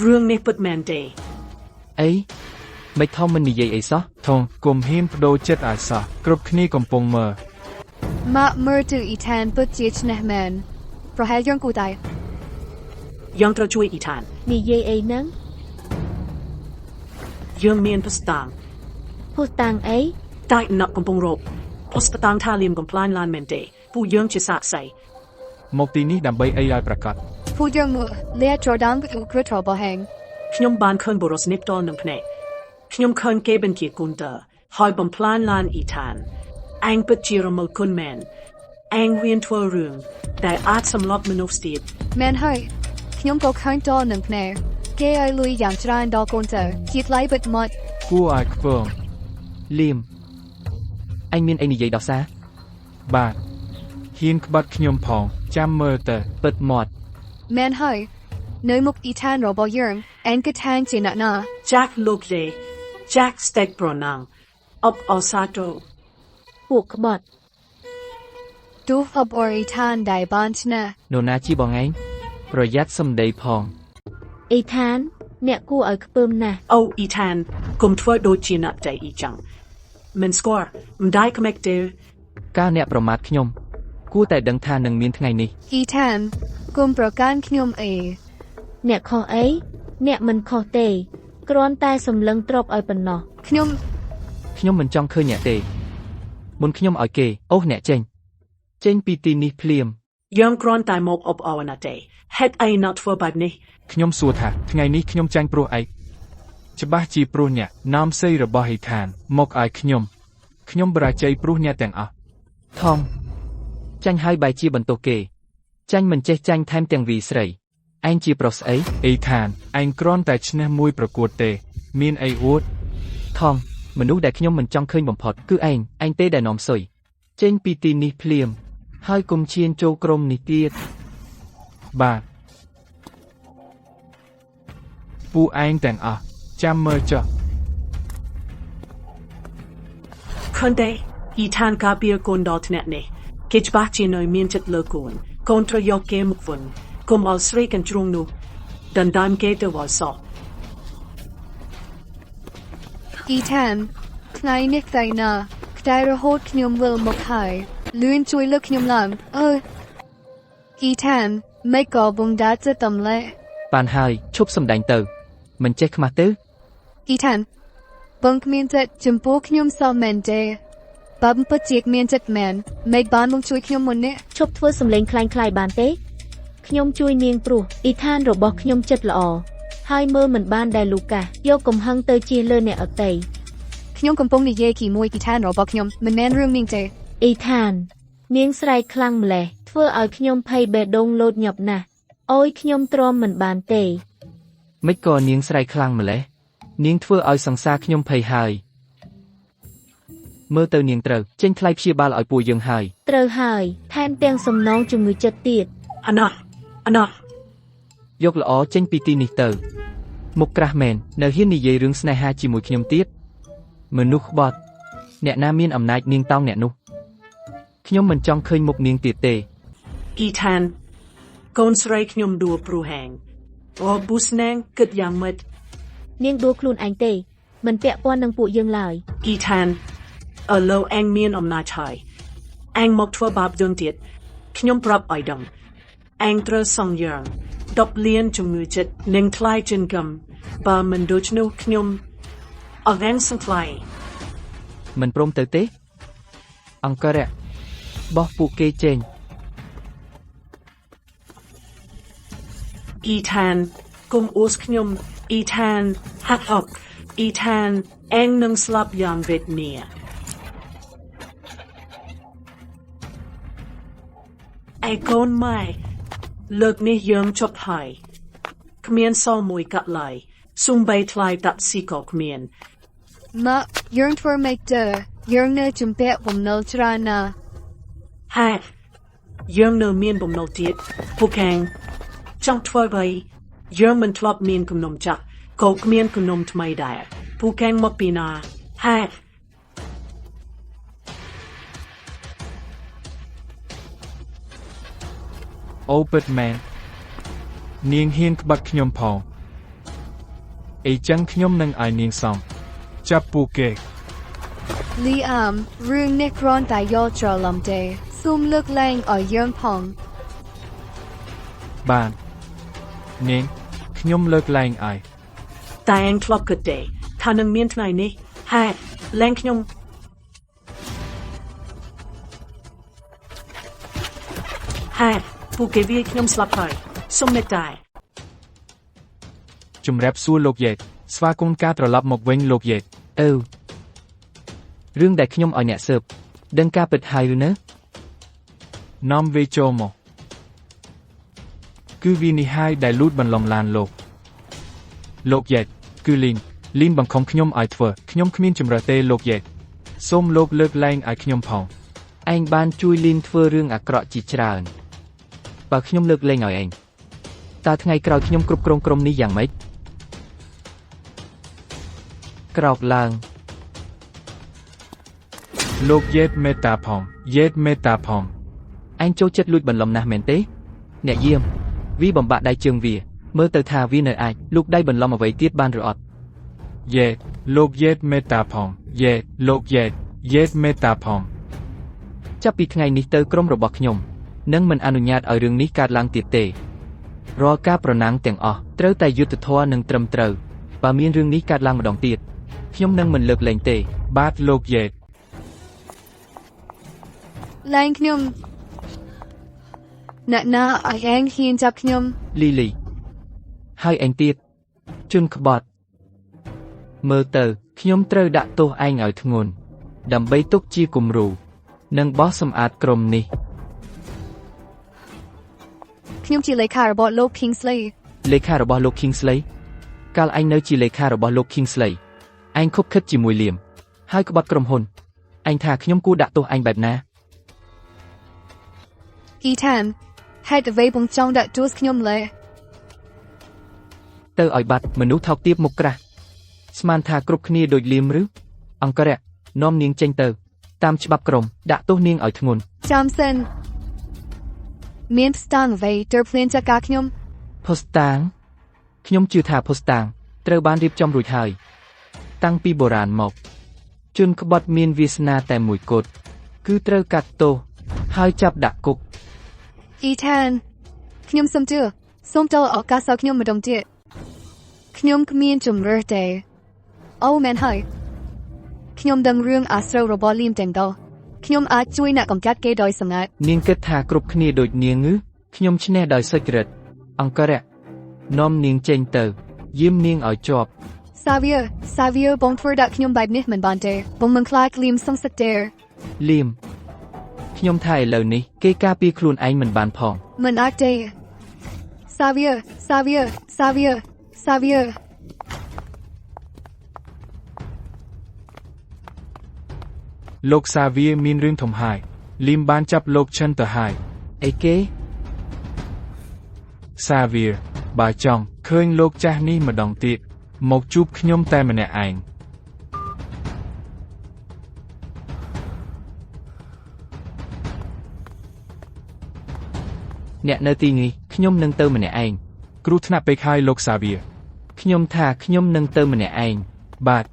Speaker 5: រឿងនេះពិតមែនទេ
Speaker 6: អីមិនថមមិននិយាយអីសោះ
Speaker 2: ថងគុំហ៊ានបដូរចិត្តឲ្យសោះគ្រប់គ្នាកំពុងមើល
Speaker 3: Mak mer tu Ethan put chich neh man. Pro hai yong ku dai.
Speaker 5: យើងត្រូវជួយ Ethan
Speaker 1: និយាយអីហ្នឹង
Speaker 5: យើងមានផ្សតាង
Speaker 1: ភូតាំងអី
Speaker 5: តែណក់កំពុងរកផ្សតាងថាលៀមកំ pl ាញឡានមែនទេពូយើងជាសាកសី
Speaker 2: មកទីនេះដើម្បីអីឲ្យប្រកាស
Speaker 3: Pu yong mu le Jordan bu kru tro bo hang.
Speaker 5: ខ្ញុំបានឃើញបរសនិបតលនឹងភ្នែកខ្ញុំឃើញគេបញ្ជាគុនតើហើយបំផ្លាញឡាន Ethan អញពិតជារមលគុណមែនអញហ៊ានធ្វើរឿងដែលអាចសម្លាប់មនុស្សទៀត
Speaker 3: Man hai. Knyom go khang do nang pne. Ke ai lui yang chran do kon to. Chit lai but mot.
Speaker 2: គួរឲ្យខ្ពើម
Speaker 6: លៀមអញមានអីនិយាយដល់សារ
Speaker 2: បាទហ៊ានក្បត់ខ្ញុំផងចាំមើលទៅ
Speaker 6: ពិតមាត់
Speaker 3: Man hai. Noi muk Ethan ro bo yong. An ka tang che na na.
Speaker 5: Jack លោកទេ Jack Steak ប្រណាំងអបអសាតូ
Speaker 1: ពួកក្បត់
Speaker 3: Du hab or Ethan dai ban chna.
Speaker 6: នរណាជីបងឯងប្រយ័ត្នសំដីផង
Speaker 1: អ៊ីថានអ្នកគួរឲ្យខ្ពើមណាស់
Speaker 5: អូ Ethan គុំធ្វើដូចជាណាប់តែអ៊ីចឹងមិនស្គាល់មិនដែរក្មេកទេ
Speaker 6: ការអ្នកប្រមាថខ្ញុំគួរតែដឹងថានឹងមានថ្ងៃនេះ
Speaker 3: Ethan. Kum pro kan knyom e.
Speaker 1: អ្នកខុសអីអ្នកមិនខុសទេគ្រាន់តែសម្លឹងទ្រពឲ្យប៉ុណ្ណោះ
Speaker 3: Knyom
Speaker 6: ខ្ញុំមិនចង់ឃើញអ្នកទេមុនខ្ញុំឲ្យគេអូសអ្នកចេញពីទីនេះភ្លាម
Speaker 5: យើងគ្រាន់តែមកអបអរណាទេហេតុអីណាត់ធ្វើបែបនេះ
Speaker 2: ខ្ញុំសួរថាថ្ងៃនេះខ្ញុំចាញ់ព្រោះអីច្បាស់ជាព្រោះអ្នកណាមសីរបស់អ៊ីថានមកឲ្យខ្ញុំបរាជ័យព្រោះអ្នកទាំងអស់
Speaker 6: ថមចាញ់ហើយបែរជាបន្ទោសគេចាញ់មិនចេះចាញ់ថែមទាំងវីស្រីឯងជាប្រុសស្អី
Speaker 2: អ៊ីថានឯងគ្រាន់តែឈ្នះមួយប្រកួតទេមានអីអួត
Speaker 6: ថមមនុស្សដែលខ្ញុំមិនចង់ឃើញបំផុតគឺឯងទេដែលនាំសុយចេញពីទីនេះភ្លាមហើយកុំឈានចូលក្រុមនេះទៀត
Speaker 2: បាទពួកឯងទាំងអស់ចាំមើលចុះ
Speaker 5: ឃើញទេ Ethan ការពារកូនដល់ថ្នាក់នេះគេច្បាស់ជានៅមានចិត្តលើកូនកូនត្រូវយកគេមកវិញគុំឲ្យស្រីកាន់ជ្រុងនោះដណ្ដើមគេទៅឲ្យសោះ
Speaker 3: Ethan. Knai nik dai na. Kdai ro hot knyom will mok hai. Luin chui luk knyom lam. Ethan. Make go bung dat za tam le.
Speaker 6: បានហើយឈប់សម្ដែងទៅមិនចេះខ្មាស់ទៅ
Speaker 3: Ethan. Bung mien zet jumpo knyom sa men de. Bab put jik mien zet man. Make ban bung chui knyom mun ne.
Speaker 1: ឈប់ធ្វើសម្លេងคล้ายៗបានទេខ្ញុំជួយនាងព្រោះអ៊ីថានរបស់ខ្ញុំចិត្តល្អហើយមើលមិនបានដែលលូកាសយកកំហឹងទៅជៀសលើអ្នកអតី
Speaker 3: Knyom kompong ni ye ki moi Ethan ro bo knyom. Men man room ning de.
Speaker 1: អ៊ីថាននាងស្រែកខ្លាំងម្លេះធ្វើឲ្យខ្ញុំភ័យបេះដូងលោតញាប់ណាស់អើយខ្ញុំទ្រាំមិនបានទេ
Speaker 6: មិនក៏នាងស្រែកខ្លាំងម្លេះនាងធ្វើឲ្យសង្សារខ្ញុំភ័យហើយមើលទៅនាងត្រូវចេញថ្លៃព្យាបាលឲ្យពួកយើងហើយ
Speaker 1: ត្រូវហើយថែមទាំងសំណងជំងឺចិត្តទៀត
Speaker 5: អាណោះ
Speaker 6: យកល្អចេញពីទីនេះទៅមុខក្រាស់មែននៅហ៊ាននិយាយរឿងស្នេហាជាមួយខ្ញុំទៀតមនុស្សក្បត់អ្នកណាមានអំណាចនាងតោងអ្នកនោះខ្ញុំមិនចង់ឃើញមុខនាងទៀតទេ
Speaker 5: Ethan កូនស្រីខ្ញុំដួលព្រោះហែងអូប៊ូស្នែងគិតយ៉ាងម៉េច
Speaker 1: នាងដួលខ្លួនឯងទេមិនពាក់ព័ន្ធនឹងពួកយើងឡើយ
Speaker 5: Ethan ឥឡូវអញមានអំណាចហើយអញមកធ្វើបាបយើងទៀតខ្ញុំប្រាប់ឲ្យដឹងអញត្រូវសងយ៉ាង10លានជំងឺចិត្តនិងថ្លៃចិនកំបើមិនដូច្នោះខ្ញុំអរងសង្ថ្លៃ
Speaker 6: មិនព្រមទៅទេ អង្គរៈបោះពួកគេចេញ
Speaker 5: អ៊ីថានគុំអូសខ្ញុំអ៊ីថានហាក់អុកអ៊ីថានអេងនឹងស្លាប់យ៉ាងវេទនាឯកូនម៉ែលើកនេះយើងជប់ហើយគ្មានសល់មួយកាត់ឡើយសុំបីថ្លៃតាក់ស៊ីក៏គ្មាន
Speaker 3: ម៉ាក់យើងធ្វើមិនទៅយើងនៅជំពាក់បំណុលច្រើនណាស់
Speaker 5: ហើយយើងនៅមានបំណុលទៀតពួកខាងចង់ធ្វើបីយើងមិនធ្លាប់មានគំនុំចាស់ក៏គ្មានគំនុំថ្មីដែរពួកខាងមកពីណាហើយ
Speaker 2: អូពិតមែននាងហ៊ានក្បត់ខ្ញុំផងអីចឹងខ្ញុំនឹងឲ្យនាងសំចាប់ពួកគេ
Speaker 3: លីអាមរឿងនេះគ្រាន់តែយល់ច្រឡំទេសូមលើកលែងឲ្យយើងផង
Speaker 2: បាននាងខ្ញុំលើកលែងឲ្យ
Speaker 5: តែអេងធ្លាប់គិតទេថានឹងមានថ្ងៃនេះហើយលែងខ្ញុំហើយពួកគេវាយខ្ញុំស្លាប់ហើយសុំមេត្តា
Speaker 2: ជំរាបសួរលោកយេតស្វាគមន៍ការត្រឡប់មកវិញលោកយេត
Speaker 6: អឺរឿងដែលខ្ញុំឲ្យអ្នកស៊ើបដឹងការពិតហើយឬនៅ
Speaker 2: នាំវាចូលមកគឺវានេះហើយដែលលូតបន្លំឡានលោកយេតគឺលីនបង្ខំខ្ញុំឲ្យធ្វើខ្ញុំគ្មានជំរើសទេលោកយេតសូមលោកលើកលែងឲ្យខ្ញុំផង
Speaker 6: ឯងបានជួយលីនធ្វើរឿងអាក្រក់ជាច្រើនបើខ្ញុំលើកលែងឲ្យឯងតើថ្ងៃក្រោយខ្ញុំគ្រប់គ្រងក្រុមនេះយ៉ាងម៉េចក្រោកឡើង
Speaker 2: លោកយេតមេត្តាផងយេតមេត្តាផង
Speaker 6: ឯងចូលចិត្តលួចបន្លំណាស់មែនទេអ្នកយាមវាបំបាក់ដៃជើងវាមើលទៅថាវានៅអាចលូកដៃបន្លំអ្វីទៀតបានឬអត់
Speaker 2: យេតលោកយេតមេត្តាផងយេតលោកយេតមេត្តាផង
Speaker 6: ចាប់ពីថ្ងៃនេះទៅក្រុមរបស់ខ្ញុំនឹងមិនអនុញ្ញាតឲ្យរឿងនេះកើតឡើងទៀតទេរាល់ការប្រណាំងទាំងអស់ត្រូវតែយុត្តិធម៌និងត្រឹមត្រូវបើមានរឿងនេះកើតឡើងម្ដងទៀតខ្ញុំនឹងមិនលើកលែងទេ
Speaker 2: បាទលោកយេត
Speaker 3: លែងខ្ញុំអ្នកណាឲ្យឯងហ៊ានចាប់ខ្ញុំ
Speaker 6: លីហើយឯងទៀតជន់ក្បត់មើលទៅខ្ញុំត្រូវដាក់ទោសឯងឲ្យធ្ងន់ដើម្បីទុកជាគំរូនិងបោះសម្អាតក្រុមនេះ
Speaker 3: ខ្ញុំជាលេខារបស់លោក Kingsley
Speaker 6: លេខារបស់លោក Kingsley កាលឯងនៅជាលេខារបស់លោក Kingsley ឯងខុបខិតជាមួយលៀមហើយក្បត់ក្រុមហ៊ុនឯងថាខ្ញុំគួរដាក់ទោសឯងបែបណា
Speaker 3: Ethan ហេតុអ្វីបងចង់ដាក់ទោសខ្ញុំလဲ
Speaker 6: ទៅឲ្យបាត់មនុស្សថោកទាបមុខក្រាស់ស្មានថាគ្រប់គ្នាដូចលៀមឬអង្គរៈនាំនាងចេញទៅតាមច្បាប់ក្រុមដាក់ទោសនាងឲ្យធ្ងន់
Speaker 3: ចាំសិនមានស្តាងអ្វីទើបភ្លានចាក់ការខ្ញុំ
Speaker 6: ផុសតាងខ្ញុំជឿថាផុសតាងត្រូវបានរៀបចំរួចហើយតាំងពីបុរាណមកជនក្បត់មានវាសនាតែមួយគត់គឺត្រូវកាត់ទោសហើយចាប់ដាក់គុក
Speaker 3: Ethan ខ្ញុំសុំជឿសូមចូលឱកាសឲ្យខ្ញុំម្ដងទៀតខ្ញុំគ្មានជំរឿទេអូមែនហើយខ្ញុំដឹងរឿងអាស្រូវរបស់លីមទាំងដោះខ្ញុំអាចជួយអ្នកកំកាត់គេដោយសម្ងាត់
Speaker 6: នាងគិតថាគ្រប់គ្នាដូចនាងឬខ្ញុំឈ្នះដោយសុចរិតអង្គរៈនាំនាងចេញទៅយាមនាងឲ្យជាប់
Speaker 3: Xavier បងធ្វើដាក់ខ្ញុំបែបនេះមិនបានទេបងមិនខ្លាចលីមសងសឹកទេ
Speaker 6: លៀមខ្ញុំថាឥឡូវនេះគេការពារខ្លួនឯងមិនបានផង
Speaker 3: មិនអាចទេ Xavier
Speaker 2: លោកសាវីមានរឿងធំហើយលីមបានចាប់លោកឈិនទៅហើយ
Speaker 6: អីគេ
Speaker 2: សាវីបើចង់ឃើញលោកចាស់នេះម្ដងទៀតមកជួបខ្ញុំតែម្នាក់ឯង
Speaker 6: អ្នកនៅទីនេះខ្ញុំនឹងទៅម្នាក់ឯង
Speaker 2: គ្រោះថ្នាក់ពេកហើយលោកសាវី
Speaker 6: ខ្ញុំថាខ្ញុំនឹងទៅម្នាក់ឯង
Speaker 2: បាទ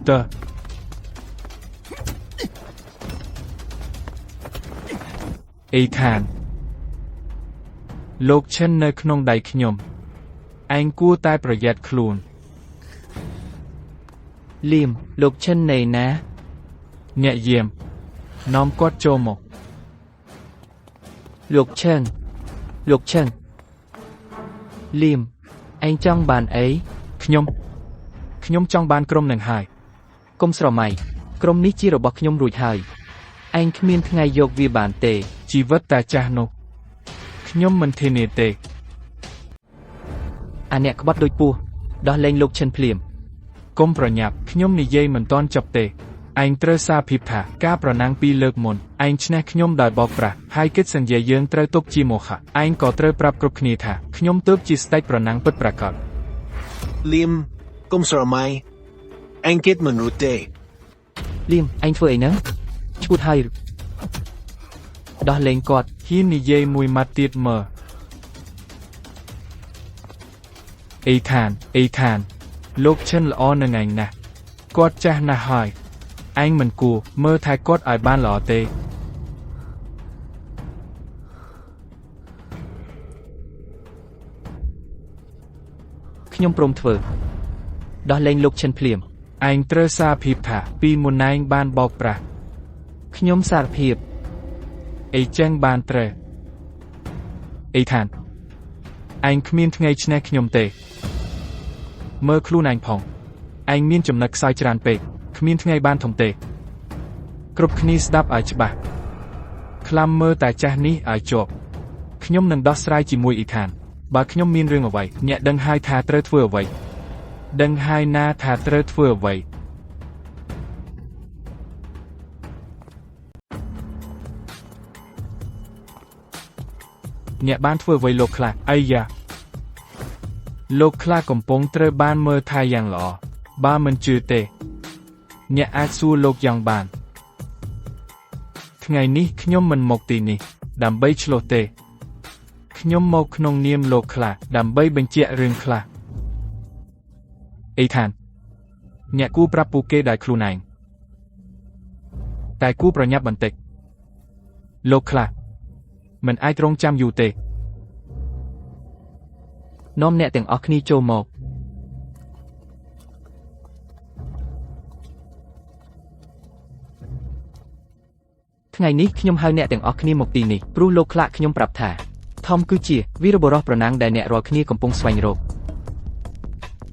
Speaker 2: តើអេខានលោកឈិននៅក្នុងដៃខ្ញុំឯងគួរតែប្រយ័ត្នខ្លួន
Speaker 6: លៀមលោកឈិនណែណា
Speaker 2: អ្នកយាមនាំគាត់ចូលមក
Speaker 6: លោកឈិនលៀមឯងចង់បានអី
Speaker 2: ខ្ញុំចង់បានក្រុមនឹងហើយក
Speaker 6: ុំស្រមៃក្រុមនេះជារបស់ខ្ញុំរួចហើយឯងគ្មានថ្ងៃយកវាបានទេ
Speaker 2: ជីវិតតាចាស់នោះខ្ញុំមិនធានាទេ
Speaker 6: អាអ្នកក្បត់ដូចពស់ដោះលែងលោកឈិនភ្លាម
Speaker 2: កុំប្រញាប់ខ្ញុំនិយាយមិនទាន់ចប់ទេឯងត្រូវសារភាពថាការប្រណាំងពីរលើកមុនឯងឈ្នះខ្ញុំដោយបោកប្រាស់ហើយគិតសន្យាយើងត្រូវទុកជាមោហៈឯងក៏ត្រូវប្រាប់គ្រប់គ្នាថាខ្ញុំទើបជាស្ដេចប្រណាំងពិតប្រាកដ
Speaker 4: លៀមកុំស្រមៃអញគិតមនុស្សទេ
Speaker 6: លៀមឯងធ្វើអីហ្នឹងឈួតហើយដោះលែងគាត់
Speaker 2: ហ៊ាននិយាយមួយម៉ាត់ទៀតមើលអេខានលោកឈិនល្អនឹងឯងណាស់គាត់ចាស់ណាស់ហើយឯងមិនគួរមើលថែគាត់ឲ្យបានល្អទេ
Speaker 6: ខ្ញុំព្រមធ្វើដោះលែងលោកឈិនភ្លាម
Speaker 2: ឯងត្រូវសារភាពថាពីមុនឯងបានបោកប្រាស់
Speaker 6: ខ្ញុំសារភាព
Speaker 2: អីចឹងបានត្រូវអេខានឯងគ្មានថ្ងៃឈ្នះខ្ញុំទេមើលខ្លួនឯងផងឯងមានចំណុចខ្សោយច្រើនពេកគ្មានថ្ងៃបានធំទេគ្រប់គ្នាស្ដាប់ឲ្យច្បាស់ខ្លាំមើលតែចាស់នេះឲ្យជាប់ខ្ញុំនឹងដោះស្រាយជាមួយអ៊ីខានបើខ្ញុំមានរឿងអ្វីអ្នកដឹងហើយថាត្រូវធ្វើអ្វីដឹងហើយណាថាត្រូវធ្វើអ្វីអ្នកបានធ្វើអ្វីលោកខ្លះអាយ៉ាលោកខ្លះកំពុងត្រូវបានមើលថែយ៉ាងល្អបើមិនជឿទេអ្នកអាចសួរលោកយ៉ាងបានថ្ងៃនេះខ្ញុំមិនមកទីនេះដើម្បីឆ្លោះទេខ្ញុំមកក្នុងនាមលោកខ្លះដើម្បីបញ្ជាក់រឿងខ្លះអេខានអ្នកគួរប្រាប់ពួកគេដោយខ្លួនឯងតែគួរប្រញាប់បន្តិចលោកខ្លះមិនអាចរងចាំយូរទេ
Speaker 6: នាំអ្នកទាំងអស់គ្នាចូលមកថ្ងៃនេះខ្ញុំហៅអ្នកទាំងអស់គ្នាមកទីនេះព្រោះលោកខ្លះខ្ញុំប្រាប់ថាថមគឺជាវីរបុរសប្រណាំងដែលអ្នករាល់គ្នាកំពុងស្វែងរក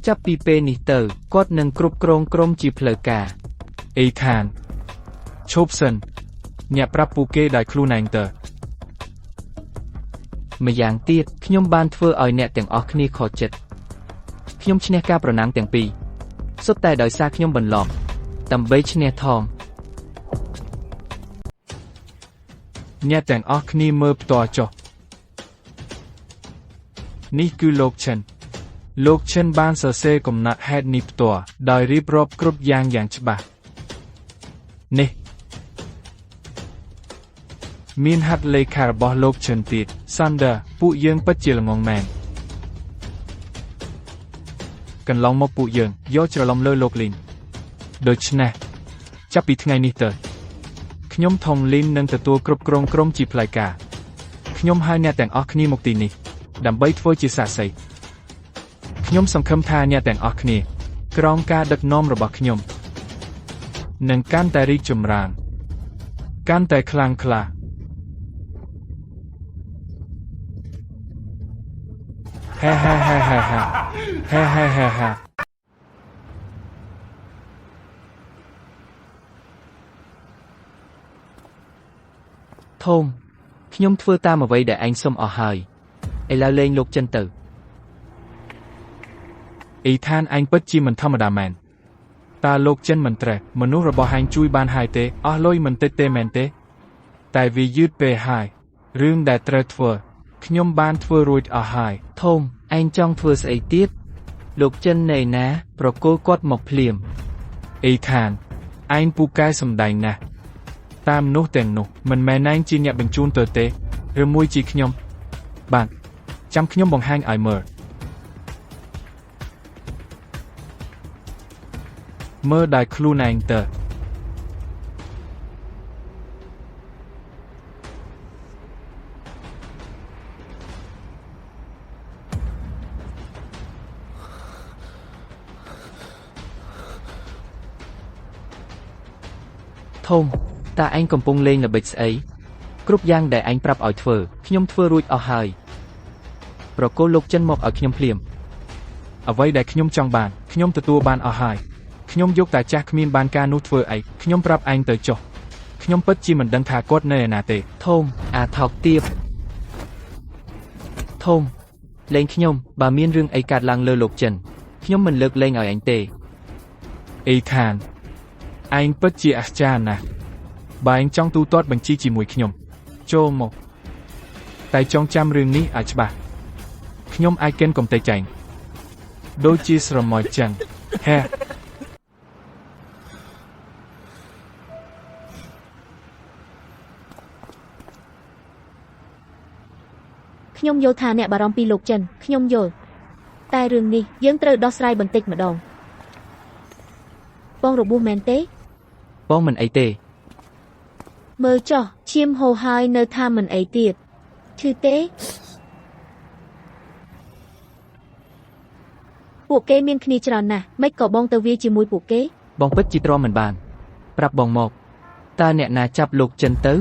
Speaker 6: ចាប់ពីពេលនេះទៅគាត់នឹងគ្រប់គ្រងក្រុមជាផ្លូវការ
Speaker 2: អេខានឈប់សិនអ្នកប្រាប់ពួកគេដោយខ្លួនឯងទៅ
Speaker 6: ម្យ៉ាងទៀតខ្ញុំបានធ្វើឲ្យអ្នកទាំងអស់គ្នាខកចិត្តខ្ញុំឈ្នះការប្រណាំងទាំងពីរសុទ្ធតែដោយសារខ្ញុំបន្លំដើម្បីឈ្នះថម
Speaker 2: អ្នកទាំងអស់គ្នាមើលផ្ទាល់ចុះនេះគឺលោកឈិនបានសរសេរកំណត់ហេតុនេះផ្ទាល់ដោយរៀបរាប់គ្រប់យ៉ាងច្បាស់នេះមានហត្ថលេខារបស់លោកឈិនទៀត Sander ពួកយើងពិតជាល្ងងមែនកន្លងមកពួកយើងយកច្រឡំលើលោកលីនដូច្នេះចាប់ពីថ្ងៃនេះទៅខ្ញុំថងលីននឹងទទួលគ្រប់គ្រងក្រុមជាផ្លូវការខ្ញុំហៅអ្នកទាំងអស់គ្នាមកទីនេះដើម្បីធ្វើជាសាក្សីខ្ញុំសង្ឃឹមថាអ្នកទាំងអស់គ្នាក្រោមការដឹកនាំរបស់ខ្ញុំនឹងកាន់តែរីកចម្រើនកាន់តែខ្លាំងក្លាហា
Speaker 6: ធំខ្ញុំធ្វើតាមអ្វីដែលឯងសុំអស់ហើយឥឡូវលេងលោកចិនទៅ
Speaker 2: អ៊ីថានឯងពិតជាមិនធម្មតាមែនតើលោកចិនមិនត្រូវមនុស្សរបស់ឯងជួយបានហើយទេអស់លុយមិនតិចទេមែនទេតែវាយឺតពេលហើយរឿងដែលត្រូវធ្វើខ្ញុំបានធ្វើរួចអស់ហើយ
Speaker 6: ធំឯងចង់ធ្វើស្អីទៀតលោកចិនណែណាប្រគល់គាត់មកភ្លាម
Speaker 2: អ៊ីថានឯងពូកែសម្ដែងណាស់តាមនោះទាំងនោះមិនមែនឯងជាអ្នកបញ្ជូនទៅទេឬមួយជាខ្ញុំបាទចាំខ្ញុំបង្ហាញឲ្យមើល មើលដែលខ្លួនឯងទៅ
Speaker 6: ធំតើឯងកំពុងលេងល្បិចស្អីគ្រប់យ៉ាងដែលឯងប្រាប់ឲ្យធ្វើខ្ញុំធ្វើរួចអស់ហើយប្រគល់លោកចិនមកឲ្យខ្ញុំភ្លាម
Speaker 2: អ្វីដែលខ្ញុំចង់បានខ្ញុំទទួលបានអស់ហើយខ្ញុំយកតែចាស់គ្មានបានការនោះធ្វើអីខ្ញុំប្រាប់ឯងទៅចុះខ្ញុំពិតជាមិនដឹងថាគាត់នៅឯណាទេ
Speaker 6: ធំអាថោកទៀបធំលេងខ្ញុំបើមានរឿងអីកើតឡើងលើលោកចិនខ្ញុំមិនលើកលែងឲ្យឯងទេ
Speaker 2: អេខានឯងពិតជាអស្ចារ្យណាស់បើឯងចង់ទូទាត់បញ្ជីជាមួយខ្ញុំចូលមកតែចងចាំរឿងនេះឲ្យច្បាស់ខ្ញុំអាចកិនកំទេចចែងដូចជាស្រមោចចឹងហេ
Speaker 1: ខ្ញុំយល់ថាអ្នកបារម្ភពីលោកចិនខ្ញុំយល់តែរឿងនេះយើងត្រូវដោះស្រាយបន្តិចម្ដងបងរបួសមែនទេ
Speaker 6: បងមិនអីទេ
Speaker 1: មើលចុះឈាមហូរហើយនៅថាមិនអីទៀតឈឺទេពួកគេមានគ្នាច្រើនណាស់មិនក៏បងទៅវាជាមួយពួកគេ
Speaker 6: បងពិតជាទ្រាំមិនបានប្រាប់បងមកតើអ្នកណាចាប់លោកចិនទៅ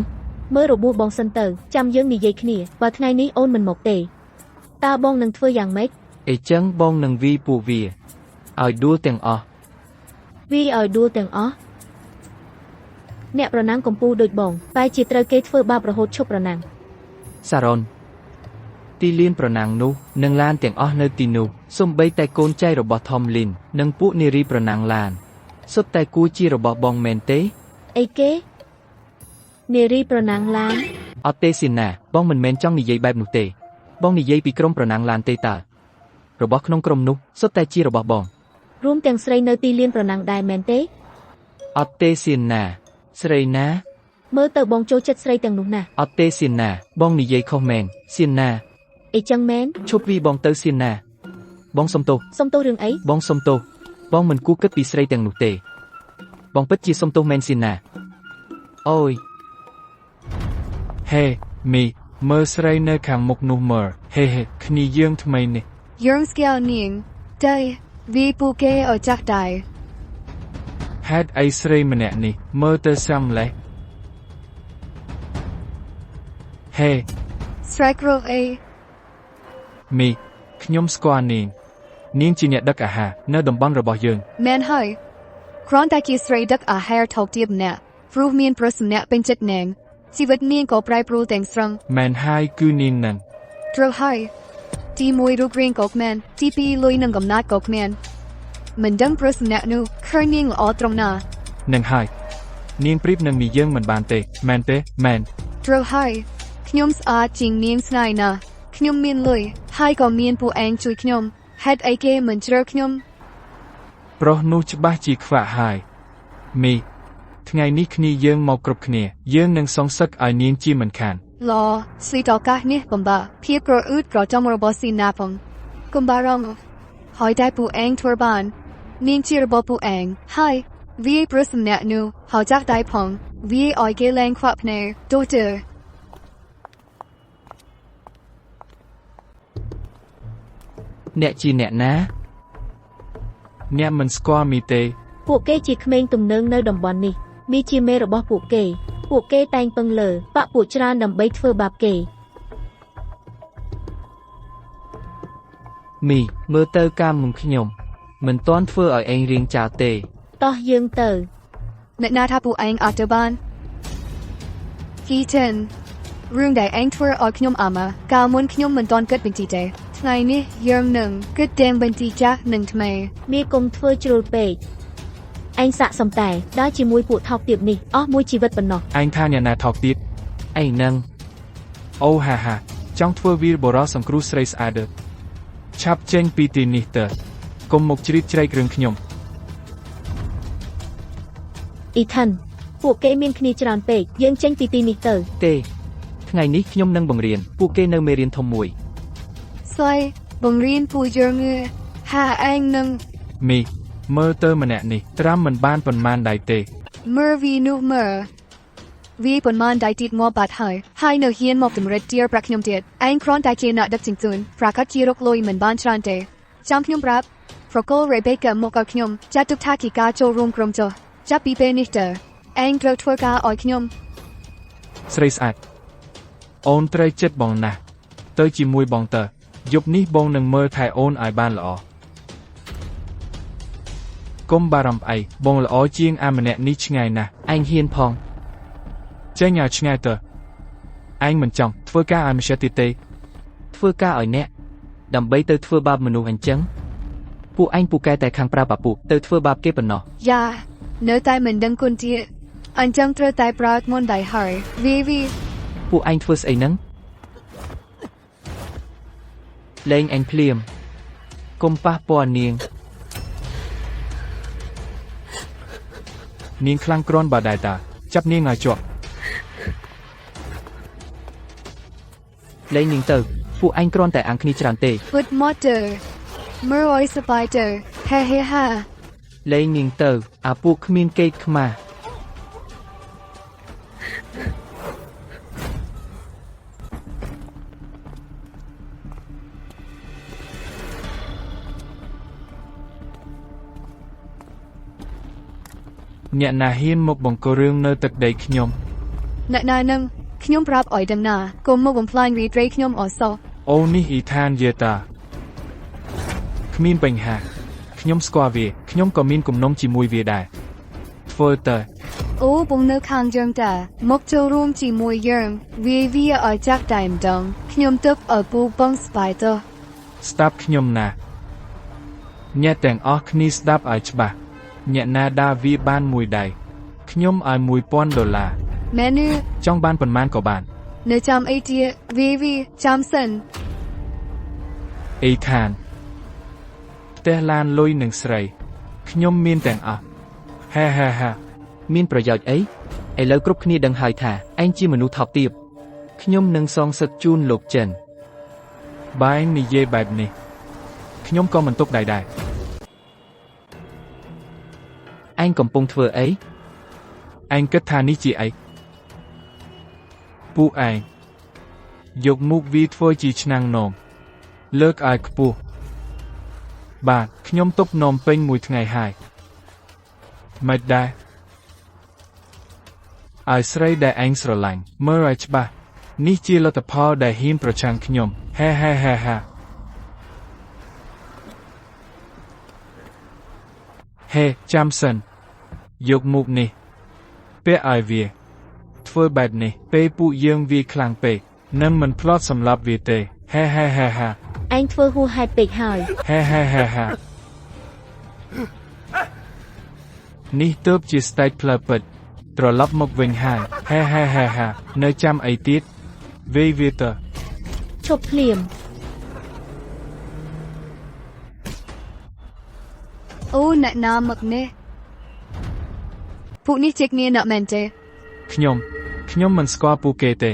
Speaker 1: មើលរបួសបងសិនទៅចាំយើងនិយាយគ្នាបើថ្ងៃនេះអូនមិនមកទេតើបងនឹងធ្វើយ៉ាងម៉េច
Speaker 6: អីចឹងបងនឹងវីពួកវាឲ្យដួលទាំងអស់
Speaker 1: វាឲ្យដួលទាំងអស់អ្នកប្រណាំងកម្ពុជាដូចបងតែជាត្រូវគេធ្វើបាបរហូតឈប់ប្រណាំង
Speaker 6: សារ៉ុនទីលានប្រណាំងនោះនឹងឡានទាំងអស់នៅទីនោះសូម្បីតែកូនចៅរបស់ថមលីននិងពួកនារីប្រណាំងឡានសុទ្ធតែគួរជារបស់បងមែនទេ
Speaker 1: អីគេនារីប្រណាំងឡាន
Speaker 6: អត់ទេសៀនណាបងមិនមែនចង់និយាយបែបនោះទេបងនិយាយពីក្រុមប្រណាំងឡានទេតើរបស់ក្នុងក្រុមនោះសុទ្ធតែជារបស់បង
Speaker 1: រួមទាំងស្រីនៅទីលានប្រណាំងដែរមែនទេ
Speaker 6: អត់ទេសៀនណាស្រីណា
Speaker 1: មើលទៅបងចូលចិត្តស្រីទាំងនោះណាស់
Speaker 6: អត់ទេសៀនណាបងនិយាយខុសមែនសៀនណា
Speaker 1: អីចឹងមែន
Speaker 6: ឈប់វីបងទៅសៀនណាបងសុំទោស
Speaker 1: សុំទោសរឿងអី
Speaker 6: បងសុំទោសបងមិនគួរគិតពីស្រីទាំងនោះទេបងពិតជាសុំទោសមែនសៀនណាអូយ
Speaker 2: ហេមីមើលស្រីនៅខាងមុខនោះមើលហេគ្នាយើងថ្មីនេះ
Speaker 3: យើងស្គាល់នាងតែវាពួកគេឲ្យចាស់ដែរ
Speaker 2: ហេតុអីស្រីម្នាក់នេះមើលទៅសាំលេះហេ
Speaker 3: ស្រែករកអី
Speaker 2: មីខ្ញុំស្គាល់នាងជាអ្នកដឹកអាហារនៅតំបន់របស់យើង
Speaker 3: មែនហើយគ្រាន់តែជាស្រីដឹកអាហារថោកទាបម្នាក់ព្រោះមានប្រសិទ្ធៈពេញចិត្តនាងជីវិតនាងក៏ប្រែប្រួលទាំងស្រុង
Speaker 2: មែនហើយគឺនាងនឹង
Speaker 3: ត្រូវហើយទីមួយរូបរាងក៏គ្មានទីពីរលុយនិងកំណាចក៏គ្មានមិនដឹងប្រសិទ្ធៈនោះឃើញនាងល្អត្រង់ណា
Speaker 2: នឹងហើយនាងព្រៀបនឹងមីយើងមិនបានទេមែនទេមែន
Speaker 3: ត្រូវហើយខ្ញុំស្អាតជាងនាងស្នាយណាស់ខ្ញុំមានលុយហើយក៏មានពួកឯងជួយខ្ញុំហេតុអីគេមិនជ្រើខ្ញុំ
Speaker 2: ប្រុសនោះច្បាស់ជាខ្វាក់ហើយមីថ្ងៃនេះគ្នាយើងមកគ្រប់គ្នាយើងនឹងសងសឹកឲ្យនាងជាមិនខាន
Speaker 3: ឡស្លីតឱកាសនេះបំបាភាពក្រអឺតក្រចំរបស់ស៊ីណាផងកុំបារម្ភហើយតែពួកឯងធ្វើបាននាងជារបស់ពួកឯងហើយវាប្រសិទ្ធៈនោះហើយចាស់ដៃផងវាឲ្យគេលែងខ្វាក់ភ្នែកទូទៅ
Speaker 6: អ្នកជាអ្នកណា
Speaker 2: អ្នកមិនស្គាល់មីទេ
Speaker 1: ពួកគេជាក្មេងទំនើងនៅតំបន់នេះមីជាមេរបស់ពួកគេតែងពឹងលើបកពួកច្រើនដើម្បីធ្វើបាបគេ
Speaker 6: មីមើលទៅការមុំខ្ញុំមិនទាន់ធ្វើឲ្យឯងរៀងចោលទេ
Speaker 1: តោះយើងទៅ
Speaker 3: អ្នកណាថាពួកឯងអត់ទៅបានគីចិនរឿងដែលឯងធ្វើឲ្យខ្ញុំអាម៉ាកាលមុនខ្ញុំមិនទាន់គិតបញ្ជីទេថ្ងៃនេះយើងនឹងគិតតែបញ្ជីចាស់នឹងថ្មី
Speaker 1: មីកុំធ្វើជ្រុលពេកឯងសាក់សំតែដើរជាមួយពួកថោកទាបនេះអស់មួយជីវិតប៉ុណ្ណោះ
Speaker 2: ឯងថាអ្នកណាថោកទៀត
Speaker 6: ឯងនឹង
Speaker 2: អូហាចង់ធ្វើវីរបរោះសង្គ្រោះស្រីស្អាតឆាប់ចេញពីទីនេះទៅកុំមកជ្រៀតជ្រែករឿងខ្ញុំ
Speaker 1: អ៊ីថានពួកគេមានគ្នាច្រើនពេកយើងចេញពីទីនេះទៅ
Speaker 6: ទេថ្ងៃនេះខ្ញុំនឹងបង្រៀនពួកគេនៅមេរៀនធំមួយ
Speaker 3: ស្អីបង្រៀនពួកយើងហាឯងនឹង
Speaker 2: មី មើលទៅម្នាក់នេះត្រាំមិនបានប៉ុន្មានដៃទេ
Speaker 3: Mer vi nu mer. Vi pon man dai tit ngo bat hai. Hai no hien mok dem red deer brak nyum dit. Ein kron dai ke na dak sing tun. Prakat jirok loi man ban tran de. Jam nyum brap. Frokol Rebecca mok ak nyum. Jat tuk taki ka cho room krom cho. Jap bi be nichter. Ein gro twer ka oi nyum.
Speaker 2: ស្រីស្អាតអូនត្រូវចិត្តបងណាស់ទៅជាមួយបងតើយប់នេះបងនឹងមើលថែអូនឲ្យបានល្អកុំបារម្ភអីបងល្អជាងអាម្នាក់នេះឆ្ងាយណាស់
Speaker 6: ឯងហ៊ានផង
Speaker 2: ចេញឲ្យឆ្ងាយទៅឯងមិនចង់ធ្វើការឲ្យម្ចាស់ទៀតទេ
Speaker 6: ធ្វើការឲ្យអ្នកដើម្បីទៅធ្វើបាបមនុស្សអញ្ចឹងពួកឯងពូកែតែខាងប្រាប់អាពួកទៅធ្វើបាបគេប៉ុណ្ណោះ
Speaker 3: Ya. No dai man dang kun dit. Ein jang twer dai brak mon dai hai. Vi.
Speaker 6: ពួកឯងធ្វើស្អីហ្នឹងលេងឯងភ្លាមកុំប៉ះពាល់នាង
Speaker 2: នាងខ្លាំងក្រនបើដែរតាចាប់នាងឲ្យជាប់
Speaker 6: លេងនាងទៅពួកឯងគ្រាន់តែអាំងគ្នាច្រើនទេ
Speaker 3: Put motor. Mer oi spider. Ha ha ha.
Speaker 6: លេងនាងទៅអាពួកគ្មានកេតខ្មាស់
Speaker 2: អ្នកណាហ៊ានមកបង្ករឿងនៅទឹកដីខ្ញុំ
Speaker 3: Nak na nang. Knyum brap oi dang na. Kom mo bom plan ri dre knyum also.
Speaker 2: អូនេះអ៊ីថានយេតាគ្មានបញ្ហាខ្ញុំស្គាល់វាខ្ញុំក៏មានគំនុំជាមួយវាដែរធ្វើទៅ
Speaker 3: O bong no kang jang da. Mok cho room ji moi yerm. Vi oi jak daim dong. Knyum tup oi bu bong spider.
Speaker 2: ស្ដាប់ខ្ញុំណាអ្នកទាំងអស់គ្នាស្ដាប់ឲ្យច្បាស់អ្នកណាដើរវាបានមួយដៃខ្ញុំឲ្យ$1000
Speaker 3: Menu.
Speaker 2: ចង់បានប៉ុន្មានក៏បាន
Speaker 3: No jam 80. Vi. Jamson.
Speaker 2: អេខានផ្ទះឡានលុយនឹងស្រីខ្ញុំមានទាំងអស់ហាហាហា
Speaker 6: មានប្រយោជន៍អីឥឡូវគ្រប់គ្នាដឹងហើយថាឯងជាមនុស្សថោកទាបខ្ញុំនឹងសងសឹកជូនលោកចិន
Speaker 2: បែងនិយាយបែបនេះខ្ញុំក៏មិនទុកដៃដែរ
Speaker 6: ឯងកំពុងធ្វើអី
Speaker 2: ឯងគិតថានេះជាអីពួកឯងយកមុខវាធ្វើជាឆ្នាំងនំលើកឲ្យខ្ពស់បាទខ្ញុំទុកនំពេញមួយថ្ងៃហើយមិនដែរឲ្យស្រីដែលឯងស្រឡាញ់មើលឲ្យច្បាស់នេះជាលទ្ធផលដែលហ៊ានប្រឆាំងខ្ញុំហាហាហាហាហេចាំសិនយកមុខនេះពាក់ឲ្យវាធ្វើបែបនេះពេលពួកយើងវាខ្លាំងពេកនឹងមិនផ្លត់សម្លាប់វាទេហាហាហាហា
Speaker 1: ឯងធ្វើហួសហេតុពេកហើយ
Speaker 2: ហាហាហាហានេះទើបជាស្តេចផ្លូវពិតត្រឡប់មកវិញហើយហាហាហាហានៅចាំអីទៀតវេវាទៅ
Speaker 1: ឈប់ភ្លាម
Speaker 3: O nak na mak ne. Puk ni chik ni nak men te.
Speaker 2: ខ្ញុំមិនស្គាល់ពួកគេទេ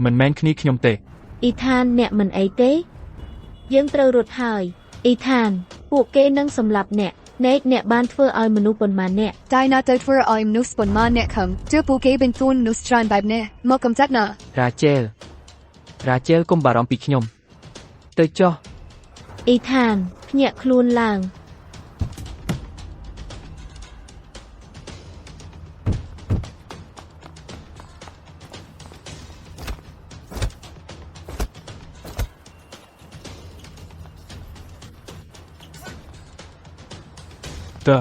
Speaker 2: មិនមែនគ្នាខ្ញុំទេ
Speaker 1: អ៊ីថានអ្នកមិនអីទេយើងត្រូវរត់ហើយអ៊ីថានពួកគេនឹងសម្លាប់អ្នកអ្នកបានធ្វើឲ្យមនុស្សប៉ុន្មានអ្នក
Speaker 3: Dai na to twer oi nus pon man nek kham. Tu puk ke bin tun nus tran baib ne. Mok kam tat na.
Speaker 6: រ៉ាជែលកុំបារម្ភពីខ្ញុំទៅចុះ
Speaker 1: អ៊ីថានភ្ញាក់ខ្លួនឡើង
Speaker 2: តើ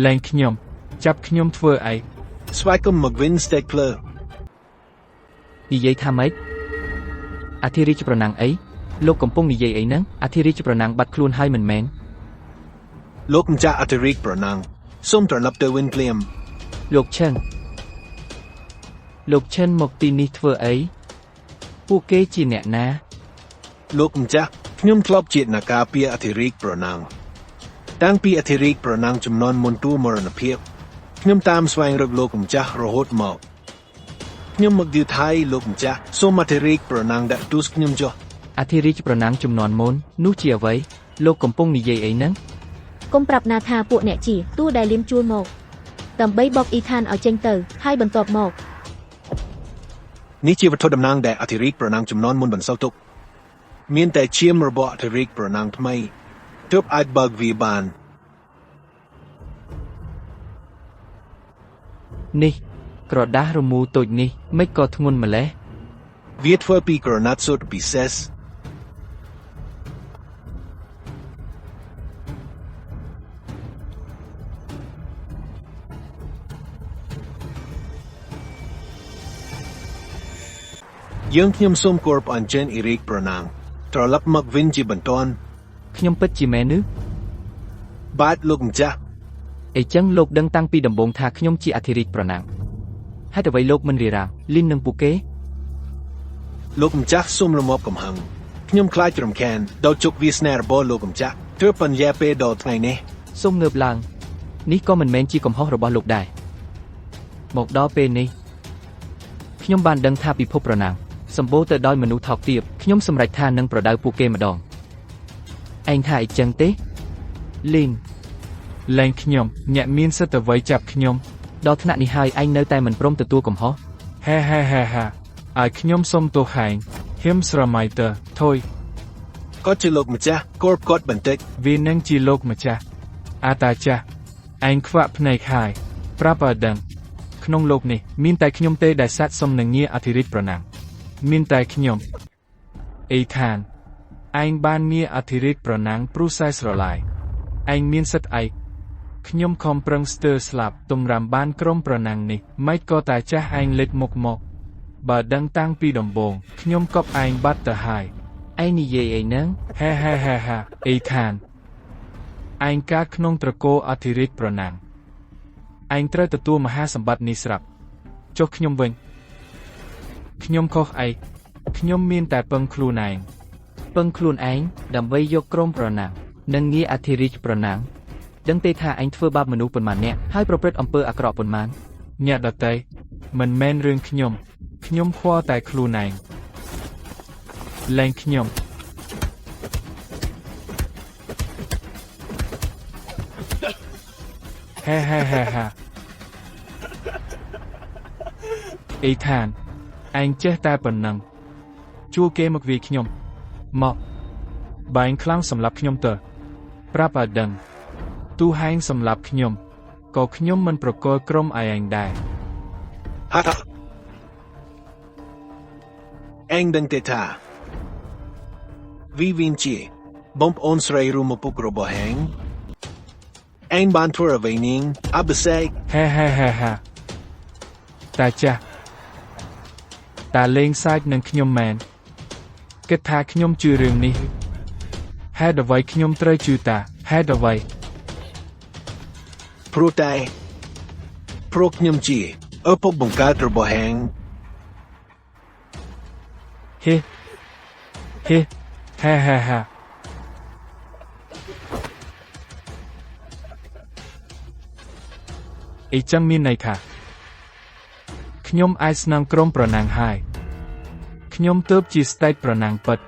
Speaker 2: លែងខ្ញុំចាប់ខ្ញុំធ្វើអី
Speaker 4: Swakum McVin Steak Plur.
Speaker 6: និយាយថាម៉េចអធិរាជប្រណាំងអីលោកកំពុងនិយាយអីហ្នឹងអធិរាជប្រណាំងបាត់ខ្លួនហើយមិនមែន
Speaker 4: Lokum ja Atarik Branang. Sum turn up the wind claim.
Speaker 6: លោកឈឹង លោកឈិនមកទីនេះធ្វើអីពួកគេជាអ្នកណា
Speaker 4: លោកម្ចាស់ខ្ញុំធ្លាប់ជាអ្នកការពារអធិរាជប្រណាំងតាំងពីអធិរាជប្រណាំងចំនួនមុនទូមរណភាពខ្ញុំតាមស្វែងរកលោកម្ចាស់រហូតមកខ្ញុំមកយឺថៃលោកម្ចាស់សូមអធិរាជប្រណាំងដាក់ទូសខ្ញុំចុះ
Speaker 6: អធិរាជប្រណាំងចំនួនមុននោះជាអ្វីលោកកំពុងនិយាយអីហ្នឹង
Speaker 1: កុំប្រាប់ណាថាពួកអ្នកជាទូដែលលៀមជួលមកដើម្បីបកអ៊ីថានឲ្យចេញទៅហើយបន្ទាប់មក
Speaker 4: នេះជាវត្ថុតំណាងដែលអធិរាជប្រណាំងចំនួនមុនបន្សល់ទុកមានតែឈាមរបស់អធិរាជប្រណាំងថ្មីទើបអាចបើកវាបាន
Speaker 6: នេះក្រដាស់រមូរតូចនេះមិនក៏ធ្ងន់ម្ល៉េះ
Speaker 4: វាធ្វើពីក្រណាត់សូត្រពិសេសយើងខ្ញុំសូមគោរពអញ្ជើញអ៊ីរិកប្រណាំងត្រឡប់មកវិញជាបន្ទាន់
Speaker 6: ខ្ញុំពិតជាមែនឬ
Speaker 4: បាទលោកម្ចាស់
Speaker 6: អីចឹងលោកដឹងតាំងពីដំបូងថាខ្ញុំជាអធិរាជប្រណាំងហេតុអ្វីលោកមិនរារាំងលីននឹងពួកគេ
Speaker 4: លោកម្ចាស់សូមរងាប់កំហឹងខ្ញុំខ្លាចរំខានដល់ជោគវាសនារបស់លោកម្ចាស់ទើបបញ្ញត្តិពេលដល់ថ្ងៃនេះ
Speaker 6: សូមងើបឡើងនេះក៏មិនមែនជាកំហុសរបស់លោកដែរមកដល់ពេលនេះខ្ញុំបានដឹងថាពិភពប្រណាំងសម្បូរទៅដោយមនុស្សថោកទាបខ្ញុំសម្រេចថានឹងប្រដៅពួកគេម្ដងឯងថាអីចឹងទេលីន
Speaker 2: លែងខ្ញុំអ្នកមានសិទ្ធិអ្វីចាប់ខ្ញុំ
Speaker 6: ដល់ថ្នាក់នេះហើយឯងនៅតែមិនព្រមទទួលកំហុស
Speaker 2: ហេឲ្យខ្ញុំសុំទោសហែងហ៊ាមស្រមៃតើថយ
Speaker 4: គាត់ជាលោកម្ចាស់គោរពគាត់បន្តិច
Speaker 2: វានឹងជាលោកម្ចាស់អាតាចាស់ឯងខ្វាក់ភ្នែកហើយប្រាប់ឲ្យដឹងក្នុងលោកនេះមានតែខ្ញុំទេដែលស័ក្តិសមនឹងងារអធិរាជប្រណាំងមានតែខ្ញុំអេខានឯងបានងារអធិរាជប្រណាំងព្រោះខ្សែស្រឡាយឯងមានសិទ្ធិអីខ្ញុំខំប្រឹងស្ទើរស្លាប់ទំរាំបានក្រុមប្រណាំងនេះមិនក៏តែចាស់ឯងលេចមុខមកបើដឹងតាំងពីដំបូងខ្ញុំកប់ឯងបាត់ទៅហើយ
Speaker 6: ឯងនិយាយអីហ្នឹង
Speaker 2: ហេអេខានឯងកើតក្នុងត្រកូលអធិរាជប្រណាំងឯងត្រូវទទួលមហាសម្បត្តិនេះស្រាប់ចុះខ្ញុំវិញខ្ញុំខុសអីខ្ញុំមានតែពឹងខ្លួនឯង
Speaker 6: ពឹងខ្លួនឯងដើម្បីយកក្រុមប្រណាំងនិងងារអធិរាជប្រណាំងដឹងទេថាឯងធ្វើបាបមនុស្សប៉ុន្មានអ្នកហើយប្រព្រឹត្តអំពើអាក្រក់ប៉ុន្មាន
Speaker 2: អ្នកដតីមិនមែនរឿងខ្ញុំខ្វល់តែខ្លួនឯងលែងខ្ញុំហេអេថានឯងចេះតែប៉ុណ្ណឹងជួគេមកវាយខ្ញុំមកបែងខ្លាំងសម្រាប់ខ្ញុំទៅប្រាប់ឲ្យដឹងទូហែងសម្រាប់ខ្ញុំក៏ខ្ញុំមិនប្រកល់ក្រុមឯងដែរ
Speaker 4: ហាត់ឯងដឹងទេថាវីនជាបំប្អូនស្រីរួមឪពុករបស់ហែងឯងបានធ្វើអ្វីនាងអបសេក
Speaker 2: ហេតាចាស់តាលេងសាច់នឹងខ្ញុំមែនគិតថាខ្ញុំជឿរឿងនេះហេតុអ្វីខ្ញុំត្រូវជឿតាហេតុអ្វី
Speaker 4: ព្រោះខ្ញុំជាឪពុកបង្កើតរបស់ហែង
Speaker 2: ហេអីចឹងមានន័យថាខ្ញុំអាចស្នងក្រុមប្រណាំងហើយខ្ញុំទើបជាស្តេចប្រណាំងពិត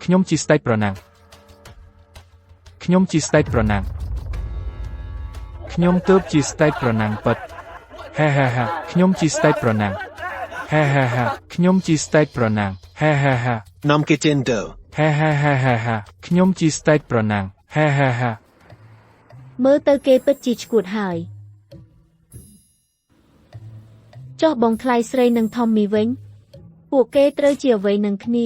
Speaker 2: ខ្ញុំជាស្តេចប្រណាំងខ្ញុំទើបជាស្តេចប្រណាំងពិតហេខ្ញុំជាស្តេចប្រណាំងហេខ្ញុំជាស្តេចប្រណាំងហេ
Speaker 4: នាំគេចេញទៅ
Speaker 2: ហេខ្ញុំជាស្តេចប្រណាំងហេ
Speaker 1: មើលទៅគេពិតជាឈួតហើយចុះបងថ្លៃស្រីនិងថមមីវិញពួកគេត្រូវជាអ្វីនឹងគ្នា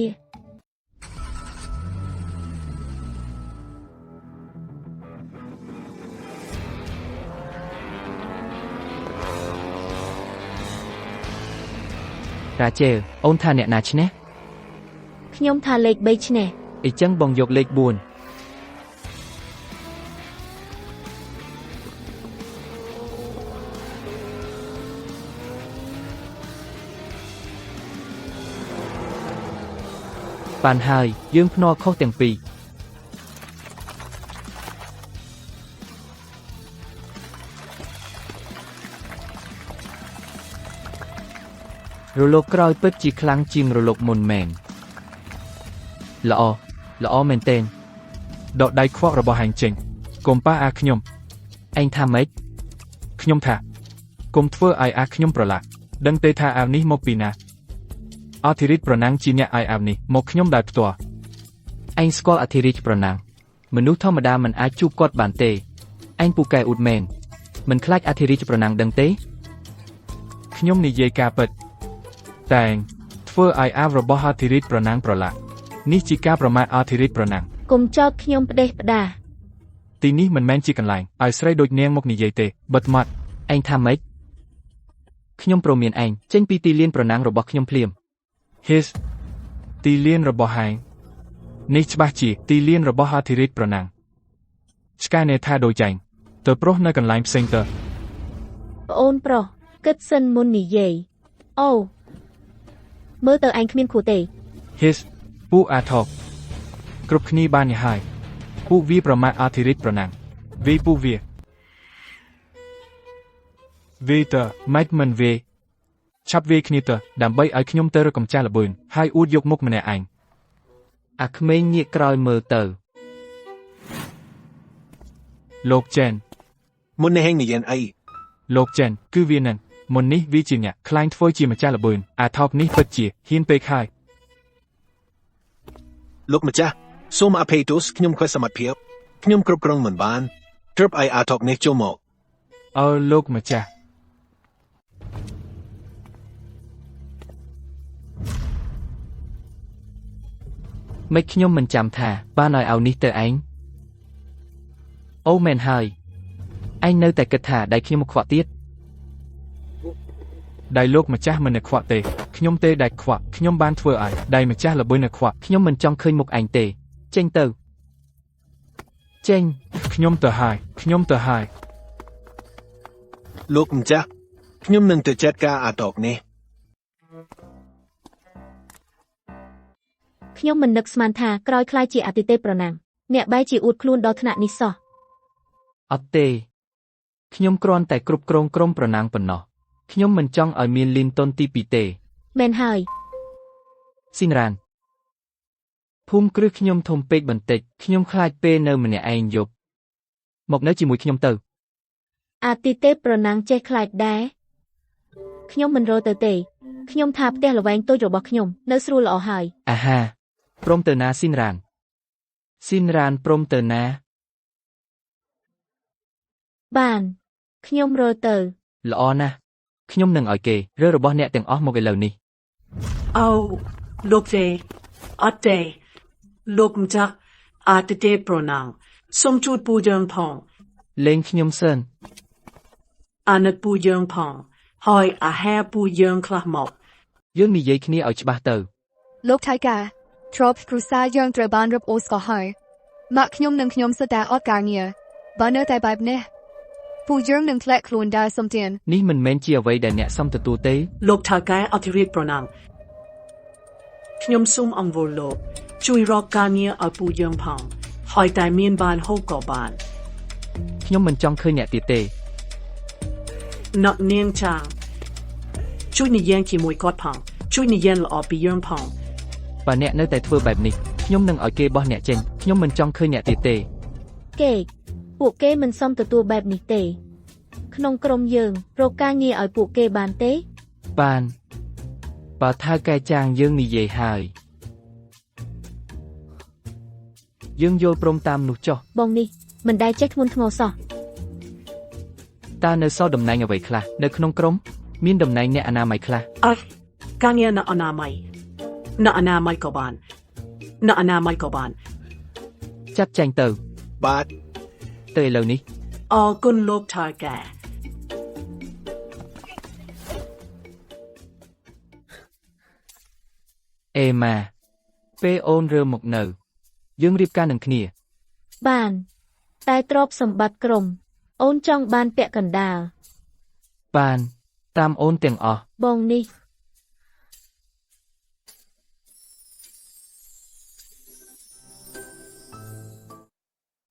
Speaker 6: រ៉ាជែលអូនថាអ្នកណាឈ្នះ
Speaker 1: ខ្ញុំថាលេខ3ឈ្នះ
Speaker 6: អីចឹងបងយកលេខ4 បានហើយយើងភ្នាល់ខុសទាំងពីររលកក្រោយពិតជាខ្លាំងជាងរលកមុនមែនល្អមែនទែន
Speaker 2: ដកដៃខ្វក់របស់ហែងចេញកុំប៉ះអាខ្ញុំ
Speaker 6: ឯងថាម៉េច
Speaker 2: ខ្ញុំថាកុំធ្វើឲ្យអាខ្ញុំប្រឡាក់ដឹងទេថាអាវនេះមកពីណាអធិរិទ្ធប្រណាំងជាអ្នកឲ្យអាវនេះមកខ្ញុំដោយផ្ទាល់
Speaker 6: ឯងស្គាល់អធិរាជប្រណាំងមនុស្សធម្មតាមិនអាចជួបគាត់បានទេឯងពូកែអ៊ូតមែនមិនខ្លាចអធិរាជប្រណាំងដឹងទេ
Speaker 2: ខ្ញុំនិយាយការពិតតែងធ្វើឲ្យអាវរបស់អធិរិទ្ធប្រណាំងប្រឡាក់នេះជាការប្រមាថអធិរិទ្ធប្រណាំង
Speaker 1: កុំចោទខ្ញុំផ្ដេសផ្ដាស
Speaker 2: ទីនេះមិនមែនជាកន្លែងឲ្យស្រីដូចនាងមកនិយាយទេបិទមាត់
Speaker 6: ឯងថាម៉េចខ្ញុំព្រមមានឯងចេញពីទីលានប្រណាំងរបស់ខ្ញុំភ្លាម
Speaker 2: His ទីលានរបស់ហែងនេះច្បាស់ជាទីលានរបស់អធិរិទ្ធប្រណាំងឆ្កែនេថាដូចចែងទៅប្រុសនៅកន្លែងផ្សេងទៅ
Speaker 1: ប្អូនប្រុសគិតសិនមុននិយាយអូមើលទៅឯងគ្មានគ្រូទេ
Speaker 2: His ពួកអាថកគ្រប់គ្នាបានញ៉ាហើយពួកវាប្រមាថអធិរិទ្ធប្រណាំងពួកវាទៅម៉េចមិនវាឆាប់វាគ្នាទៅដើម្បីឲ្យខ្ញុំទៅរកកម្ចាស់ល្បឿនហើយអួតយកមុខម្នាក់ឯង
Speaker 6: អាក្មេងងាកក្រោយមើលទៅ
Speaker 2: លោកចេន
Speaker 4: មុននេះហេងនិយាយអី
Speaker 2: លោកចេនគឺវានឹងមុននេះវាជាអ្នកខ្លាញ់ធ្វើជាម្ចាស់ល្បឿនអាថោកនេះពិតជាហ៊ានពេកហើយ
Speaker 4: លោកម្ចាស់សូមអភ័យទោសខ្ញុំខ្វះសមត្ថភាពខ្ញុំគ្រប់គ្រងមិនបានទើបឲ្យអាថកនេះចូលមក
Speaker 2: អើលោកម្ចាស់
Speaker 6: មិនខ្ញុំមិនចាំថាបានឲ្យអាវនេះទៅឯងអូមែនហើយឯងនៅតែគិតថាដៃខ្ញុំខ្វក់ទៀត
Speaker 2: ដៃលោកម្ចាស់មិនខ្វក់ទេខ្ញុំទេដែលខ្វក់ខ្ញុំបានធ្វើឲ្យដៃម្ចាស់ល្បឿនខ្វក់
Speaker 6: ខ្ញុំមិនចង់ឃើញមុខឯងទេចេញទៅចេញ
Speaker 2: ខ្ញុំទៅហើយ
Speaker 4: លោកម្ចាស់ខ្ញុំនឹងទៅចាត់ការអាថកនេះ
Speaker 1: ខ្ញុំមិននឹកស្មានថាក្រោយខ្លាយជាអតិទេពប្រណាំងអ្នកបែរជាអួតខ្លួនដល់ថ្នាក់នេះសោះ
Speaker 6: អត់ទេខ្ញុំគ្រាន់តែគ្រប់គ្រងក្រុមប្រណាំងប៉ុណ្ណោះខ្ញុំមិនចង់ឲ្យមានលីនតុនទី2ទេ
Speaker 1: មែនហើយ
Speaker 6: ស៊ីនរ៉ានភូមិគ្រឹះខ្ញុំធំពេកបន្តិចខ្ញុំខ្លាចពេលនៅម្នាក់ឯងយប់មកនៅជាមួយខ្ញុំទៅ
Speaker 1: អតិទេពប្រណាំងចេះខ្លាចដែរខ្ញុំមិនរទៅទេខ្ញុំថាផ្ទះល្វែងតូចរបស់ខ្ញុំនៅស្រួលល្អហើយ
Speaker 6: អាហាព្រមទៅណាស៊ីនរ៉ានព្រមទៅណា
Speaker 1: បានខ្ញុំរទៅ
Speaker 6: ល្អណាស់ខ្ញុំនឹងឲ្យគេរើរបស់អ្នកទាំងអស់មកឥឡូវនេះ
Speaker 5: អូលោកទេអត់ទេលោកម្ចាស់អត់ទេប្រណាំងសូមជួបពូយើងផង
Speaker 6: លេងខ្ញុំសិន
Speaker 5: អានិតពូយើងផងហើយអាហារពូយើងខ្លះមក
Speaker 6: យើងនិយាយគ្នាឲ្យច្បាស់ទៅ
Speaker 3: លោកថៃកាទ្របគ្រូសាយើងត្រូវបានរឹបអូស្ក៏ហើយម៉ាក់ខ្ញុំនិងខ្ញុំស្ទើរអត់ការងារបើនៅតែបែបនេះពូយើងនឹងធ្លាក់ខ្លួនដែរសំទាន
Speaker 6: នេះមិនមែនជាអ្វីដែលអ្នកសមទទួលទេ
Speaker 5: លោកថៅកែអធិរាជប្រណាំងខ្ញុំសូមអង្វរលោកជួយរកការងារឲ្យពូយើងផងហើយតែមានបានហូបក៏បាន
Speaker 6: ខ្ញុំមិនចង់ឃើញអ្នកទៀតទេ
Speaker 5: ណក់នាងចាងជួយនិយាយជាមួយគាត់ផងជួយនិយាយល្អពីយើងផង
Speaker 6: បើអ្នកនៅតែធ្វើបែបនេះខ្ញុំនឹងឲ្យគេបោះអ្នកចេញខ្ញុំមិនចង់ឃើញអ្នកទៀតទេ
Speaker 1: គេពួកគេមិនសមទទួលបែបនេះទេក្នុងក្រុមយើងរកការងារឲ្យពួកគេបានទេ
Speaker 6: បានបើថៅកែចាងយើងនិយាយហើយយើងយល់ព្រមតាមនោះចុះ
Speaker 1: បងនេះមិនដែលចេះធ្ងន់ធ្ងរសោះ
Speaker 6: តើនៅសល់តំណែងអ្វីខ្លះនៅក្នុងក្រុមមានតំណែងអ្នកអនាម័យខ្លះ
Speaker 5: អើការងារនៅអនាម័យក៏បាន
Speaker 6: ចាត់ចែងទៅ
Speaker 4: បាទ
Speaker 6: ទៅឥឡូវនេះ
Speaker 5: អរគុណលោកថៅកែ
Speaker 6: អេម៉ាពេលអូនរើមកនៅយើងរៀបការនឹងគ្នា
Speaker 1: បានតែទ្រព្យសម្បត្តិក្រុមអូនចង់បានពាក់កណ្ដាល
Speaker 6: បានតាមអូនទាំងអស់
Speaker 1: បងនេះ